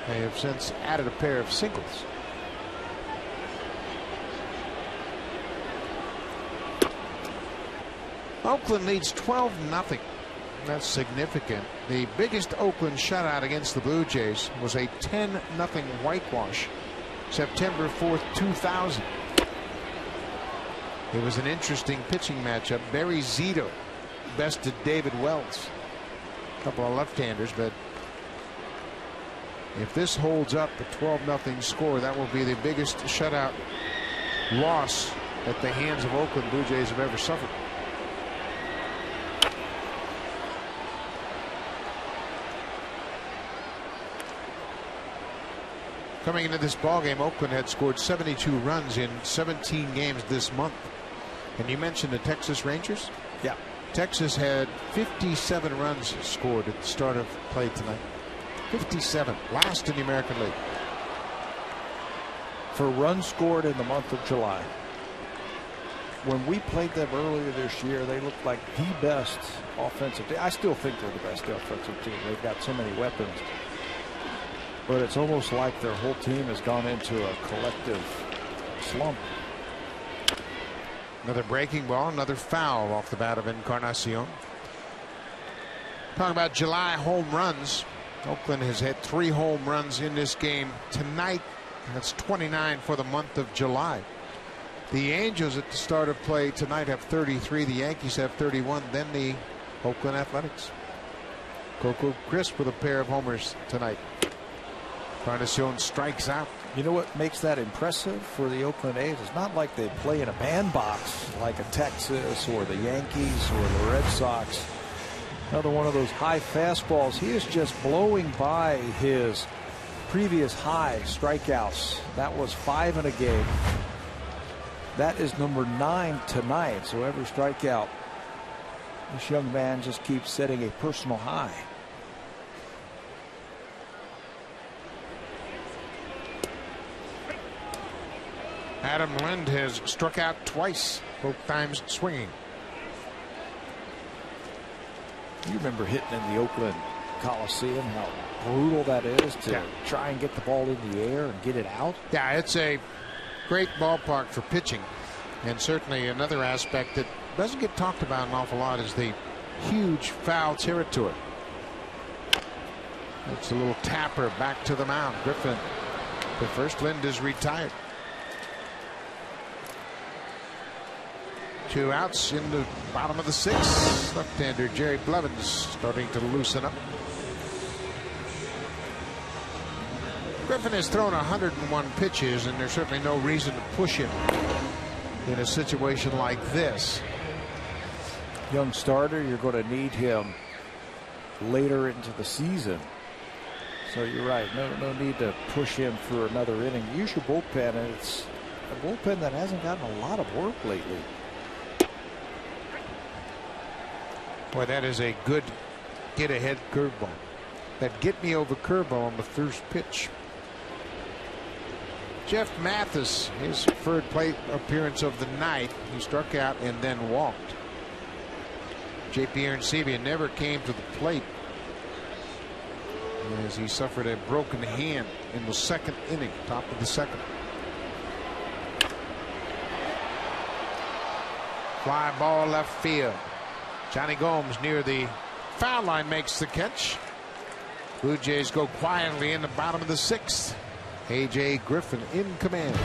They have since added a pair of singles. Oakland leads 12-0. That's significant. The biggest Oakland shutout against the Blue Jays was a 10-0 whitewash, September 4th, 2000. It was an interesting pitching matchup. Barry Zito bested David Wells. A couple of left-handers, but if this holds up, a 12-0 score, that will be the biggest shutout loss at the hands of Oakland Blue Jays have ever suffered. Coming into this ballgame, Oakland had scored 72 runs in 17 games this month. And you mentioned the Texas Rangers? Yeah. Texas had 57 runs scored at the start of play tonight. 57, last in the American League. For runs scored in the month of July. when we played them earlier this year, they looked like the best offensive team. I still think they're the best offensive team. They've got so many weapons. But it's almost like their whole team has gone into a collective slump. Another breaking ball, another foul off the bat of Encarnacion. Talking about July home runs. Oakland has had 3 home runs in this game tonight. That's 29 for the month of July. The Angels at the start of play tonight have 33. The Yankees have 31. Then the Oakland Athletics. Coco Crisp with a pair of homers tonight. Encarnacion strikes out. You know what makes that impressive for the Oakland A's? It's not like they play in a bandbox like a Texas or the Yankees or the Red Sox. Another one of those high fastballs. He is just blowing by his previous high strikeouts. That was 5 in a game. That is number 9 tonight. So every strikeout, this young man just keeps setting a personal high. Adam Lind has struck out twice, both times swinging. You remember hitting in the Oakland Coliseum, how brutal that is to try and get the ball in the air and get it out? Yeah, it's a great ballpark for pitching. And certainly another aspect that doesn't get talked about an awful lot is the huge foul territory. It's a little tapper back to the mound. Griffin, the first. Lind is retired. 2 outs in the bottom of the 6th. Left-hander Jerry Blevins starting to loosen up. Griffin has thrown 101 pitches, and there's certainly no reason to push him in a situation like this. Young starter, you're going to need him later into the season. So you're right. No need to push him for another inning. Use your bullpen, and it's a bullpen that hasn't gotten a lot of work lately. Boy, that is a good get-ahead curveball. That get-me-over curveball on the first pitch. Jeff Mathis, his third plate appearance of the night. He struck out and then walked. J.P. Arencibia never came to the plate as he suffered a broken hand in the 2nd inning, top of the 2nd. Fly ball left field. Johnny Gomes near the foul line makes the catch. Blue Jays go quietly in the bottom of the 6th. A.J. Griffin in command.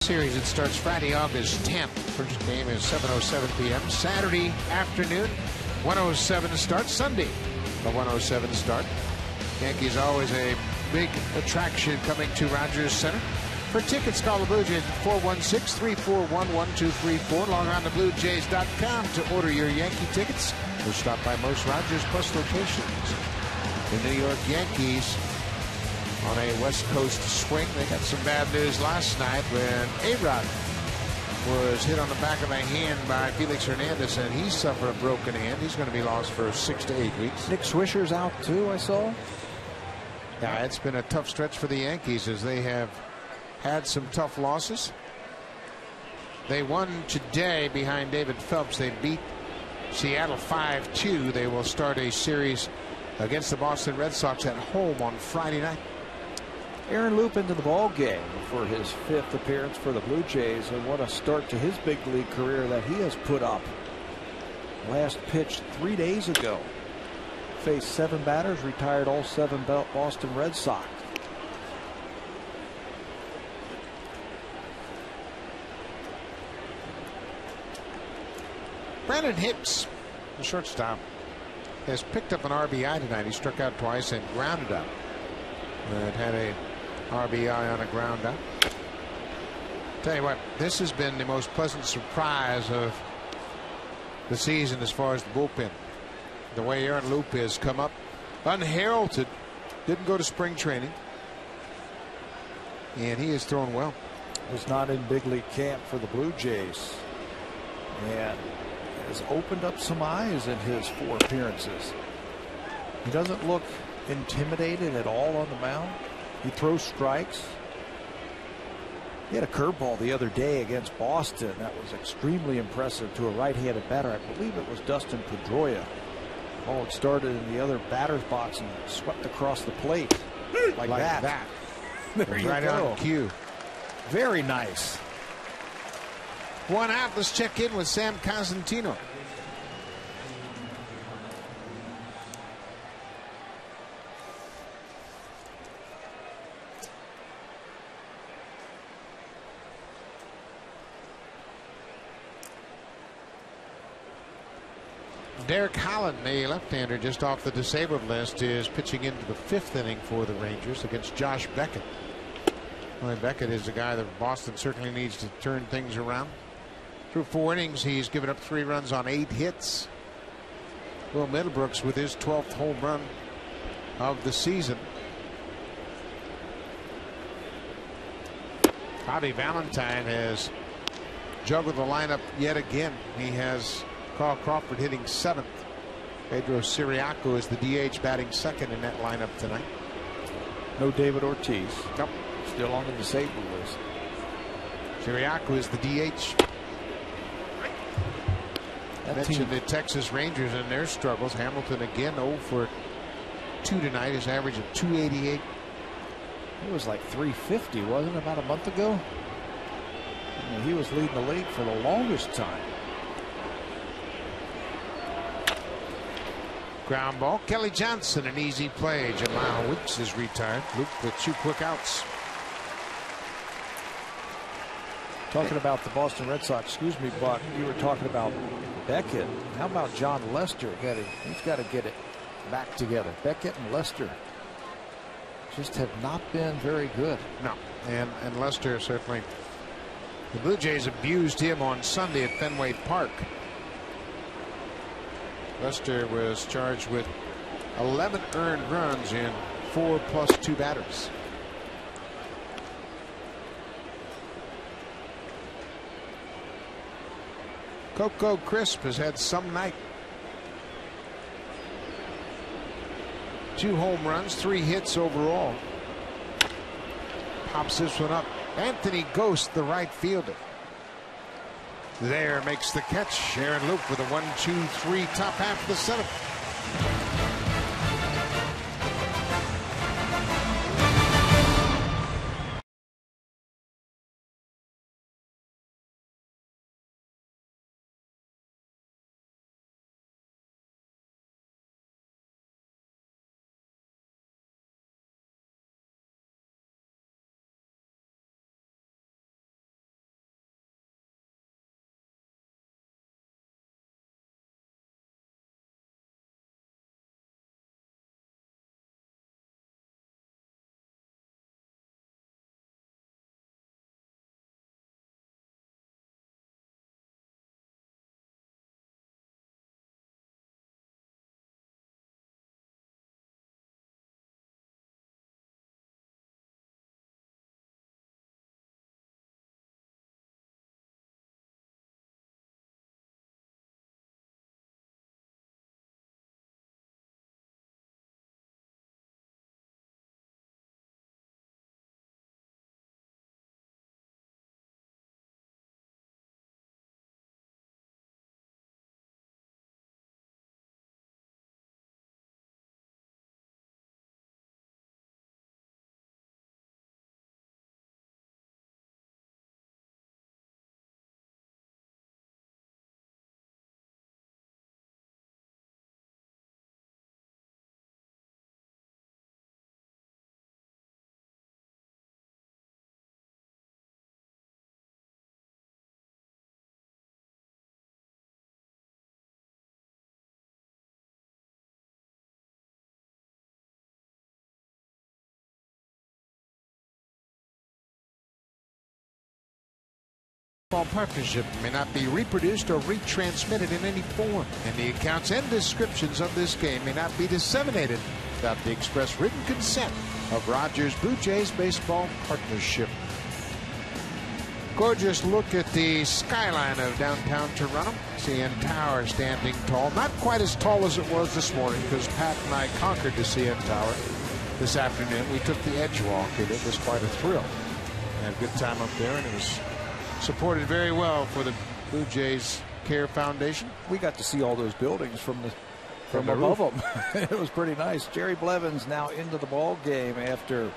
Series, it starts Friday, August 10th. First game is 7:07 p.m. Saturday afternoon, 1:07 start. Sunday, a 1:07 start. Yankees always a big attraction coming to Rogers Center. For tickets, call the Blue Jays at 416-341-1234. Log on to BlueJays.com to order your Yankee tickets. We're stopped by most Rogers Plus locations. The New York Yankees on a West Coast swing. They got some bad news last night when A-Rod was hit on the back of the hand by Felix Hernandez, and he suffered a broken hand. He's going to be lost for 6 to 8 weeks. Nick Swisher's out too, I saw. Yeah, it's been a tough stretch for the Yankees as they have had some tough losses. They won today behind David Phelps. They beat Seattle 5-2. They will start a series against the Boston Red Sox at home on Friday night. Aaron Loup into the ball game for his 5th appearance for the Blue Jays, and what a start to his big league career that he has put up. Last pitched 3 days ago. Faced 7 batters, retired all 7 Boston Red Sox. Brandon Hibbs, the shortstop, has picked up an RBI tonight. He struck out twice and grounded out. It had a RBI on a ground out. Tell you what, this has been the most pleasant surprise of the season as far as the bullpen. The way Aaron Loup has come up unheralded, didn't go to spring training, and he has thrown well. Was not in big league camp for the Blue Jays, and has opened up some eyes in his 4 appearances. He doesn't look intimidated at all on the mound. He throws strikes. He had a curveball the other day against Boston that was extremely impressive to a right-handed batter. I believe it was Dustin Pedroia. Ball had started in the other batter's box and swept across the plate like that. There you right go. on cue. Very nice. 1 out. Let's check in with Sam Cosentino. Derek Holland, a left-hander just off the disabled list, is pitching into the 5th inning for the Rangers against Josh Beckett. Well, Beckett is a guy that Boston certainly needs to turn things around. Through 4 innings, he's given up 3 runs on 8 hits. Will Middlebrooks with his 12th home run of the season. Bobby Valentine has juggled the lineup yet again. He has Carl Crawford hitting 7th. Pedro Siriaco is the DH batting 2nd in that lineup tonight. No David Ortiz. Nope. Still on the disabled list. Siriaco is the DH. That Mentioned team. the Texas Rangers and their struggles. Hamilton again 0 for 2 tonight. His average of 288. It was like 350, wasn't it, about a month ago? I mean, he was leading the league for the longest time. Ground ball. Kelly Johnson, an easy play. Jamal Weeks is retired. Luke with 2 quick outs. Talking about the Boston Red Sox, excuse me, Buck, you were talking about Beckett. How about John Lester? He's got to get it back together. Beckett and Lester just have not been very good. No, and Lester certainly. The Blue Jays abused him on Sunday at Fenway Park. Lester was charged with 11 earned runs in 4 plus 2 batters. Coco Crisp has had some night. 2 home runs, 3 hits overall. Pops this one up. Anthony Ghost, the right fielder. There makes the catch. Aaron Loup with a 1-2-3 top half of the 7th. Baseball partnership may not be reproduced or retransmitted in any form, and the accounts and descriptions of this game may not be disseminated without the express written consent of Rogers Blue Jays Baseball Partnership. Gorgeous look at the skyline of downtown Toronto. CN Tower standing tall. Not quite as tall as it was this morning, because Pat and I conquered the CN Tower this afternoon. We took the edge walk, and it was quite a thrill. We had a good time up there, and it was supported very well for the Blue Jays Care Foundation. We got to see all those buildings from above them. It was pretty nice. Jerry Blevins now into the ball game after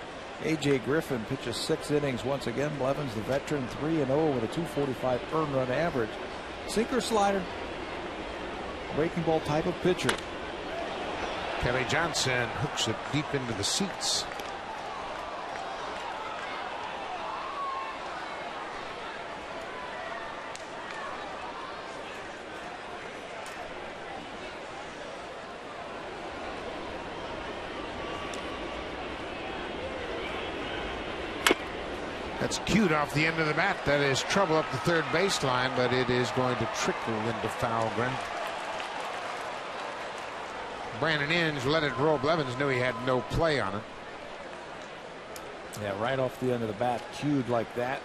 A.J. Griffin pitches 6 innings once again. Blevins, the veteran, 3-0 with a 245 earned run average. Sinker slider, breaking ball type of pitcher. Kelly Johnson hooks it deep into the seats. That's cued off the end of the bat. That is trouble up the third baseline, but it is going to trickle into foul ground. Brandon Inge let it roll. Blevins knew he had no play on it. Yeah, right off the end of the bat, cued like that.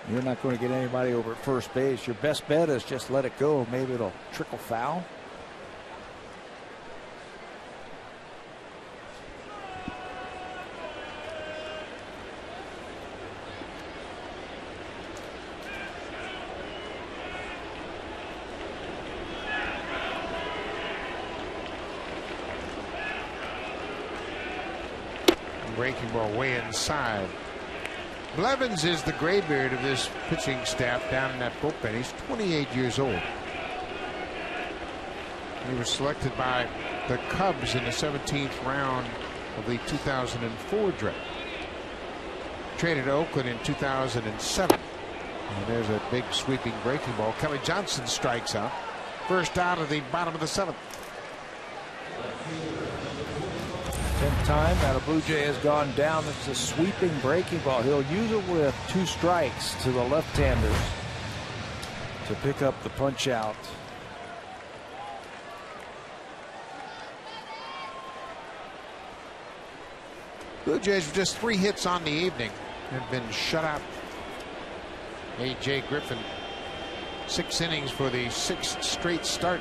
You're not going to get anybody over at first base. Your best bet is just let it go. Maybe it'll trickle foul. Breaking ball way inside. Blevins is the graybeard of this pitching staff down in that bullpen. He's 28 years old. He was selected by the Cubs in the 17th round of the 2004 draft. Traded to Oakland in 2007. And there's a big sweeping breaking ball. Kelly Johnson strikes out. First out of the bottom of the 7th. 10th time that a Blue Jay has gone down. It's a sweeping breaking ball. He'll use it with 2 strikes to the left-handers to pick up the punch out. Blue Jays with just 3 hits on the evening have been shut out. A.J. Griffin, 6 innings for the 6th straight start.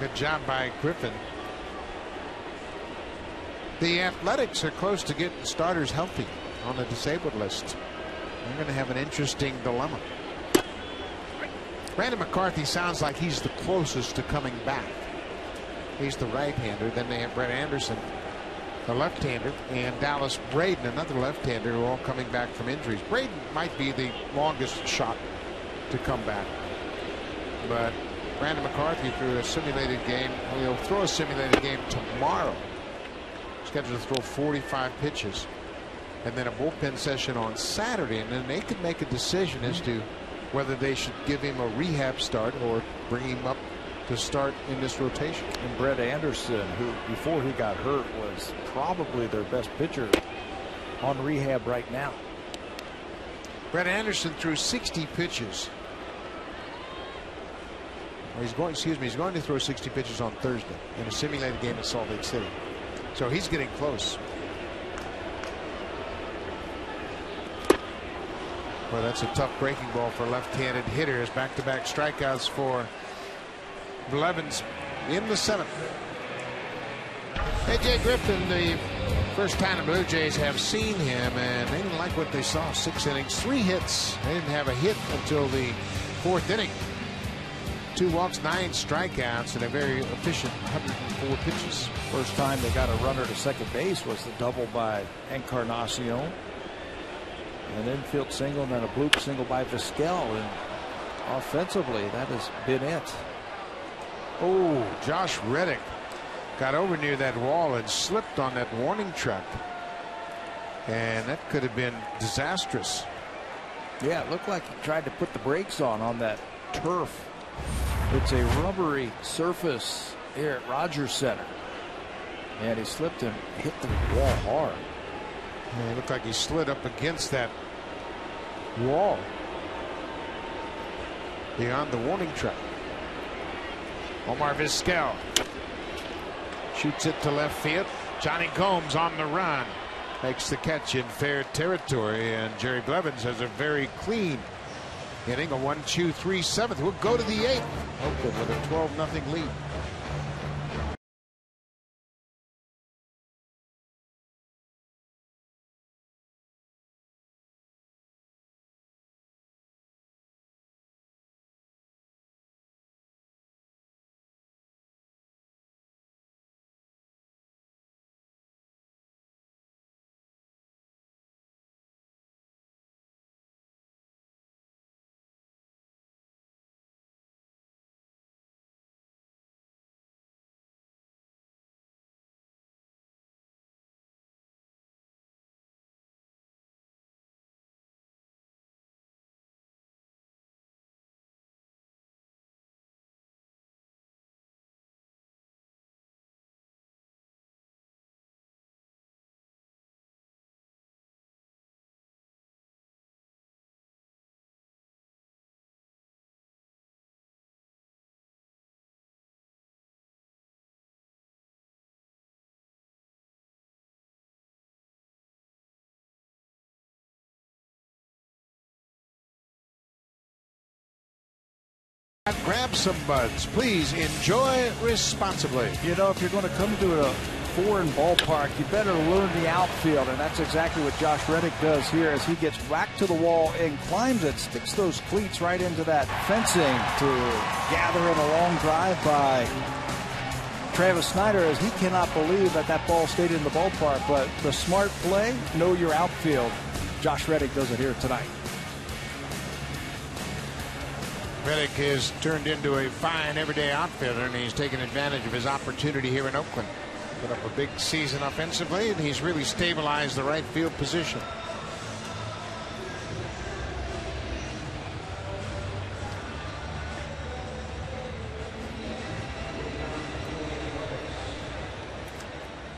Good job by Griffin. The Athletics are close to getting starters healthy on the disabled list. They're going to have an interesting dilemma. Brandon McCarthy sounds like he's the closest to coming back. He's the right-hander. Then they have Brett Anderson, the left-hander, and Dallas Braden, another left-hander, who are all coming back from injuries. Braden might be the longest shot to come back. But Brandon McCarthy threw a simulated game. He'll throw a simulated game tomorrow. Scheduled to throw 45 pitches. And then a bullpen session on Saturday. And then they could make a decision as to whether they should give him a rehab start or bring him up to start in this rotation. And Brett Anderson, who before he got hurt was probably their best pitcher, on rehab right now. Brett Anderson threw 60 pitches. He's going to throw 60 pitches on Thursday in a simulated game in Salt Lake City. So he's getting close. Well, that's a tough breaking ball for left-handed hitters. Back-to-back strikeouts for Blevins in the 7th. A.J. Griffin, the first time the Blue Jays have seen him, and they didn't like what they saw. 6 innings, 3 hits. They didn't have a hit until the 4th inning. 2 walks, 9 strikeouts, and a very efficient 104 pitches. First time they got a runner to second base was the double by Encarnacion. An infield single and then a bloop single by Vizquel. And offensively, that has been it. Oh, Josh Reddick got over near that wall and slipped on that warning track. And that could have been disastrous. Yeah, it looked like he tried to put the brakes on that turf. It's a rubbery surface here at Rogers Center. And he slipped and hit the wall hard. Yeah, it looked like he slid up against that wall beyond the warning track. Omar Vizquel shoots it to left field. Johnny Gomes on the run, makes the catch in fair territory, and Jerry Blevins has a very clean inning, a 1-2-3 seventh. We'll go to the eighth. Oakland with a 12-0 lead. Grab some buds. Please enjoy responsibly. You know, if you're going to come to a foreign ballpark, you better learn the outfield, and that's exactly what Josh Reddick does here as he gets back to the wall and climbs it, sticks those cleats right into that fencing to gather in a long drive by Travis Snyder, as he cannot believe that that ball stayed in the ballpark. But the smart play, know your outfield. Josh Reddick does it here tonight. Reddick has turned into a fine everyday outfielder, and he's taken advantage of his opportunity here in Oakland. Put up a big season offensively, and he's really stabilized the right field position.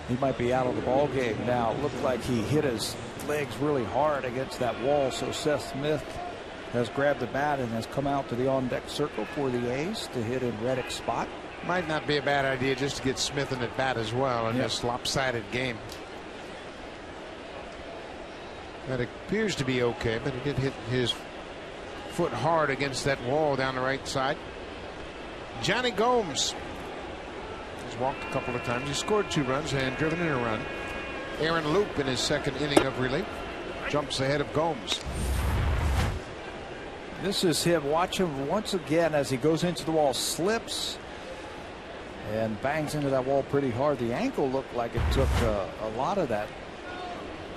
He might be out of the ball game now. It looked like he hit his legs really hard against that wall, so Seth Smith has grabbed the bat and has come out to the on-deck circle for the A's to hit in Reddick's spot. Might not be a bad idea just to get Smith in at bat as well in this lopsided game. That appears to be okay, but he did hit his foot hard against that wall down the right side. Johnny Gomes has walked a couple of times. He scored 2 runs and driven in a run. Aaron Loop in his second inning of relief jumps ahead of Gomes. This is him. Watch him once again as he goes into the wall, slips and bangs into that wall pretty hard. The ankle looked like it took a lot of that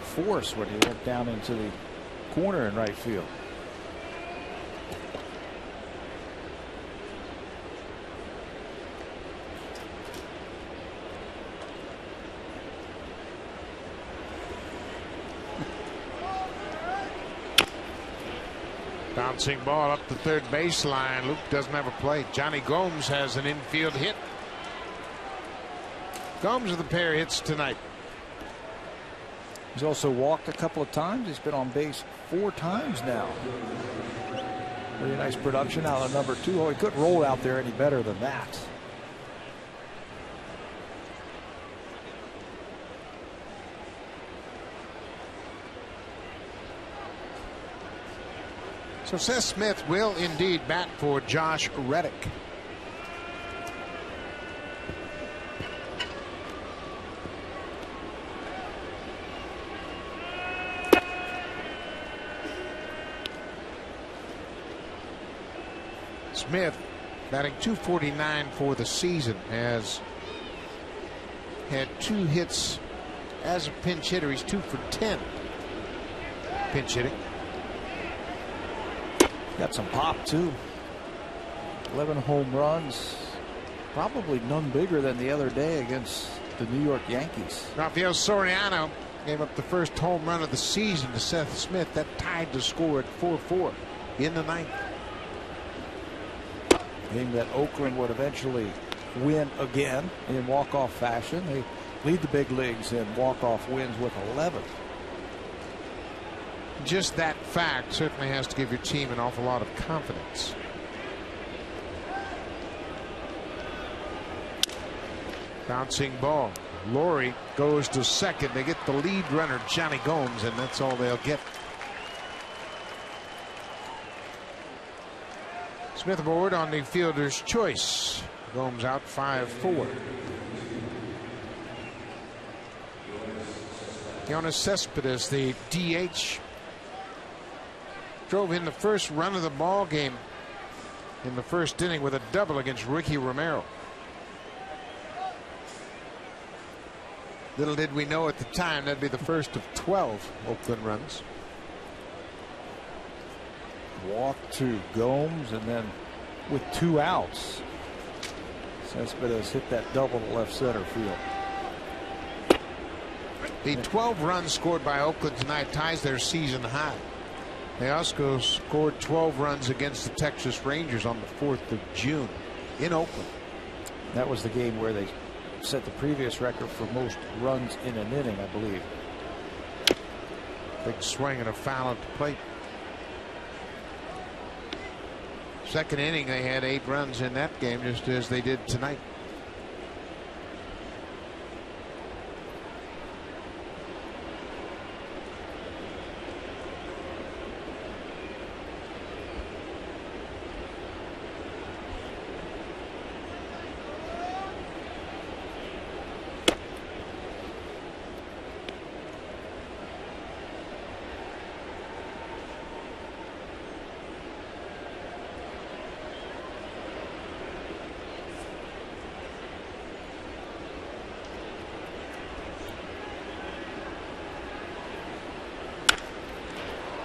force when he went down into the corner in right field. Bouncing ball up the third baseline. Luke doesn't have a play. Johnny Gomes has an infield hit. Gomes with a pair of hits tonight. He's also walked a couple of times. He's been on base 4 times now. Really nice production out of number 2. Oh, he couldn't roll out there any better than that. So Seth Smith will indeed bat for Josh Reddick. Smith batting .249 for the season, has had 2 hits as a pinch hitter. He's 2 for 10 pinch hitting. Got some pop too. 11 home runs, probably none bigger than the other day against the New York Yankees. Rafael Soriano gave up the first home run of the season to Seth Smith. That tied the score at 4-4 in the 9th. Game that Oakland would eventually win again in walk-off fashion. They lead the big leagues in walk-off wins with 11. Just that fact certainly has to give your team an awful lot of confidence. Bouncing ball. Laurie goes to second. They get the lead runner, Johnny Gomes, and that's all they'll get. Smith aboard on the fielder's choice. Gomes out 5-4. Jonas Cespedes, the DH, drove in the first run of the ball game in the first inning with a double against Ricky Romero. Little did we know at the time that'd be the first of 12 Oakland runs. Walk to Gomes, and then with 2 outs, Cespedes hit that double to left center field. The 12 runs scored by Oakland tonight ties their season high. They also scored 12 runs against the Texas Rangers on the 4th of June in Oakland. That was the game where they set the previous record for most runs in an inning, I believe. Big swing and a foul at the plate. Second inning, they had 8 runs in that game, just as they did tonight.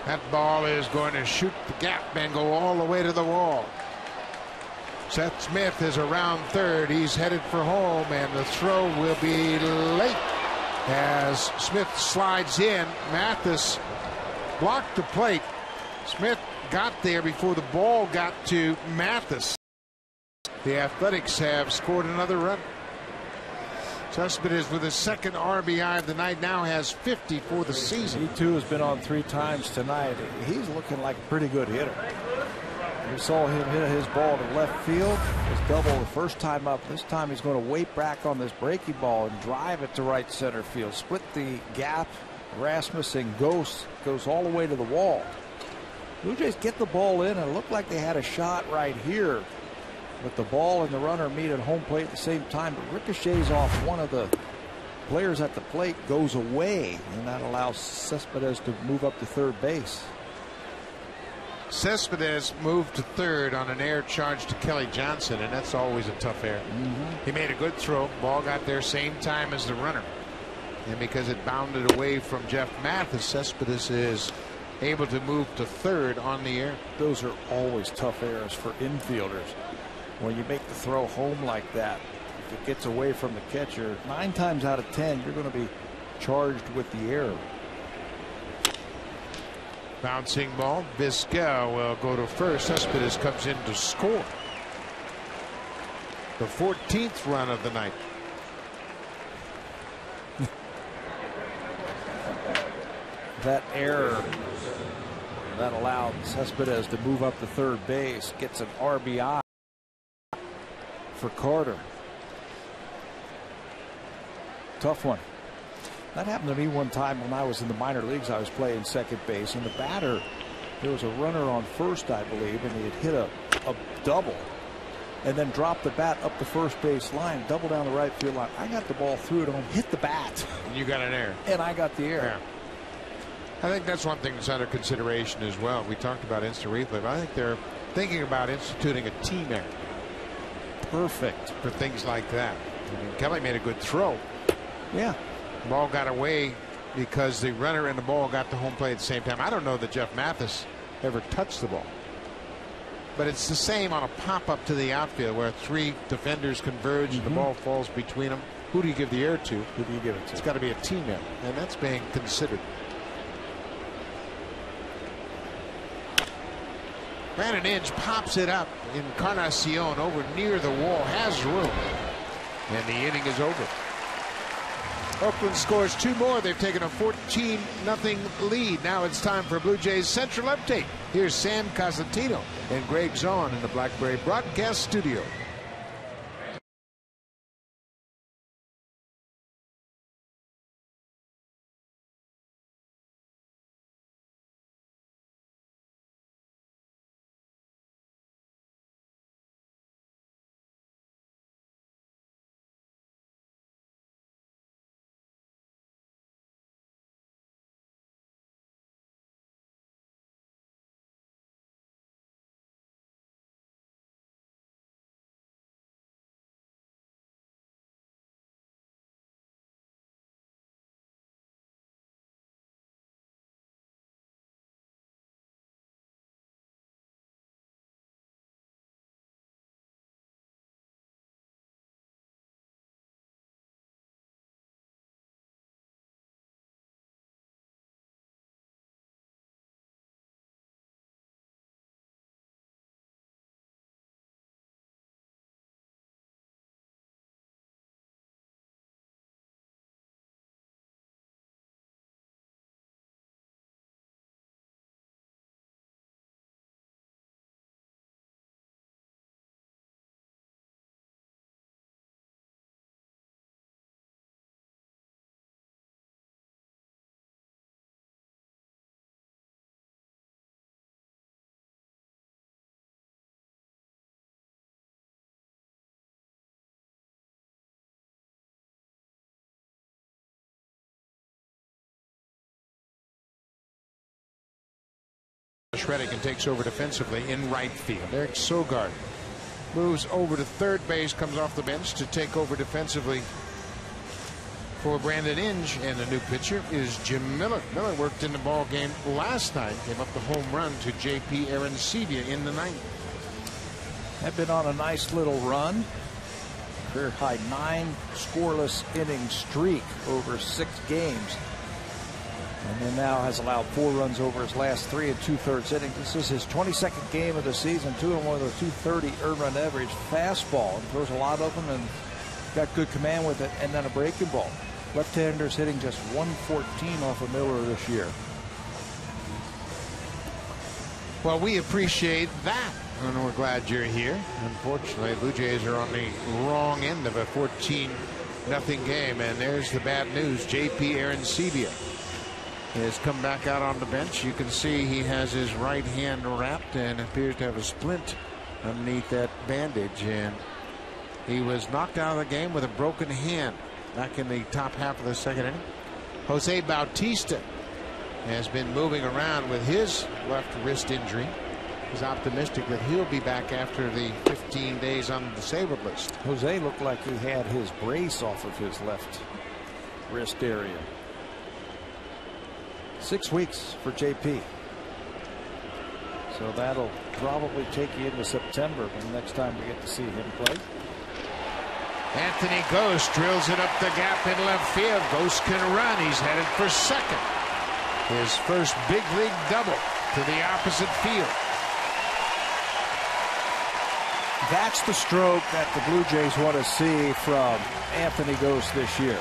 That ball is going to shoot the gap and go all the way to the wall. Seth Smith is around third. He's headed for home, and the throw will be late as Smith slides in. Mathis blocked the plate. Smith got there before the ball got to Mathis. The Athletics have scored another run. Cespedes with his second RBI of the night, now has 50 for the season. He too has been on 3 times tonight. He's looking like a pretty good hitter. We saw him hit his ball to left field. His double the first time up. This time he's going to wait back on this breaking ball and drive it to right center field. Split the gap. Rasmussen goes all the way to the wall. Blue Jays get the ball in, and it looked like they had a shot right here. But the ball and the runner meet at home plate at the same time. But ricochets off one of the players at the plate, goes away, and that allows Cespedes to move up to third base. Cespedes moved to third on an air charge to Kelly Johnson, and that's always a tough air. He made a good throw. Ball got there same time as the runner. And because it bounded away from Jeff Mathis, Cespedes is able to move to third on the air. Those are always tough errors for infielders. When you make the throw home like that, if it gets away from the catcher, 9 times out of 10, you're going to be charged with the error. Bouncing ball. Vizquel will go to first. Cespedes comes in to score. The 14th run of the night. That error that allowed Cespedes to move up to third base gets an RBI for Carter. Tough one. That happened to me one time when I was in the minor leagues. I was playing second base, and the batter, there was a runner on first, I believe, and he had hit a double and then dropped the bat up the first base line, double down the right field line. I got the ball, threw it home, hit the bat. And you got an error. And I got the error. Yeah. I think that's one thing that's under consideration as well. We talked about instant replay, but I think they're thinking about instituting a team error. Perfect for things like that. I mean, Kelly made a good throw. Yeah. The ball got away because the runner and the ball got to home plate at the same time. I don't know that Jeff Mathis ever touched the ball. But it's the same on a pop-up to the outfield where 3 defenders converge and the ball falls between them. Who do you give the error to? Who do you give it to? It's got to be a team error, and that's being considered. Brandon Inge pops it up. Encarnacion over near the wall, has room, and the inning is over. Oakland scores 2 more. They've taken a 14-0 lead. Now it's time for Blue Jays Central Update. Here's Sam Cosentino and Greg Zahn in the Blackberry Broadcast Studio. Reddick takes over defensively in right field. Eric Sogard moves over to third base, comes off the bench to take over defensively for Brandon Inge, and the new pitcher is Jim Miller. Miller worked in the ball game last night, came up the home run to JP Arancibia in the ninth. They've been on a nice little run. Career high 9 scoreless inning streak over 6 games. And then now has allowed 4 runs over his last 3 2/3 innings. This is his 22nd game of the season. 2-1 with a 230 earned run average fastball, and throws a lot of them and got good command with it, and then a breaking ball. Left-handers hitting just 114 off of Miller this year. Well, we appreciate that, and we're glad you're here. Unfortunately, Blue Jays are on the wrong end of a 14-0 game, and there's the bad news. JP Arancibia has come back out on the bench. You can see he has his right hand wrapped and appears to have a splint underneath that bandage, and he was knocked out of the game with a broken hand back in the top half of the second inning. Jose Bautista has been moving around with his left wrist injury. He's optimistic that he'll be back after the 15 days on the disabled list. Jose looked like he had his brace off of his left wrist area. 6 weeks for JP. So that'll probably take you into September the next time we get to see him play. Anthony Ghost drills it up the gap in left field. Ghost can run. He's headed for second. His first big league double to the opposite field. That's the stroke that the Blue Jays want to see from Anthony Ghost this year.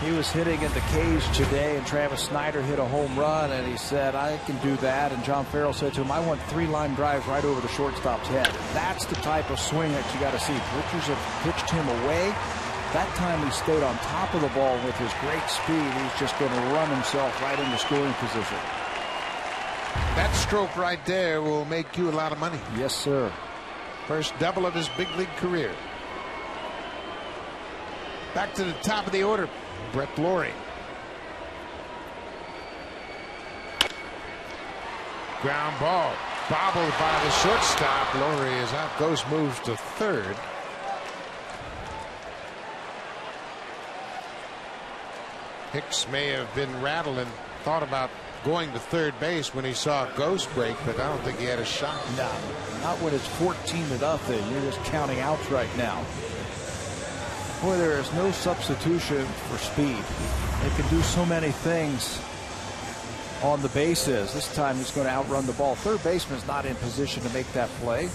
He was hitting in the cage today, and Travis Snyder hit a home run, and he said, I can do that. And John Farrell said to him, I want 3 line drives right over the shortstop's head. That's the type of swing that you got to see. Pitchers have pitched him away. That time he stayed on top of the ball with his great speed. He's just going to run himself right into scoring position. That stroke right there will make you a lot of money. Yes, sir. First double of his big league career. Back to the top of the order, Brett Lawrie. Ground ball, bobbled by the shortstop. Lawrie is out. Ghost moves to third. Hicks may have been rattled and thought about going to third base when he saw Ghost break, but I don't think he had a shot. No, not when it's 14-0. You're just counting outs right now. Boy, there is no substitution for speed. They can do so many things on the bases. This time he's going to outrun the ball. Third baseman's not in position to make that play.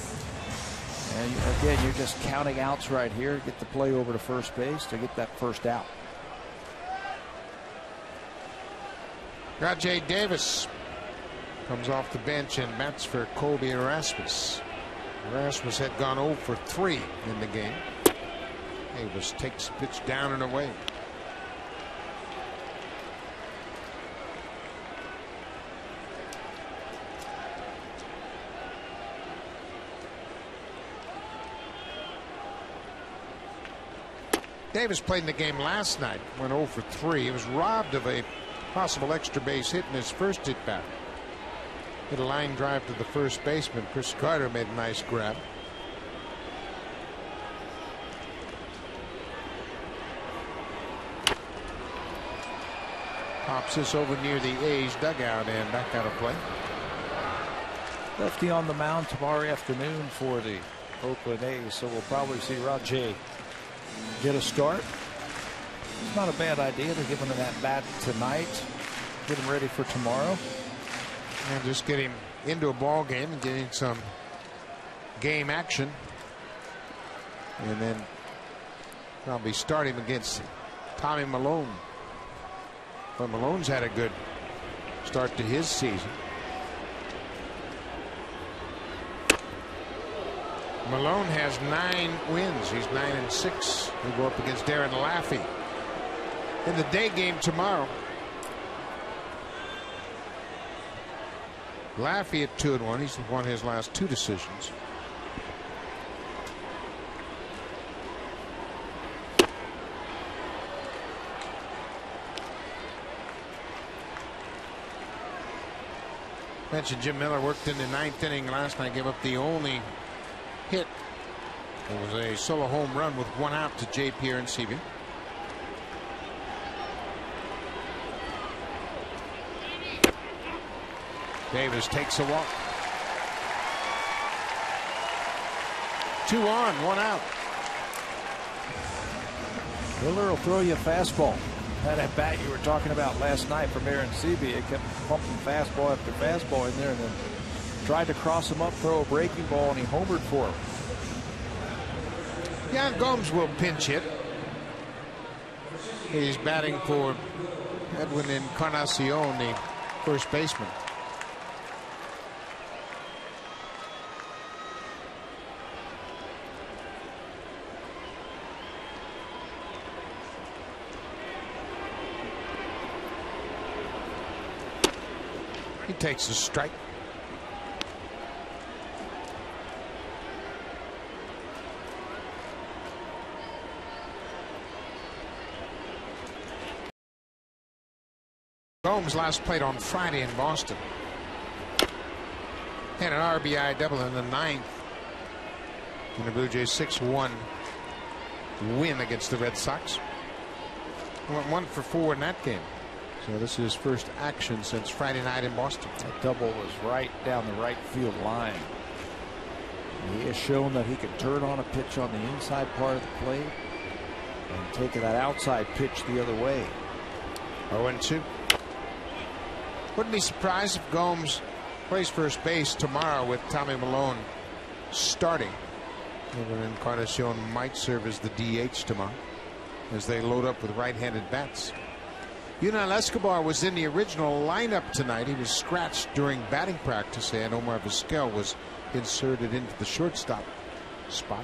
And again, you're just counting outs right here. Get the play over to first base to get that first out. Rajay Davis comes off the bench and bats for Colby Erasmus. Erasmus had gone 0 for 3 in the game. Davis takes the pitch down and away. Davis played in the game last night, went 0 for 3. He was robbed of a possible extra base hit in his first at bat. Hit a line drive to the first baseman. Chris Carter made a nice grab. Pops this over near the A's dugout and back out of play. Lefty on the mound tomorrow afternoon for the Oakland A's, so we'll probably see Rajay get a start. It's not a bad idea to give him that bat tonight. Get him ready for tomorrow. And just get him into a ball game and getting some game action. And then probably start him against Tommy Malone. But Malone's had a good start to his season. Malone has 9 wins. He's 9-6. He'll go up against Darren Laffey in the day game tomorrow. Laffey at 2-1. He's won his last 2 decisions. Mentioned Jim Miller worked in the 9th inning last night. Gave up the only hit. It was a solo home run with 1 out to J. Pierre Ncevia. Davis takes a walk. 2 on, 1 out. Miller will throw you a fastball. That at bat you were talking about last night from Aaron Seavey. It kept pumping fastball after fastball in there, and then tried to cross him up, throw a breaking ball, and he homered for him. Yan Gomes will pinch hit. He's batting for Edwin Encarnacion, the first baseman. He takes a strike. Gomes last played on Friday in Boston. Had an RBI double in the 9th in the Blue Jays 6-1 win against the Red Sox. Went 1 for 4 in that game. So this is his first action since Friday night in Boston. That double was right down the right field line. He has shown that he can turn on a pitch on the inside part of the plate and take that outside pitch the other way. 0-2. Wouldn't be surprised if Gomes plays first base tomorrow with Tommy Malone starting. Edwin Encarnacion might serve as the DH tomorrow as they load up with right-handed bats. Yunel Escobar was in the original lineup tonight. He was scratched during batting practice, and Omar Vizquel was inserted into the shortstop spot.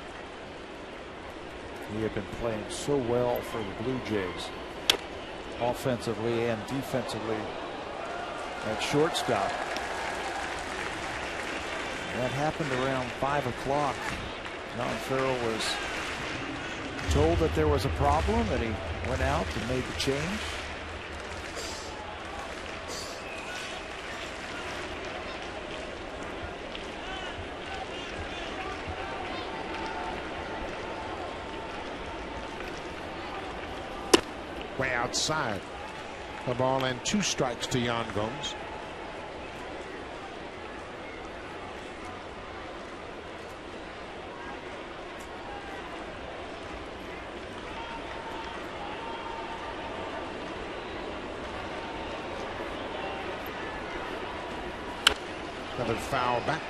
He had been playing so well for the Blue Jays, offensively and defensively at shortstop. That happened around 5 o'clock. John Farrell was told that there was a problem, and he went out and made the change. Way outside. A ball and 2 strikes to Yan Gomes. Another foul back.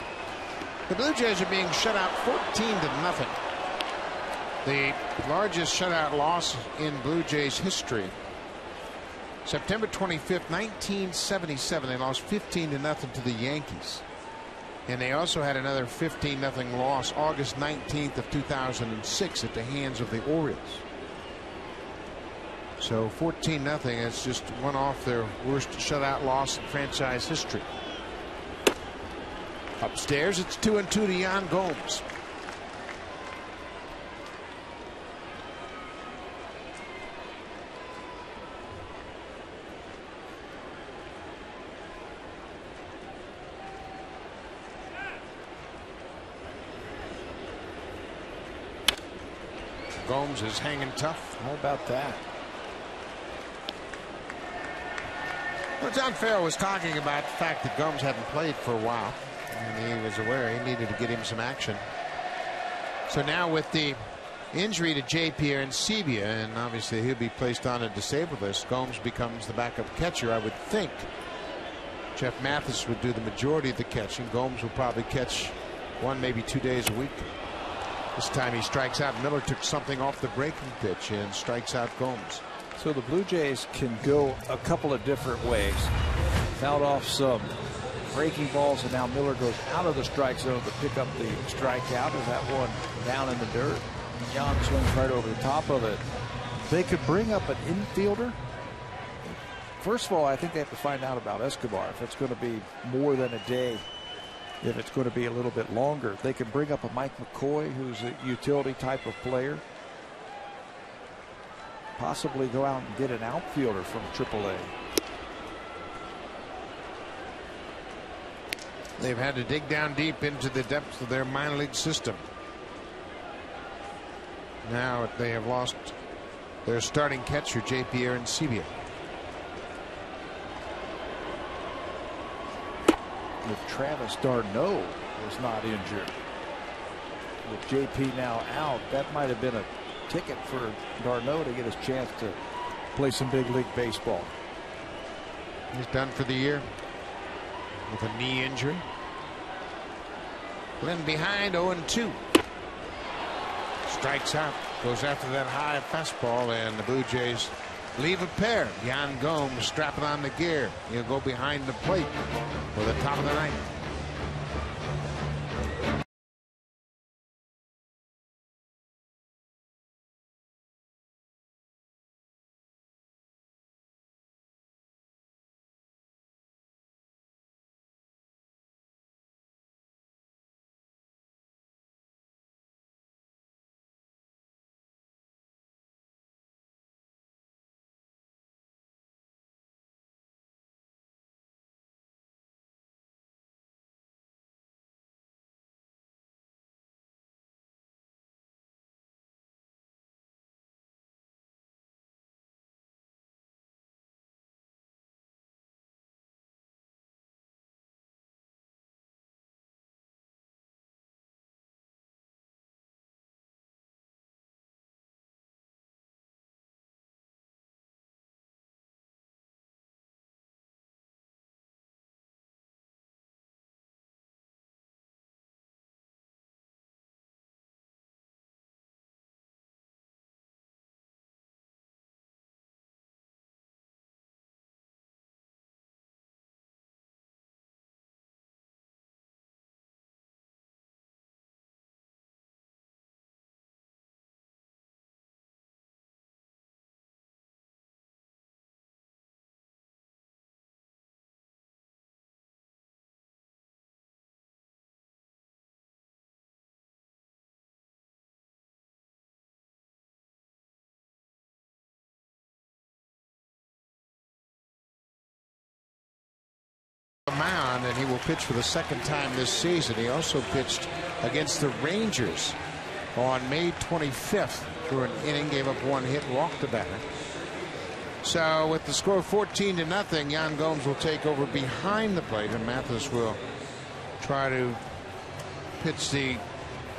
The Blue Jays are being shut out 14-0. The largest shutout loss in Blue Jays history September 25th, 1977, they lost 15-0 to the Yankees. And they also had another 15-0 loss August 19th of 2006 at the hands of the Orioles. So 14-0 is just one off their worst shutout loss in franchise history. Upstairs, it's 2-2 to Yan Gomes. Gomes is hanging tough. How about that? Well, John Farrell was talking about the fact that Gomes hadn't played for a while, and he was aware he needed to get him some action. So now with the injury to J.P. Arancibia, and obviously he'll be placed on a disabled list, Gomes becomes the backup catcher. I would think Jeff Mathis would do the majority of the catching. Gomes will probably catch 1, maybe 2 days a week. This time he strikes out. Miller took something off the breaking pitch and strikes out Gomes. So the Blue Jays can go a couple of different ways. Fouled off some breaking balls, and now Miller goes out of the strike zone to pick up the strikeout, and that one down in the dirt. Jan swings right over the top of it. They could bring up an infielder. First of all, I think they have to find out about Escobar, if it's going to be more than a day, if it's going to be a little bit longer. They can bring up a Mike McCoy, who's a utility type of player. Possibly go out and get an outfielder from AAA. They've had to dig down deep into the depths of their minor league system. Now they have lost their starting catcher, J.P. Arancibia. If Travis d'Arnaud was not injured, with J.P. now out, that might have been a ticket for d'Arnaud to get his chance to play some big league baseball. He's done for the year with a knee injury. Glenn behind, 0-2. Strikes out, goes after that high fastball, and the Blue Jays leave a pair. Yan Gomes strapping on the gear. He'll go behind the plate for the top of the ninth. Mound, and he will pitch for the second time this season. He also pitched against the Rangers on May 25th through an inning, gave up 1 hit, walked the batter. So with the score 14-0, Yan Gomes will take over behind the plate, and Mathis will try to pitch the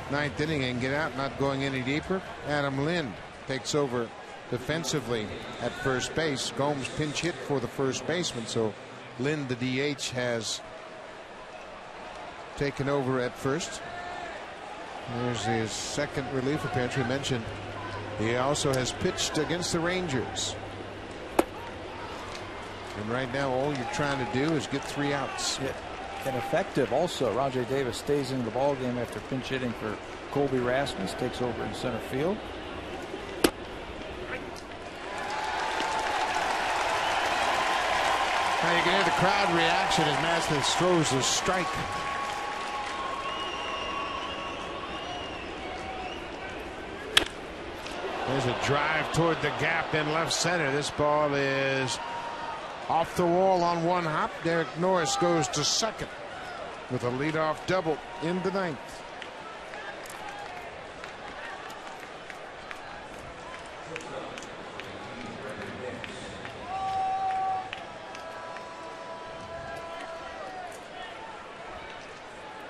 9th inning and get out, not going any deeper. Adam Lind takes over defensively at first base. Gomes pinch hit for the first baseman, so Lind, the DH, has taken over at first. There's his second relief appearance. We mentioned he also has pitched against the Rangers. And right now, all you're trying to do is get 3 outs. Yeah. And effective also. Rajay Davis stays in the ball game after pinch hitting for Colby Rasmus. Takes over in center field. Now you can hear the crowd reaction as Mathis throws a strike. There's a drive toward the gap in left center. This ball is off the wall on one hop. Derek Norris goes to second with a leadoff double in the 9th.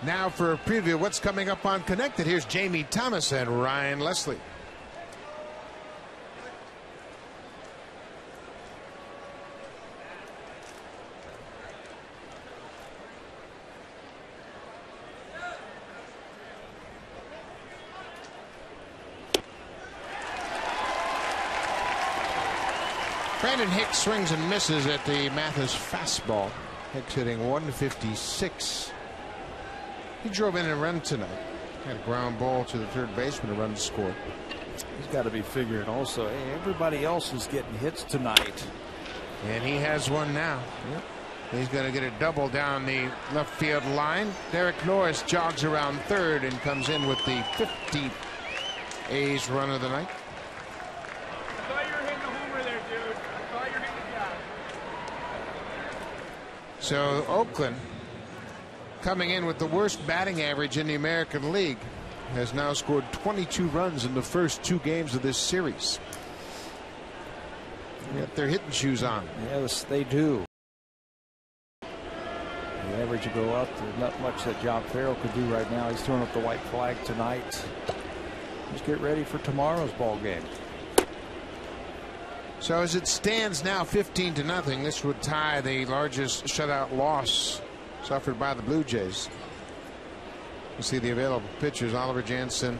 Now for a preview of what's coming up on Connected. Here's Jamie Thomas and Ryan Leslie. Brandon Hicks swings and misses at the Mathis fastball. Hicks hitting 156. He drove in a run tonight. Had a ground ball to the third baseman, a run scored. He's got to be figuring also, hey, everybody else is getting hits tonight. And he has one now. Yep. He's going to get a double down the left field line. Derek Norris jogs around third and comes in with the 50th A's run of the night. I thought you were hitting the homer there, dude. I thought you were hitting the job. So Oakland, coming in with the worst batting average in the American League, has now scored 22 runs in the first 2 games of this series. They got their hitting shoes on. Yes, they do. The average will go up. There's not much that John Farrell could do right now. He's throwing up the white flag tonight. Just get ready for tomorrow's ball game. So as it stands now, 15-0, this would tie the largest shutout loss suffered by the Blue Jays. You see the available pitchers: Oliver Jansen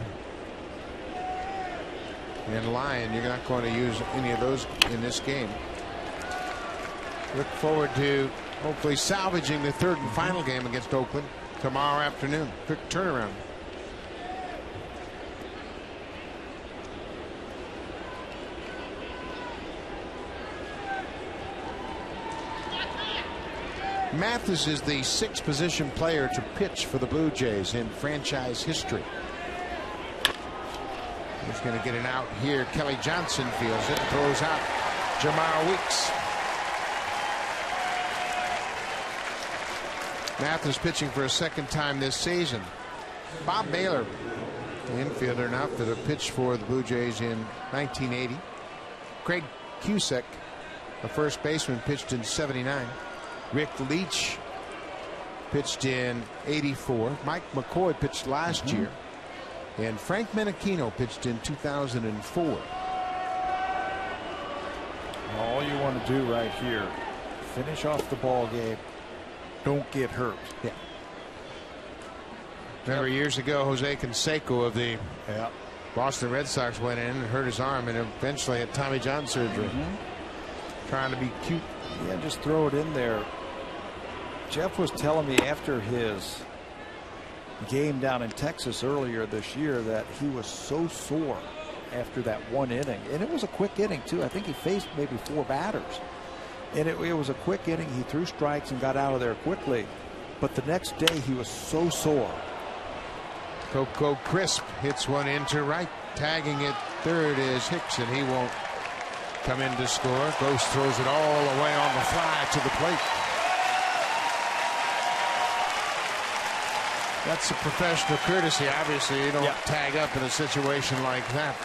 and Lyon. You're not going to use any of those in this game. Look forward to hopefully salvaging the third and final game against Oakland tomorrow afternoon. Quick turnaround. Mathis is the 6th position player to pitch for the Blue Jays in franchise history. He's going to get an out here. Kelly Johnson feels it, throws out Jamar Weeks. Mathis pitching for a 2nd time this season. Bob Baylor, the infielder now for the pitch for the Blue Jays in 1980. Craig Cusick, the first baseman, pitched in '79. Rick Leach pitched in '84. Mike McCoy pitched last year. And Frank Menachino pitched in 2004. All you want to do right here, finish off the ball game. Don't get hurt. Yeah. Remember years ago, Jose Canseco of the Boston Red Sox went in and hurt his arm and eventually had Tommy John surgery. Trying to be cute. Yeah, just throw it in there. Jeff was telling me after his game down in Texas earlier this year that he was so sore after that 1 inning. And it was a quick inning, too. I think he faced maybe 4 batters. And it was a quick inning. He threw strikes and got out of there quickly. But the next day, he was so sore. Coco Crisp hits one into right. Tagging it third is Hicks, and he won't come in to score. Ghost throws it all the way on the fly to the plate. That's a professional courtesy. Obviously, you don't tag up in a situation like that.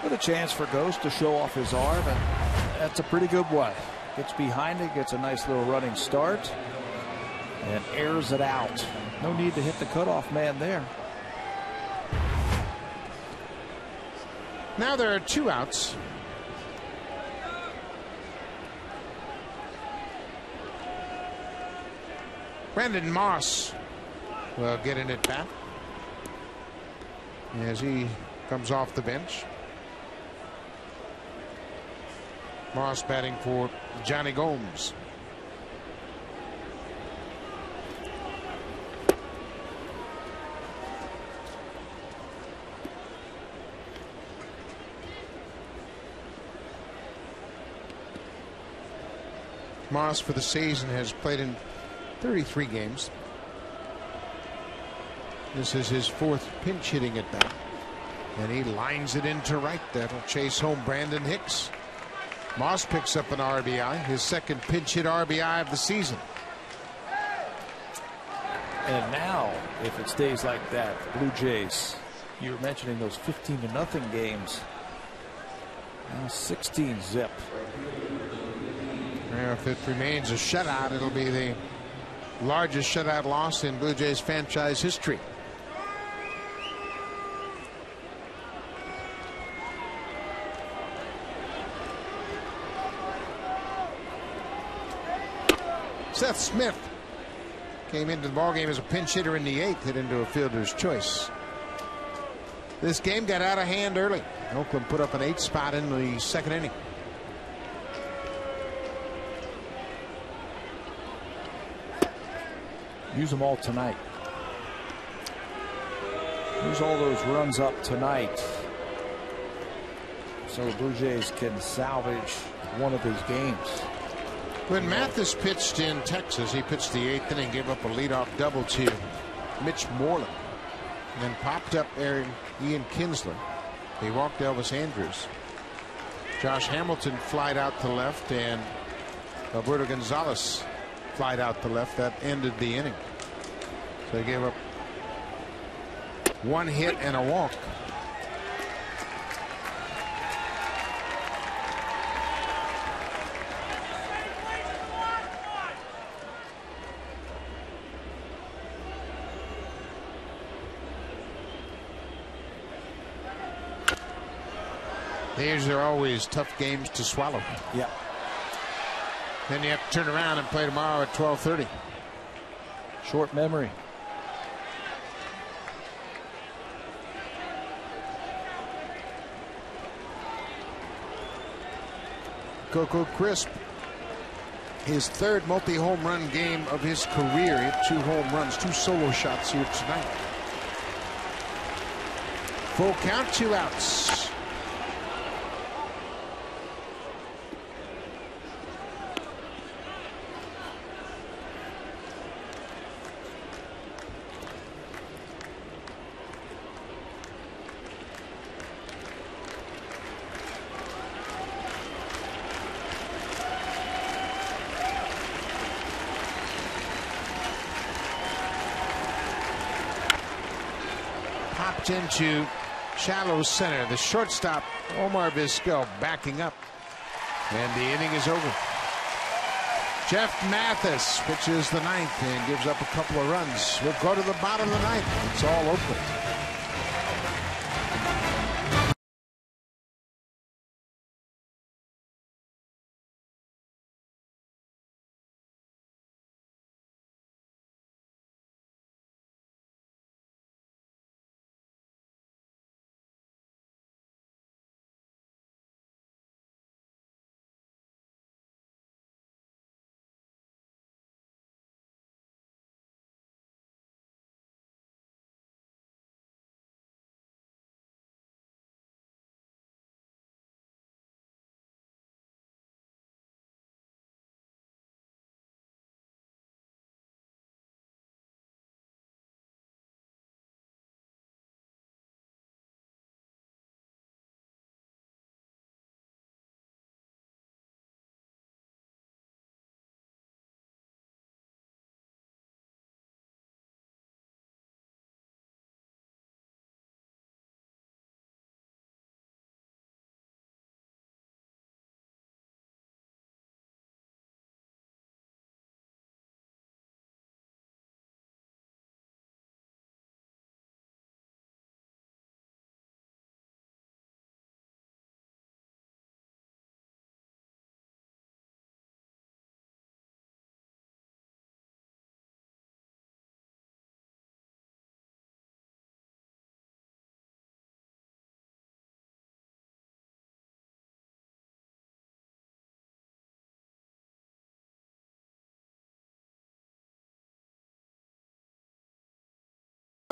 With a chance for Ghost to show off his arm, and that's a pretty good one. Gets behind it, gets a nice little running start, and airs it out. No need to hit the cutoff man there. Now there are 2 outs. Brendan Moss will get in at bat as he comes off the bench. Moss batting for Johnny Gomes. Moss for the season has played in 33 games. This is his 4th pinch hitting at bat. And he lines it into right. That'll chase home Brandon Hicks. Moss picks up an RBI, his 2nd pinch hit RBI of the season. And now, if it stays like that, Blue Jays, you were mentioning those 15-0 games. Now 16 zip. If it remains a shutout, it'll be the largest shutout loss in Blue Jays franchise history. Seth Smith came into the ballgame as a pinch hitter in the 8th, hit into a fielder's choice. This game got out of hand early. Oakland put up an 8 spot in the 2nd inning. Use them all tonight. Use all those runs up tonight so the Blue Jays can salvage one of these games. When Mathis pitched in Texas, he pitched the 8th inning, gave up a leadoff double to Mitch Moreland, and then popped up Ian Kinsler. He walked Elvis Andrews. Josh Hamilton flied out to left, and Alberto Gonzalez flied out to left. That ended the inning. So they gave up 1 hit and a walk. These are always tough games to swallow. Yeah. Then you have to turn around and play tomorrow at 12:30. Short memory. Coco Crisp, his 3rd multi-home run game of his career. He hit 2 home runs, 2 solo shots here tonight. Full count, 2 outs. Popped into shallow center. The shortstop, Omar Vizquel, backing up. And the inning is over. Jeff Mathis pitches the 9th and gives up a couple of runs. We'll go to the bottom of the 9th. It's all Oakland.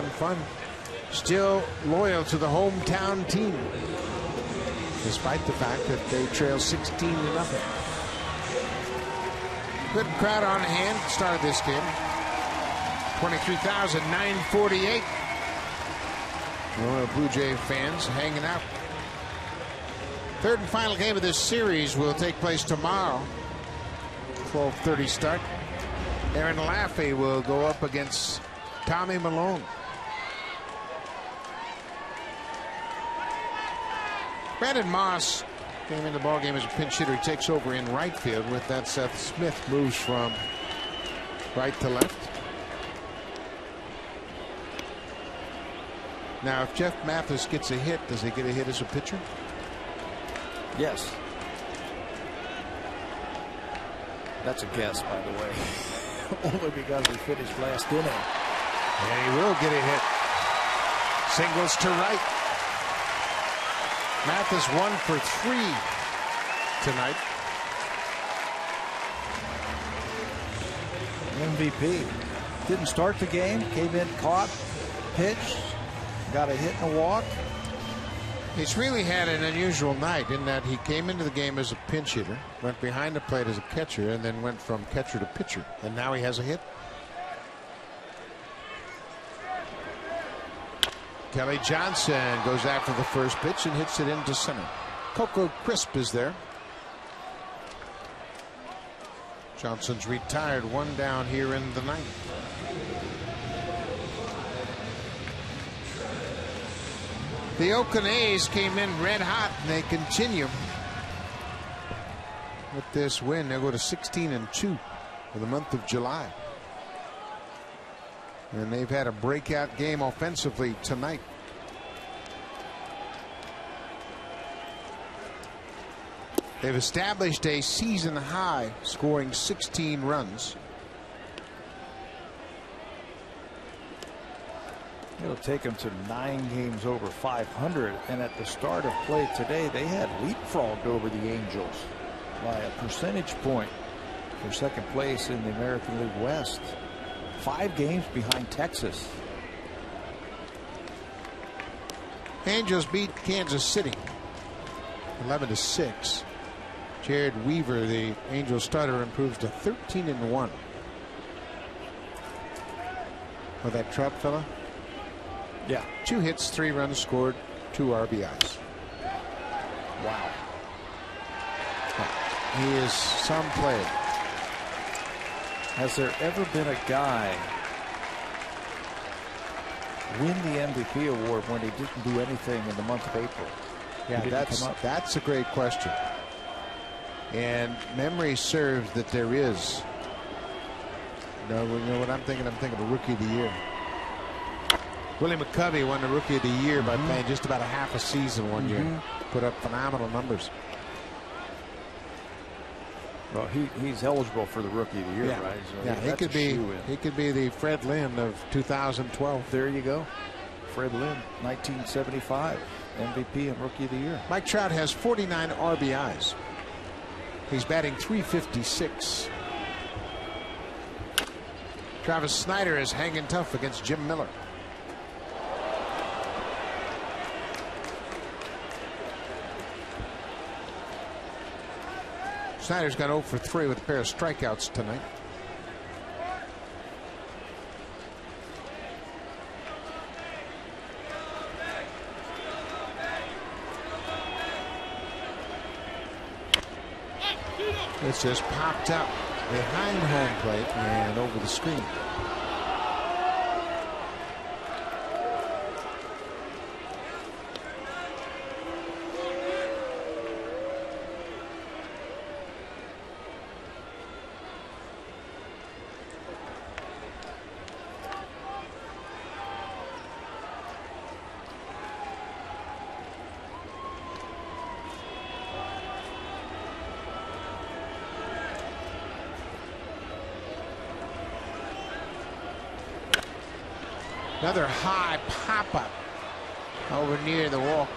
Fun. Still loyal to the hometown team, despite the fact that they trail 16-0. Good crowd on hand. Started this game. 23,948. Royal Blue Jay fans hanging out. Third and final game of this series will take place tomorrow. 12:30 start. Aaron Laffey will go up against Tommy Malone. Brandon Moss came in the ballgame as a pinch hitter. He takes over in right field. With that, Seth Smith moves from right to left. Now, if Jeff Mathis gets a hit, does he get a hit as a pitcher? Yes. That's a guess, by the way. Only because he finished last inning. And he will get a hit. Singles to right. Mathis 1 for 3 tonight. MVP. Didn't start the game. Came in, caught, pitched, got a hit and a walk. He's really had an unusual night in that he came into the game as a pinch hitter, went behind the plate as a catcher, and then went from catcher to pitcher. And now he has a hit. Kelly Johnson goes after the first pitch and hits it into center. Coco Crisp is there. Johnson's retired, 1 down here in the ninth. The Oakland A's came in red hot, and they continue with this win. They'll go to 16-2 for the month of July. And they've had a breakout game offensively tonight. They've established a season high, scoring 16 runs. It'll take them to 9 games over 500. And at the start of play today, they had leapfrogged over the Angels by a percentage point for second place in the American League West. 5 games behind Texas. Angels beat Kansas City 11-6. Jared Weaver, the Angels starter, improves to 13-1. With that Trout fella? Yeah. 2 hits, 3 runs scored, 2 RBIs. Wow. He is some player. Has there ever been a guy win the MVP award when he didn't do anything in the month of April? Yeah, that's a great question. And memory serves that there is. No, you know what I'm thinking? I'm thinking of Rookie of the Year. Willie McCovey won the Rookie of the Year by playing just about a half a season one year. Put up phenomenal numbers. Well, he's eligible for the Rookie of the Year, right? So yeah, he could be the Fred Lynn of 2012. There you go. Fred Lynn, 1975, MVP and Rookie of the Year. Mike Trout has 49 RBIs. He's batting .356. Travis Snyder is hanging tough against Jim Miller. Snyder's got 0 for 3 with a pair of strikeouts tonight. It's just popped up behind home plate and over the screen. Another high pop-up over near the wall.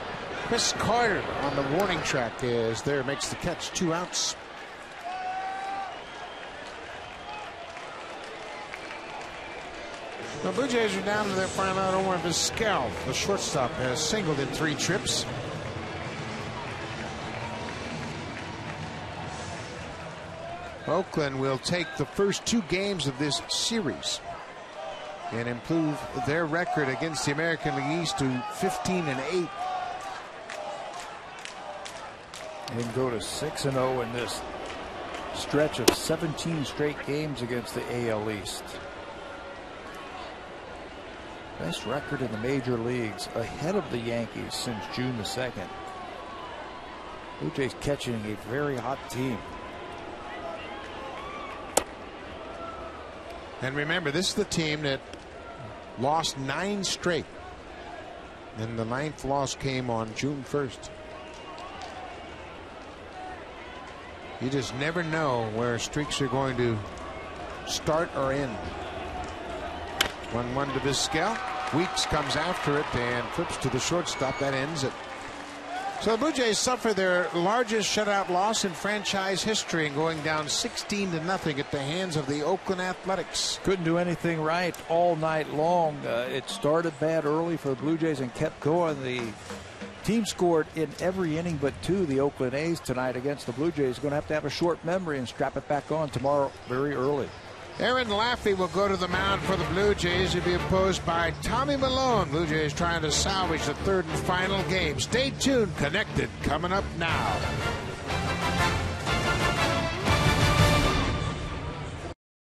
Chris Carter on the warning track is there, makes the catch, 2 outs. The Blue Jays are down to their final out. Omar Vizquel, the shortstop, has singled in 3 trips. Oakland will take the first 2 games of this series and improve their record against the American League East to 15-8. And go to 6-0 in this stretch of 17 straight games against the AL East. Best record in the major leagues, ahead of the Yankees since June the 2nd. Blue Jays catching a very hot team. And remember, this is the team that lost 9 straight. And the 9th loss came on June 1st. You just never know where streaks are going to start or end. 1-1 to Vizquel. Weeks comes after it and flips to the shortstop. That ends it. So the Blue Jays suffer their largest shutout loss in franchise history and going down 16-0 at the hands of the Oakland Athletics. Couldn't do anything right all night long. It started bad early for the Blue Jays and kept going. The team scored in every inning but 2. The Oakland A's tonight against the Blue Jays. Going to have a short memory and strap it back on tomorrow very early. Aaron Laffey will go to the mound for the Blue Jays. He'll be opposed by Tommy Malone. Blue Jays trying to salvage the 3rd and final game. Stay tuned. Connected coming up now.